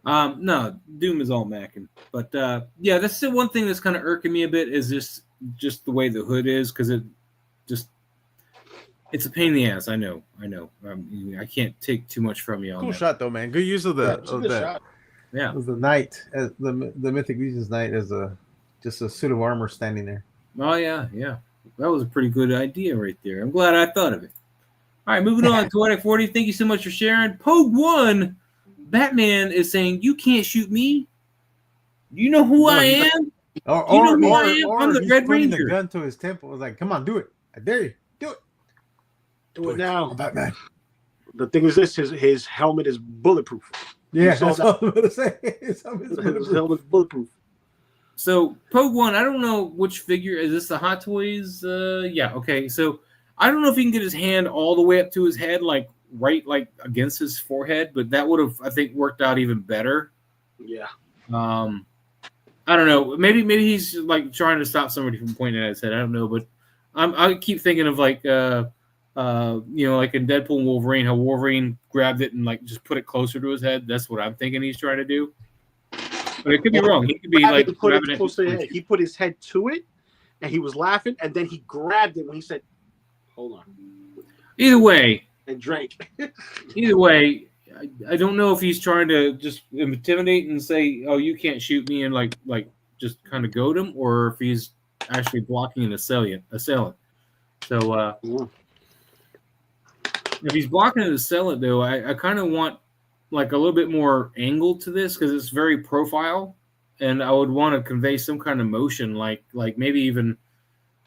No, Doom is all macking. But that's the one thing that's kind of irking me a bit is just the way the hood is, because it's a pain in the ass. I know. I can't take too much from you on cool that. shot though, man. Good use of the shot. Yeah. Of the knight, as the Mythic Legion's knight as just a suit of armor standing there. Oh yeah. That was a pretty good idea right there. I'm glad I thought of it. All right, moving on to Toyetic 40. Thank you so much for sharing. Pogue 1, Batman is saying, "You can't shoot me. You know who I am? Or who I am? I'm the Red Ranger." The gun to his temple was like, "Come on, do it. I dare you. Do it. Do it now, Batman." The thing is this: his helmet is bulletproof. Yeah, saw that's that. all I'm gonna say. His helmet's His bulletproof. helmet's bulletproof. So Pogue One, I don't know which figure is this. The Hot Toys? Yeah, okay. So I don't know if he can get his hand all the way up to his head, like right, like against his forehead, but that would have, I think, worked out even better. Yeah. I don't know. Maybe he's like trying to stop somebody from pointing at his head. I don't know, but I keep thinking of like like in Deadpool and Wolverine, how Wolverine grabbed it and like just put it closer to his head. That's what I'm thinking he's trying to do. But it could be wrong. He could be like grabbing it. He put his head to it, and he was laughing, and then he grabbed it when he said, "Hold on." Either way, and drank. Either way, I don't know if he's trying to just intimidate and say, "Oh, you can't shoot me," and like just kind of goad him, or if he's actually blocking an assailant. So if he's blocking an assailant, though, I kind of want like a little bit more angle to this because it's very profile, and I would want to convey some kind of motion, like maybe even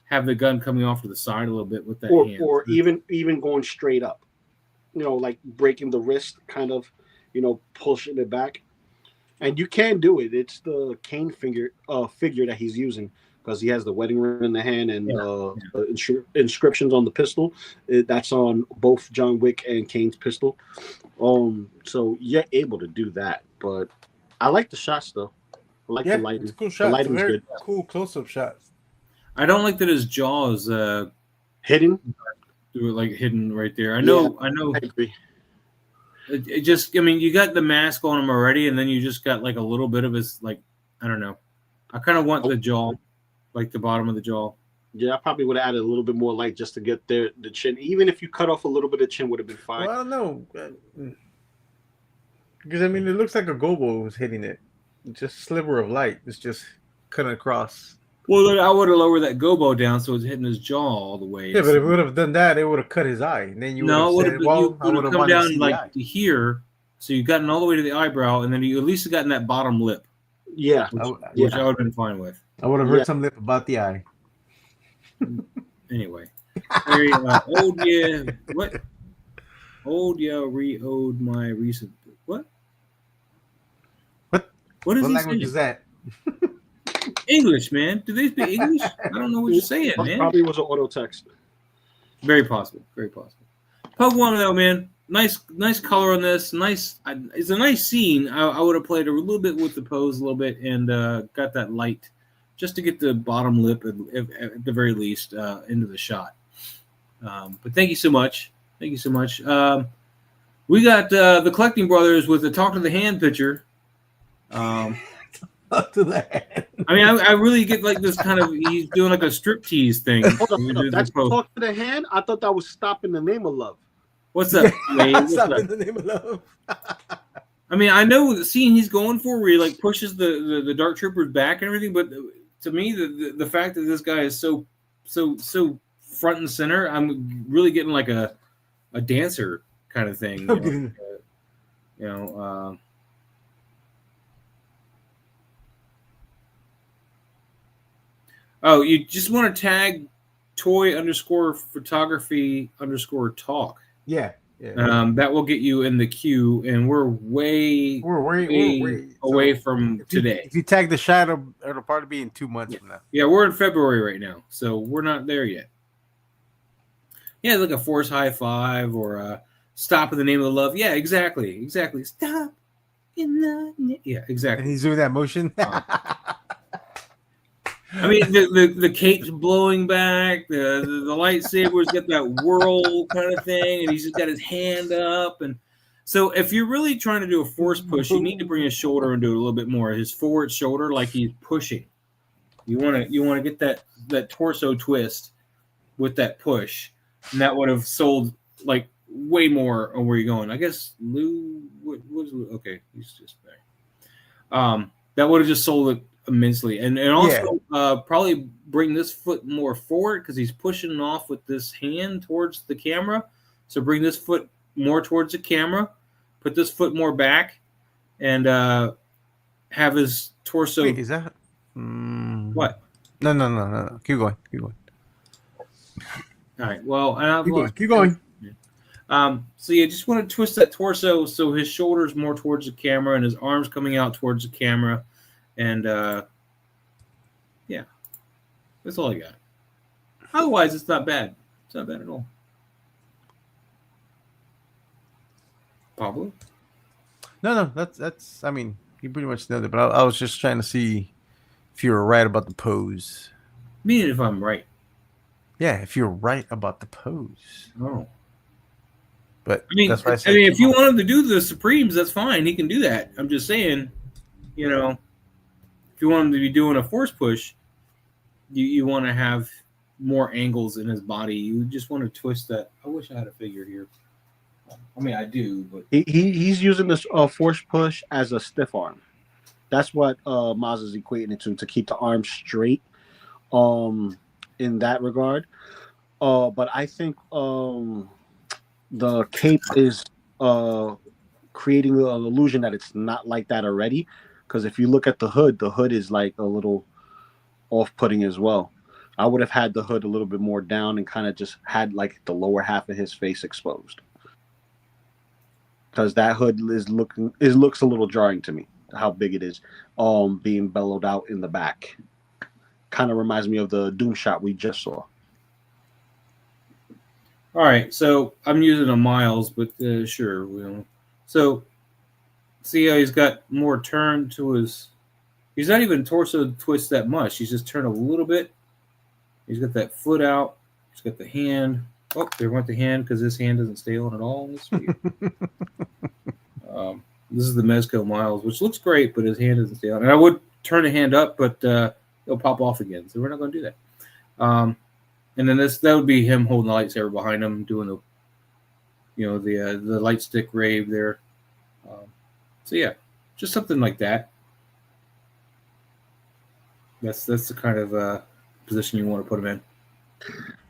have the gun coming off to the side a little bit with that hand, or even going straight up, like breaking the wrist, kind of, pushing it back. And you can do it. It's the cane figure that he's using because he has the wedding ring in the hand and inscriptions on the pistol. That's on both John Wick and Kane's pistol. So you're able to do that. But I like the shots though. I like the lighting. It's a cool shot. The lighting's very good. Cool close-up shots. I don't like that his jaw is hidden. Like hidden right there. I know. I agree. It just, you got the mask on him already, and then you just got like a little bit of his, like, I don't know. I kind of want the jaw, like the bottom of the jaw. Yeah, I probably would have added a little bit more light just to get the chin. Even if you cut off a little bit of chin, would have been fine. Well, I don't know. Because, it looks like a gobo was hitting it. Just a sliver of light. It's just cutting across. Well, then I would have lowered that gobo down so it's hitting his jaw all the way. Yeah, but if it would have done that, it would have cut his eye. And then you would have come down like to here, so you've gotten all the way to the eyebrow, and then you at least have gotten that bottom lip. Yeah. Which I would have been fine with. I would have heard some lip about the eye. Anyway. Re-owed my recent... What? What is language is that? English, man. Do they speak English? I don't know what you're saying, man. Probably was an auto text. Very possible. Very possible. Pogue One, though, man. Nice color on this. Nice. It's a nice scene. I would have played a little bit with the pose a little bit and got that light just to get the bottom lip at the very least into the shot. But thank you so much. Thank you so much. We got the Collecting Brothers with the Talk to the Hand picture. To that. I really get like this kind of, he's doing like a striptease thing. Hold on. That's Talk to the Hand? I thought that was Stop in the Name of Love. What's up, Wade? Stop in the Name of Love. I know the scene he's going for where he like pushes the Dark Troopers back and everything, but to me, the fact that this guy is so front and center, I'm really getting like a dancer kind of thing. Oh, you just want to tag toy_photography_talk. Yeah. That will get you in the queue, and we're way away from today. If you tag the shot, it'll probably be in 2 months from now. Yeah, we're in February right now, so we're not there yet. Yeah, like a Force High Five or a Stop in the Name of the Love. Yeah, exactly. Stop in the exactly. And he's doing that motion. The cape's blowing back, the lightsaber's got that whirl kind of thing, and he's just got his hand up. And so if you're really trying to do a force push, you need to bring his shoulder and do it a little bit more. His forward shoulder, like he's pushing. You want to get that torso twist with that push, and that would have sold like way more on where you're going. I guess Lou, what's Lou? Okay, he's just there. That would have just sold it immensely, and also probably bring this foot more forward because he's pushing off with this hand towards the camera. So bring this foot more towards the camera, put this foot more back, and have his torso. Wait, is that what? No. Keep going. All right. Well, keep going. So you just want to twist that torso so his shoulders more towards the camera and his arms coming out towards the camera, and yeah, that's all I got. Otherwise, it's not bad. It's not bad at all. Pablo? No, that's. I mean, you pretty much nailed it. But I was just trying to see if you were right about the pose. Meaning if I'm right. Yeah, if you're right about the pose. Oh. But I mean, that's why I said. if you want him to do the Supremes, that's fine. He can do that. I'm just saying, you know, if you want him to be doing a force push, you want to have more angles in his body. You just want to twist that. I wish I had a figure here. I mean, I do, but He's using this force push as a stiff arm. That's what Maz is equating it to keep the arm straight. In that regard, but I think the cape is creating an illusion that it's not like that already. Because if you look at the hood is like a little off-putting as well. I would have had the hood a little bit more down and kind of just had like the lower half of his face exposed. Because that hood looks a little jarring to me. How big it is, being bellowed out in the back. Kind of reminds me of the Doom shot we just saw. all right. So I'm using a Miles, but sure. So see how he's got more turn to his. He's not even torso twist that much. He's just turned a little bit. He's got that foot out. He's got the hand. Oh, there went the hand because this hand doesn't stay on at all. This is the Mezco Miles, which looks great, but his hand doesn't stay on. And I would turn the hand up, but it'll pop off again. So we're not going to do that. And then that would be him holding the lightsaber behind him, doing the light stick rave there. So yeah, just something like that. That's the kind of position you want to put him in.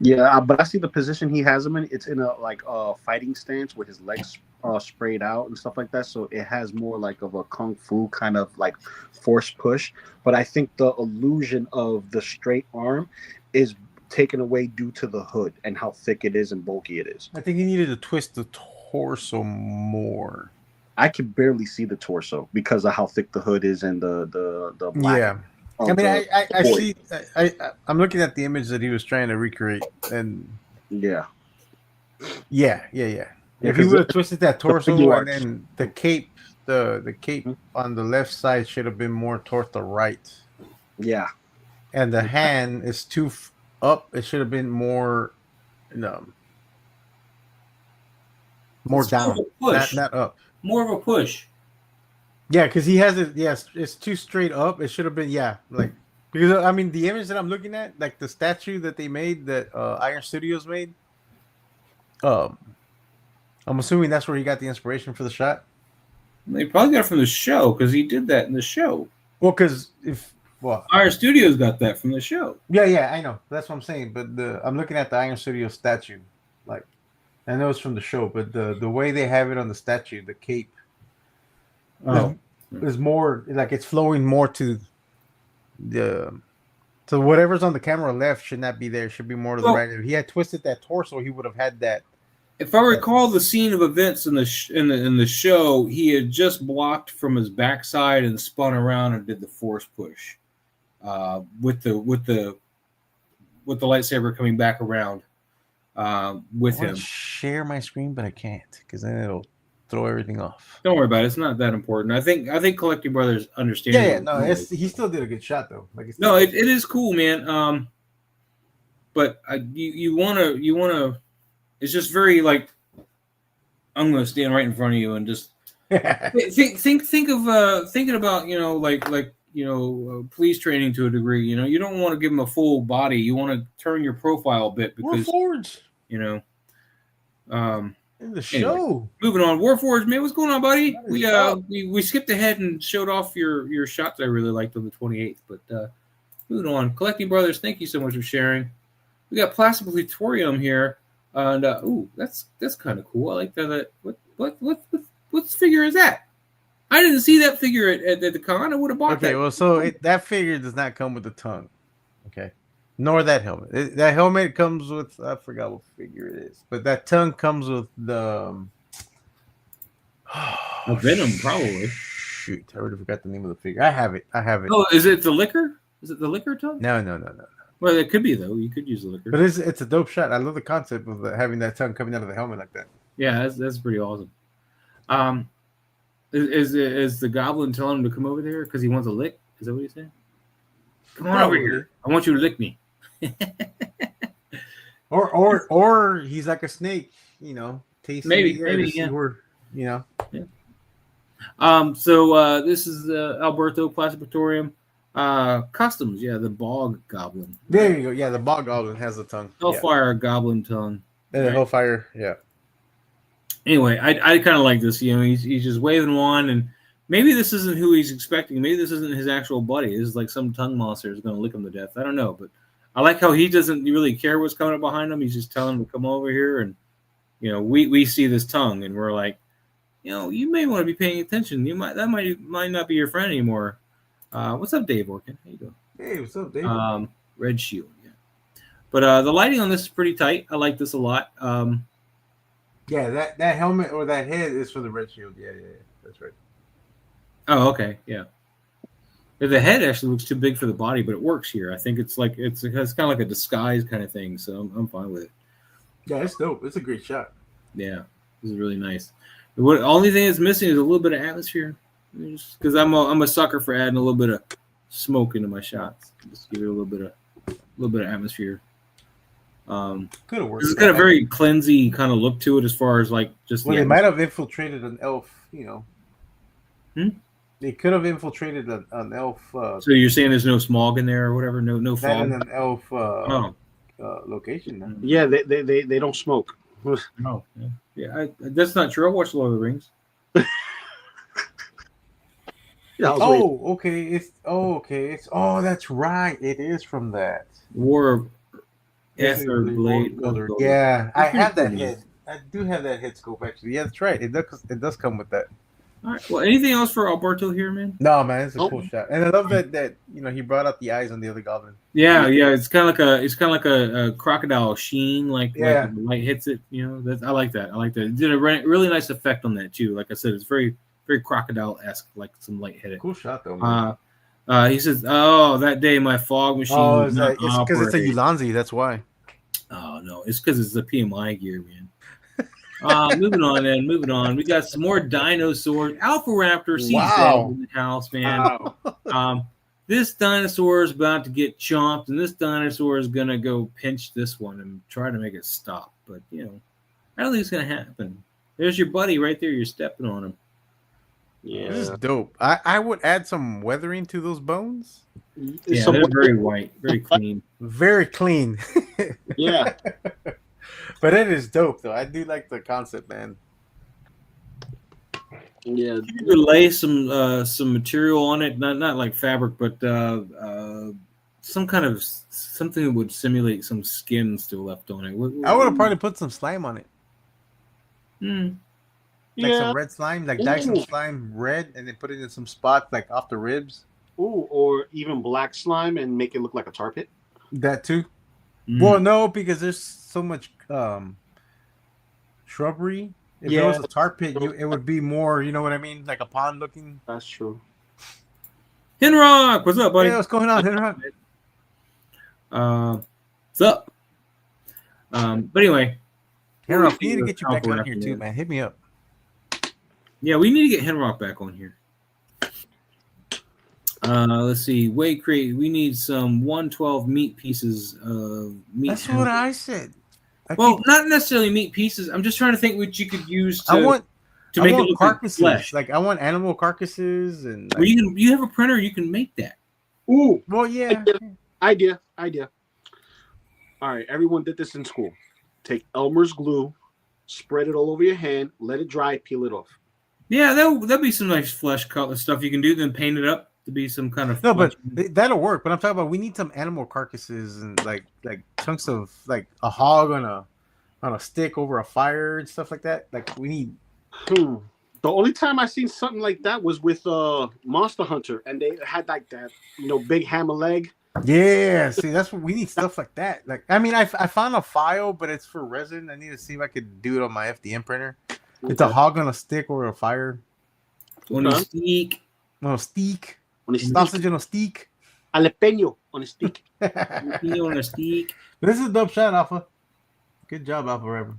Yeah, but I see the position he has him in. It's in a fighting stance with his legs sprayed out and stuff like that. So it has more like of a kung fu kind of like force push. But I think the illusion of the straight arm is taken away due to the hood and how thick it is and bulky it is. I think he needed to twist the torso more. I could barely see the torso because of how thick the hood is and the black. Yeah. I mean, I see. I'm looking at the image that he was trying to recreate, and yeah. If he would have twisted that torso, and then the cape, the cape on the left side should have been more toward the right. Yeah, and the hand is too up. It should have been more, more down, not up. More of a push. Yeah, because he has it. Yes, it's too straight up. It should have been because I mean the image that I'm looking at, like the statue that they made, that Iron Studios made. I'm assuming that's where he got the inspiration for the shot. They probably got it from the show because he did that in the show. Well, because Iron Studios got that from the show. Yeah, I know. That's what I'm saying. But I'm looking at the Iron Studios statue, like I know it's from the show, but the way they have it on the statue, the cape. Is more like it's flowing more to so whatever's on the camera left should not be there. It should be more to the right. If he had twisted that torso, he would have had that. If I recall the scene of events in the show, he had just blocked from his backside and spun around and did the force push with the lightsaber coming back around with him. Share my screen, but I can't because then it'll throw everything off. Don't worry about it. It's not that important. I think Collecting Brothers understand. Yeah, no, he still did a good shot though. It is cool, man. But you wanna. It's just very like I'm gonna stand right in front of you and just think of thinking about police training to a degree. You don't want to give them a full body. You want to turn your profile a bit because Warforged. In the show. Anyway, moving on, Warforged, man, what's going on, buddy? We skipped ahead and showed off your shots I really liked on the 28th, but moving on, Collecting Brothers, thank you so much for sharing. We got Plastic Plutorium here, and that's kind of cool. I like that. What figure is that? I didn't see that figure at the con. I would have bought that. Okay, well, so that figure does not come with the tongue. Okay, Nor that helmet. That helmet comes with, I forgot what figure it is, but that tongue comes with the A Venom, probably. Shoot, I already forgot the name of the figure. I have it. Oh, is it the liquor? Is it the liquor tongue? No. Well, it could be though. You could use the liquor. But it's a dope shot. I love the concept of having that tongue coming out of the helmet like that. Yeah, that's pretty awesome. Is the goblin telling him to come over there because he wants a lick? Is that what he's saying? Come on over here. I want you to lick me. or he's like a snake, tasting Maybe, the air to see yeah. where, Yeah. So this is the Alberto Classificatorium customs. Yeah, the bog goblin. There you go. Yeah, the bog goblin has the tongue. Hellfire goblin tongue. And the Hellfire, yeah. Anyway, I kind of like this. He's just waving one, and maybe this isn't who he's expecting. Maybe this isn't his actual buddy. This is like some tongue monster is going to lick him to death. I don't know, but I like how he doesn't really care what's coming up behind him. He's just telling him to come over here, and we see this tongue, and we're like, you may want to be paying attention. That might not be your friend anymore. What's up, Dave Orkin? How you doing? Hey, what's up, Dave? Red Shield, yeah. But the lighting on this is pretty tight. I like this a lot. Yeah, that helmet or that head is for the Red Shield. Yeah, that's right. Oh, okay, yeah. The head actually looks too big for the body, but it works here. I think it's kind of like a disguise kind of thing, so I'm fine with it. Yeah, it's dope. It's a great shot. Yeah, this is really nice. The only thing that's missing is a little bit of atmosphere, because I'm a sucker for adding a little bit of smoke into my shots. Just give it a little bit of atmosphere. Could have worked. It's got a very cleansy kind of look to it, as far as like just. Well, they might have infiltrated an elf. They could have infiltrated an elf. So you're saying there's no smog in there or whatever? No fog. Not in an elf location. Then. Yeah, they don't smoke. No. Yeah, that's not true. I watched Lord of the Rings. Okay. That's right. It is from that War of Ether Blade. Yeah, I have that head. I do have that head scope actually. Yeah, that's right. It does come with that. All right. Well, anything else for Alberto here, man? No, man, it's a cool shot, and I love that he brought out the eyes on the other goblin. Yeah. It's kind of like a crocodile sheen, like the light hits it. I like that. It did a really nice effect on that too. Like I said, it's very very crocodile-esque, like some light hit it. Cool shot though, man. He says, "Oh, that day my fog machine." Oh, it's because it's a Ulanzi. That's why. Oh no, it's because it's the PMI gear, man. Moving on. We got some more dinosaurs. Alpha Raptor sees that in the house, man. Wow. This dinosaur is about to get chomped, and this dinosaur is gonna go pinch this one and try to make it stop. But I don't think it's gonna happen. There's your buddy right there. You're stepping on him. Yeah, this is dope. I would add some weathering to those bones. Yeah, they're very white, very clean. Very clean. Yeah. But it is dope, though. I do like the concept, man. Yeah. You could lay some material on it, not like fabric, but some kind of something that would simulate some skin still left on it. I would have probably put some slime on it. Like some red slime, like dye some slime red, and then put it in some spots like off the ribs. Ooh, or even black slime and make it look like a tar pit. That too. Well, no, because there's so much shrubbery. If it was a tar pit, it would be more, you know what I mean? Like a pond looking. That's true. Henrock, what's up, buddy? Hey, what's going on, Henrock? What's up? But anyway. Henrock, we need to get you back on here too, man. Hit me up. Yeah, we need to get Henrock back on here. Let's see. We need some 112 meat pieces of meat. That's what I said. Not necessarily meat pieces. I'm just trying to think what you could use to make it look carcasses. like flesh. Like I want animal carcasses and. Well, you have a printer. You can make that. Ooh. Well, yeah. Idea. All right, everyone did this in school. Take Elmer's glue, spread it all over your hand, let it dry, peel it off. Yeah, that'll be some nice flesh color stuff you can do. Then paint it up to be some kind of. No, but that'll work. But I'm talking about we need some animal carcasses and like chunks of like a hog on a stick over a fire and stuff like that. Like we need. The only time I seen something like that was with Monster Hunter, and they had like that big hammer leg, Yeah, see, that's what we need, stuff like that. Like, I mean, I found a file, but it's for resin. I need to see if I could do it on my FDM printer. It's a hog on a stick or a fire. On a stick. No, steak. On a Sausage stick. on a steak. Jalapeno on a stick. On a stick. This is a dope shot, Alpha. Good job, Alpha Rapper.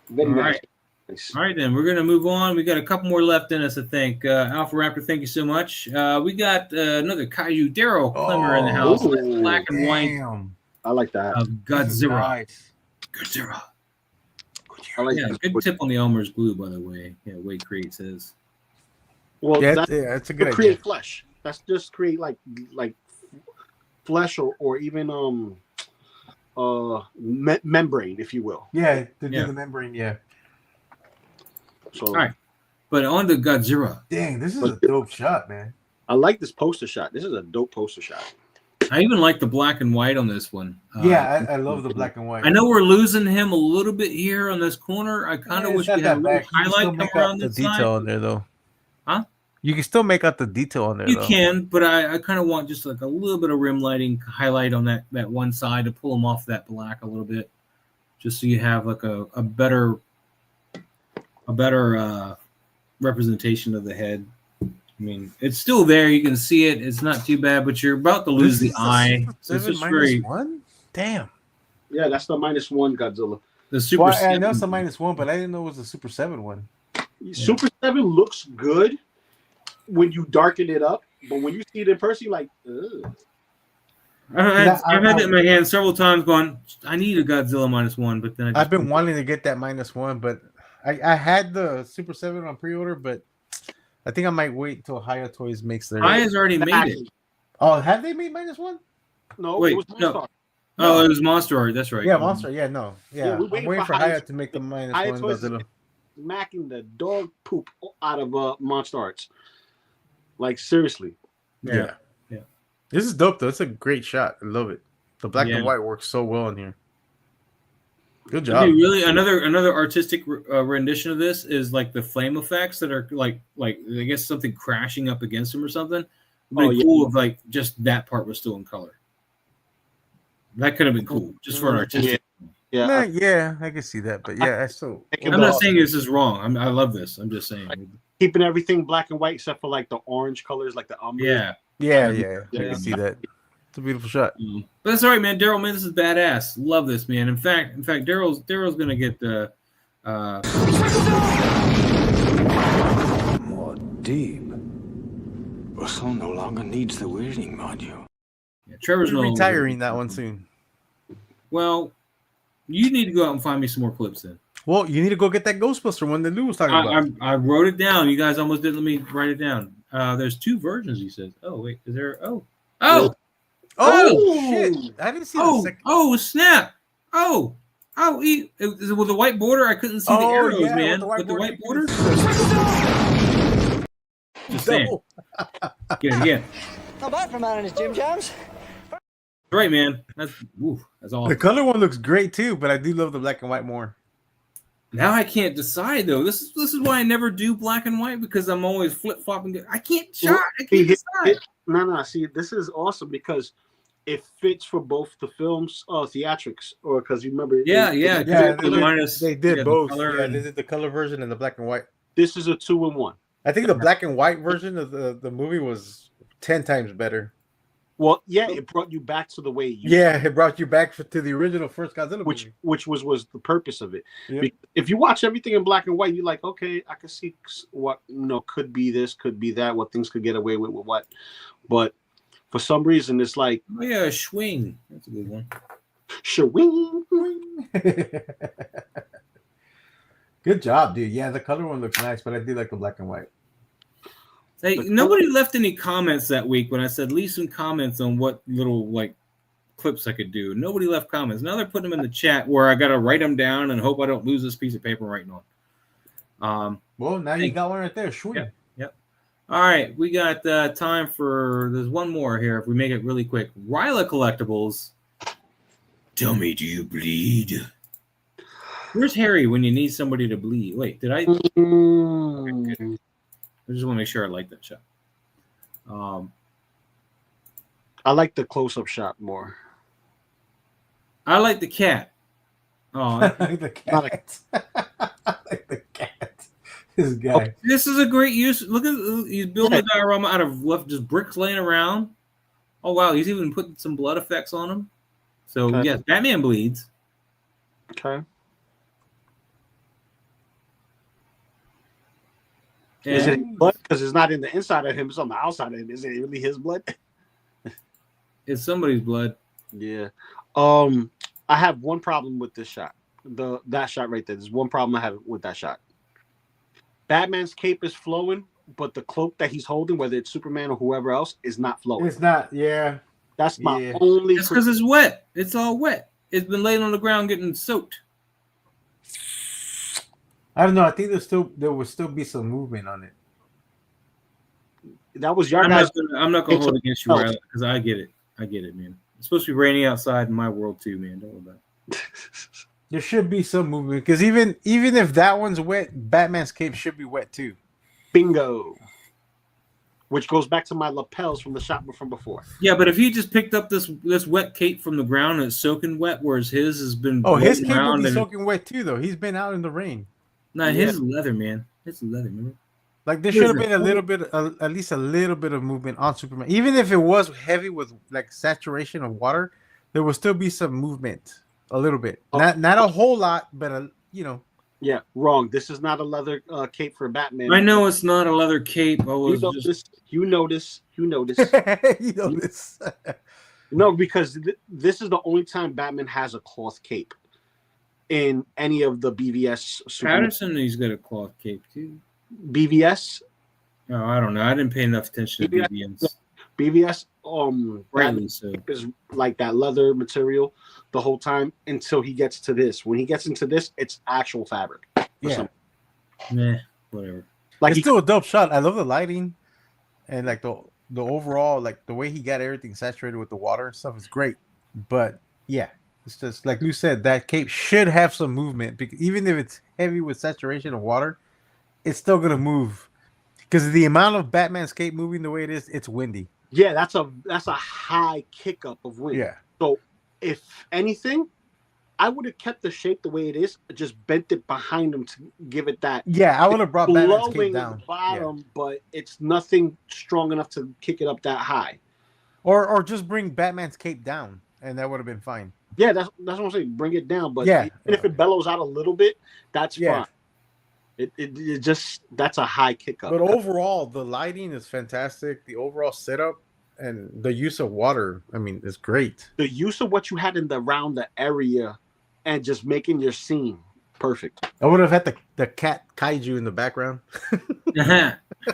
Very All nice. right. Nice. All right, then we're gonna move on. We got a couple more left in us, I think. Alpha Raptor, thank you so much. We got another Kaiju Daryl Clemmer in the house. Ooh, Black and white Damn. I like that. of Godzilla. Nice. Godzilla. I like Yeah, that. good tip on the Elmer's glue, by the way. Yeah, Wade Create says. Well, Yeah, that's it's a good idea. create flesh. That's just create like flesh or even membrane, if you will. Yeah, to do Yeah. the membrane, yeah. So All right. But on to Godzilla. Dang, this is a dope shot, man. I like this poster shot. This is a dope poster shot. I even like the black and white on this one. Yeah, I love the black and white. I know we're losing him a little bit here on this corner. I kind of wish we had a little highlight come around the this detail side. on there, though. Huh? You can still make out the detail on there, You though. can, but I kind of want just like a little bit of rim lighting highlight on that one side to pull him off that black a little bit, just so you have like a better representation of the head. I mean, it's still there. You can see it. It's not too bad, but you're about to lose the eye. So it's just very -1? Damn. Yeah, that's the -1 Godzilla. the super. Well, I know it's a -1, but I didn't know it was a Super 7 one. Super 7 looks good when you darken it up, but when you see it in person, you're like, ugh. I've had it in my hand several times. Going, I need a Godzilla -1, but then I've been wanting to get that -1, but I had the Super 7 on pre-order, but I think I might wait until Haya Toys makes their. Haya's already made it. Oh, have they made -1? No, Wait, it was no. Monster. Oh, it was Monster Art. That's right. Yeah, Monster. Yeah, no. Yeah, we're I'm waiting waiting for for Haya Haya to make the Haya -1 Toys is Godzilla. smacking the dog poop out of Monster Arts. Like, seriously. Yeah. This is dope, though. It's a great shot. I love it. The black Yeah. and white works so well in here. Good It'd job. be really another artistic rendition of this is like the flame effects that are like I guess something crashing up against him or something. It'd be Oh, yeah. cool if like just that part was still in color. That could have been cool just for an artistic. Yeah. Yeah, I can see that, but yeah, I still. I'm not saying this is wrong. I love this. I'm just saying. Keeping everything black and white except for like the orange colors, like the umber. Yeah. Yeah, I Yeah. can see that. It's a beautiful shot. But that's all right, man. Daryl, man, this is badass. Love this, man. In fact, Daryl's gonna get the. More deep. Russell no longer needs the weirding module. Yeah, Trevor's We're no longer- retiring that one soon. Well, you need to go out and find me some more clips then. Well, you need to go get that Ghostbuster one that Lou was talking about. I wrote it down. You guys almost didn't let me write it down. There's 2 versions, he says. Oh, wait. Is there? Oh, shit! I didn't see the second. Snap. Is it with the white border? I couldn't see the arrows, man. With the white border? Just saying. Get it again. Not bad for a man in his gym jams. Right, man. That's awesome. The color one looks great too, but I do love the black and white more. Now I can't decide though. This is why I never do black and white because I'm always flip flopping. I can't decide. No. See, this is awesome because it fits for both the films, theatrics, or because you remember. They did both. The They did the color version and the black and white. This is a 2-in-1. I think the black and white version of the movie was 10 times better. Well, yeah, it brought you back to the way you. Yeah, it brought you back to the original first Godzilla movie. Which was the purpose of it. Yep. If you watch everything in black and white, you're like, okay, I can see what could be this, could be that, what things could get away with what. But for some reason, it's like, oh yeah, Schwing. That's a good one. Schwing. Good job, dude. Yeah, the color one looks nice, but I do like the black and white. Hey, nobody left any comments that week when I said leave some comments on what little like clips I could do. Nobody left comments. Now they're putting them in the chat where I got to write them down and hope I don't lose this piece of paper writing on. Well, now you got one right there. Sure. Yep. All right, we got time for. There's one more here. If we make it really quick, Ryla Collectibles. Tell me, do you bleed? Where's Harry when you need somebody to bleed? Wait, did I? Okay, good. I just want to make sure I like that shot. I like the close-up shot more. I like the cat. Oh, like the cat. I like the cat. This guy. this is a great use. Look at he's building a diorama out of just bricks laying around. Oh wow, he's even putting some blood effects on him. So yes, Batman bleeds. Okay. Is it blood? Because it's not in the inside of him; it's on the outside of him. Is it really his blood? It's somebody's blood. Yeah. I have one problem with this shot. That shot right there. There's one problem I have with that shot. Batman's cape is flowing, but the cloak that he's holding, whether it's Superman or whoever else, is not flowing. It's not. Yeah. That's my only. It's because it's wet. It's all wet. It's been laying on the ground getting soaked. I don't know. I think there will still be some movement on it. That was your I'm guys. not gonna hold against you, Riley, because I get it. I get it, man. It's supposed to be raining outside in my world too, man. Don't worry about it. There should be some movement because even if that one's wet, Batman's cape should be wet too. Bingo. Which goes back to my lapels from the shot from before. Yeah, but if he just picked up this wet cape from the ground and it's soaking wet, whereas his has been his cape will be soaking wet too, though. He's been out in the rain. No, his is leather, man. It's leather, man. Like there should have been a little bit, at least a little bit of movement on Superman. Even if it was heavy with like saturation of water, there will still be some movement, a little bit. Not a whole lot, but Yeah, wrong. This is not a leather cape for Batman. I know it's not a leather cape. You notice. No, because this is the only time Batman has a cloth cape in any of the BVS. Patterson, he's got a cloth cape too. BVS. No, I don't know. I didn't pay enough attention to BVS. BVS. Rightly so. Is like that leather material the whole time until he gets to this. When he gets into this, it's actual fabric. Yeah. Nah, whatever. Like it's still a dope shot. I love the lighting and like the overall, like the way he got everything saturated with the water and stuff is great. But yeah, it's just like Lou said, that cape should have some movement because even if it's heavy with saturation of water, it's still gonna move. Because the amount of Batman's cape moving the way it is, it's windy. Yeah, that's a high kick up of wind. Yeah. So if anything, I would have kept the shape the way it is, just bent it behind him to give it that. Yeah, I would have brought Batman's cape down. At the bottom, but it's nothing strong enough to kick it up that high. Or just bring Batman's cape down, and that would have been fine. Yeah, that's what I'm saying. Bring it down, but even if it bellows out a little bit, that's fine. It just that's a high kick up. But overall, the lighting is fantastic. The overall setup and the use of water, I mean, is great. The use of what you had around the area and just making your scene perfect. I would have had the cat kaiju in the background. Uh-huh.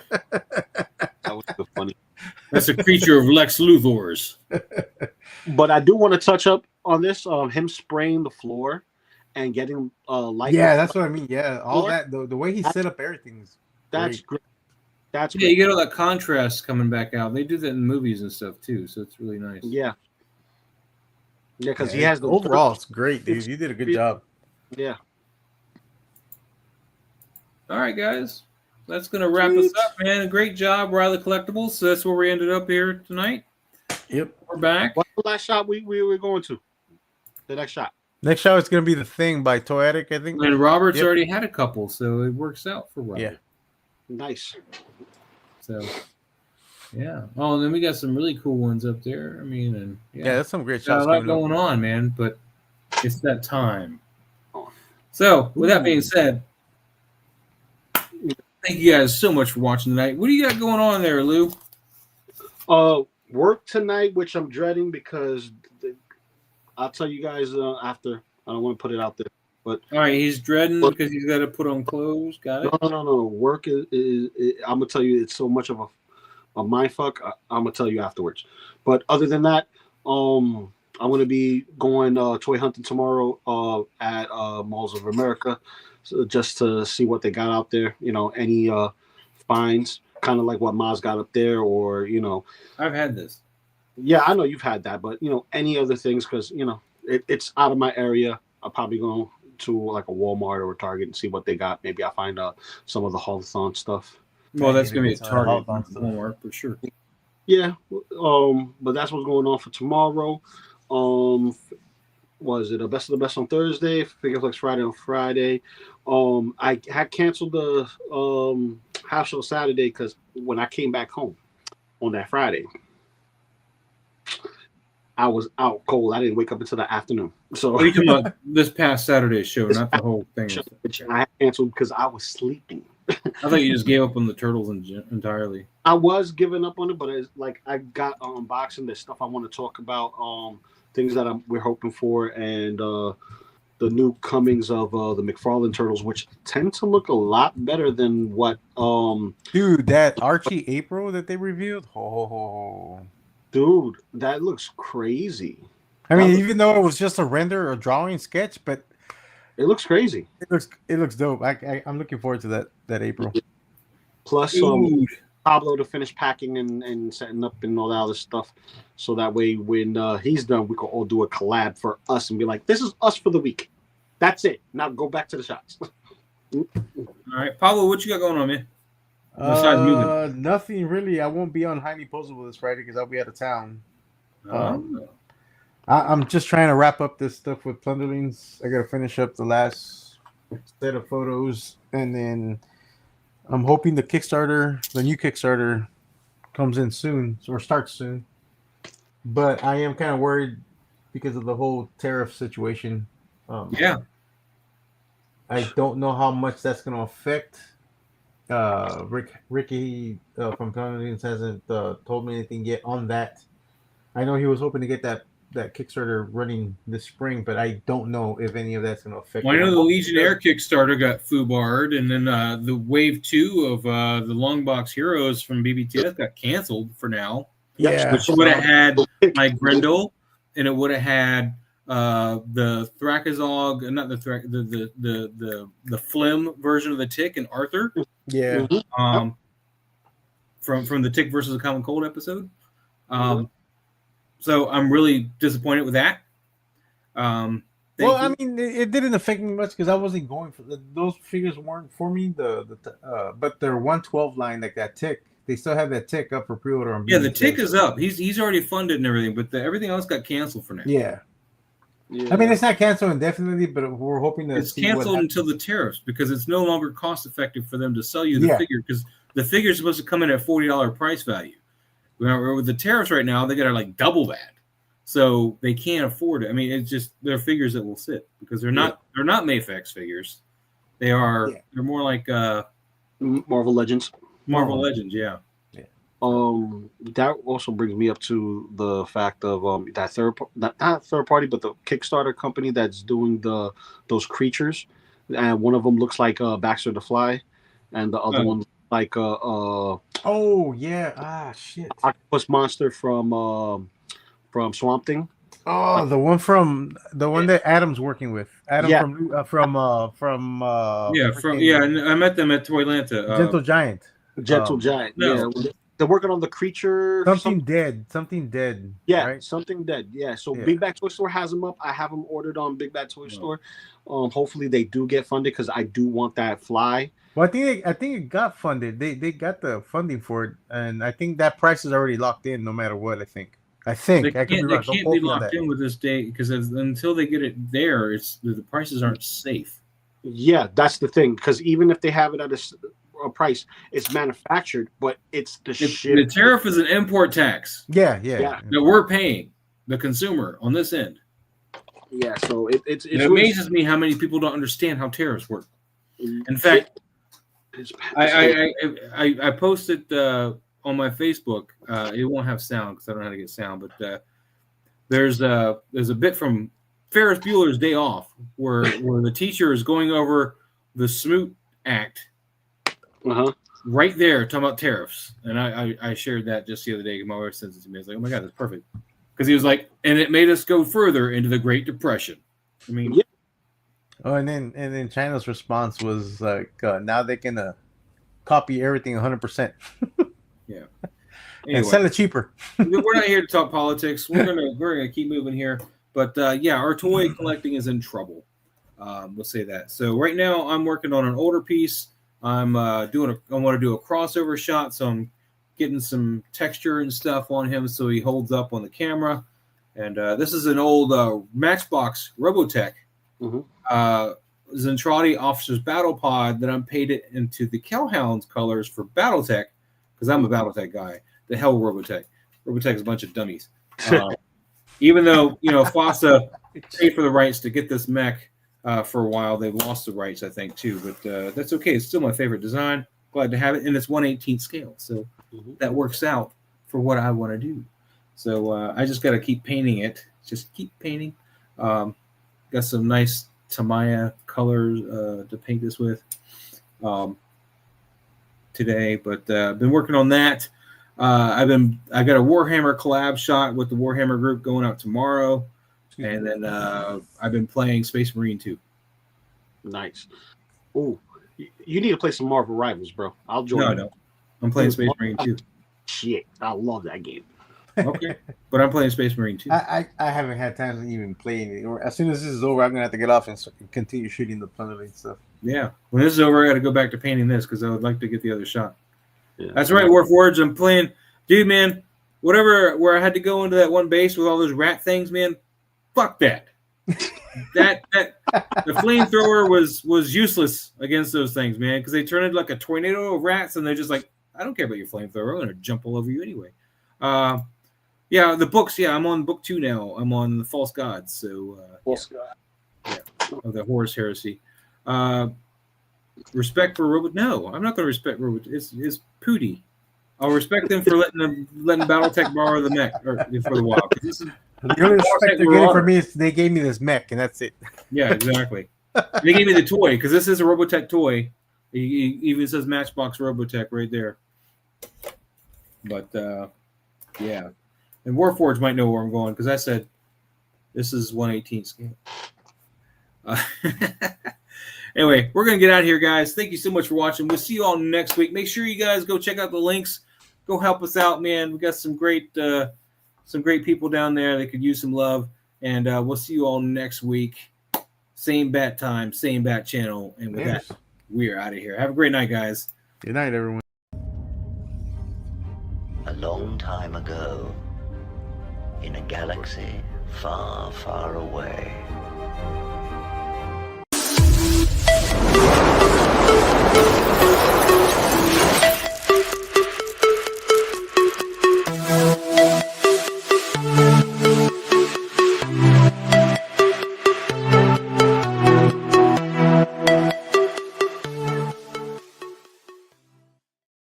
That was so funny. That's a creature of Lex Luthor's. But I do want to touch up on this, him spraying the floor and getting light. Yeah, that's what I mean. Yeah, all that the way he set up everything is that's great. That's you get all that contrast coming back out. They do that in movies and stuff too, so it's really nice. Yeah, because he has the overall. It's great, dude. You did a good job. Yeah. All right, guys, that's gonna wrap us up, man. Great job, Riley Collectibles. So that's where we ended up here tonight. Yep, we're back. What's the last shot we were going to? The next shot. Next shot is going to be The Thing by Toyetic, I think. And Robert's already had a couple, so it works out for Robert. Yeah. Nice. So, yeah. Oh, and then we got some really cool ones up there. I mean, and yeah that's some great shots. A lot going on, man, but it's that time. So, with that being said, thank you guys so much for watching tonight. What do you got going on there, Lou? Work tonight, which I'm dreading because I'll tell you guys after. I don't want to put it out there, but all right, he's dreading because he's got to put on clothes. Got it? No. Work is I'm gonna tell you, it's so much of a mind fuck. I'm gonna tell you afterwards. But other than that, I'm gonna be going toy hunting tomorrow at Malls of America, so just to see what they got out there. You know, any finds, kind of like what Maz got up there, or I've had this. Yeah, I know you've had that, but any other things, because it's out of my area. I'll probably go to like a Walmart or a Target and see what they got. Maybe I'll find some of the haulathon stuff. Well, that's gonna be a Target, Walmart for sure. Yeah. But that's what's going on for tomorrow. Was it a best of the best on Thursday? Figure Flex Friday on Friday. I had canceled the house show Saturday because when I came back home on that Friday, I was out cold. I didn't wake up until the afternoon. So What are you talking about this past Saturday's show, not the whole thing? which I had canceled because I was sleeping. I thought you just gave up on the turtles entirely. I was giving up on it, but it's like I got unboxing. There's stuff I want to talk about. Things that we're hoping for, and the new comings of the McFarlane Turtles, which tend to look a lot better than what. Dude, that Archie April that they revealed. Oh. Dude, that looks crazy. I mean, even though it was just a render or drawing sketch, but it looks crazy. It looks dope. I'm looking forward to that April. Plus, Pablo to finish packing and setting up and all that other stuff, so that way when he's done, we can all do a collab for us and be like, "This is us for the week. That's it. Now go back to the shots." All right, Pablo, what you got going on, man? Besides moving? Nothing really. I won't be on Highly Posable this Friday because I'll be out of town. I'm just trying to wrap up this stuff with Plunderlings. I got to finish up the last set of photos, and then I'm hoping the new Kickstarter, comes in soon or starts soon. But I am kind of worried because of the whole tariff situation. Yeah. I don't know how much that's going to affect. Ricky from Plunderlings hasn't told me anything yet on that. I know he was hoping to get that Kickstarter running this spring, but I don't know if any of that's going to affect. Well, I know the Legionnaire Kickstarter got foobarred, and then the Wave 2 of the Longbox Heroes from BBTS got canceled for now. Yeah, which would have had my Grendel, and it would have had the Thrakazog, not the Flim version of the Tick and Arthur. Yeah. From the Tick versus the Common Cold episode. So I'm really disappointed with that. I mean, it didn't affect me much because I wasn't going for those figures weren't for me. But their 112 line, like that Tick, they still have that Tick up for pre-order on. Yeah, the Tick is up. He's already funded and everything, but everything else got canceled for now. Yeah. I mean, it's not canceled indefinitely, but we're hoping that it's canceled until the tariffs because it's no longer cost effective for them to sell you the figure because the figure is supposed to come in at $40 price value. With the tariffs right now, they got to like double that, so they can't afford it. I mean, it's just they're figures that will sit because they're not Mayfax figures. They're more like Marvel Legends. Marvel Legends, yeah. That also brings me up to the fact of that not third party, but the Kickstarter company that's doing those creatures, and one of them looks like Baxter the Fly, and the other one like shit, octopus monster from Swamp Thing. Oh, the one that Adam's working with. Adam from I met them at Toylanta. Gentle Giant. Yeah. They're working on the creature. Something dead. Yeah, right? Something dead. Yeah. So Big Bad Toy Store has them up. I have them ordered on Big Bad Toy Store. Hopefully they do get funded because I do want that fly. Well, I think it got funded. They got the funding for it, and I think that price is already locked in no matter what. I think. They can't be locked in with this date because until they get it there, the prices aren't safe. Yeah, that's the thing. Because even if they have it at a price, it's manufactured, but it's the tariff is an import tax. Yeah. That we're paying the consumer on this end. Yeah, so it amazes me how many people don't understand how tariffs work. In fact, I posted on my Facebook. It won't have sound because I don't know how to get sound, but there's a bit from Ferris Bueller's Day Off where the teacher is going over the Smoot Act. Right there, talking about tariffs, and I shared that just the other day. My wife sent it to me. I was like, "Oh my god, that's perfect," because he was like, and it made us go further into the Great Depression. I mean, yeah. Oh, and then China's response was like, now they can copy everything 100%. Yeah, anyway, and sell it cheaper. We're not here to talk politics. We're gonna keep moving here, but our toy collecting is in trouble. We'll say that. So right now, I'm working on an older piece. I want to do a crossover shot, so I'm getting some texture and stuff on him so he holds up on the camera. And this is an old Matchbox Robotech Zentradi Officer's Battle Pod that I'm painted into the Kellhounds colors for Battletech, because I'm a Battletech guy. The hell Robotech. Robotech is a bunch of dummies. Even though, FOSSA paid for the rights to get this mech for a while, they've lost the rights, I think, too. But that's okay. It's still my favorite design. Glad to have it. And it's 1/18 scale. So that works out for what I want to do. So I just got to keep painting it. Just keep painting. Got some nice Tamiya colors to paint this with today. But I've been working on that. I got a Warhammer collab shot with the Warhammer group going out tomorrow. And then I've been playing Space Marine 2. Nice. Oh, you need to play some Marvel Rivals, bro. I'll join. No. I'm playing Space Marine 2. Shit, I love that game. Okay, but I'm playing Space Marine 2. I haven't had time to even play any. As soon as this is over, I'm gonna have to get off and continue shooting the plundering stuff. Yeah, when this is over, I got to go back to painting this because I would like to get the other shot. Yeah. That's right, Warforged. I'm playing, dude, man. Where I had to go into that one base with all those rat things, man. Fuck that. that the flamethrower was useless against those things, man, because they turn into like a tornado of rats, and they're just like, I don't care about your flamethrower. I'm gonna jump all over you anyway. Yeah, the books. Yeah, I'm on book 2 now. I'm on the False Gods. So False God. Yeah, of the Horus Heresy. Respect for Robot. No, I'm not going to respect Robot. It's Pooty. I'll respect them for letting Battletech borrow the mech for the while. This is, the only respect they're getting from me is they gave me this mech, and that's it. Yeah, exactly. They gave me the toy because this is a Robotech toy. He even says Matchbox Robotech right there. But yeah, and Warforged might know where I'm going because I said this is 1/18 scale. Anyway, we're gonna get out of here, guys. Thank you so much for watching. We'll see you all next week. Make sure you guys go check out the links. Go help us out, man. We got some great people down there that could use some love. And we'll see you all next week. Same bat time, same bat channel. And with that, we are out of here. Have a great night, guys. Good night, everyone. A long time ago, in a galaxy far, far away,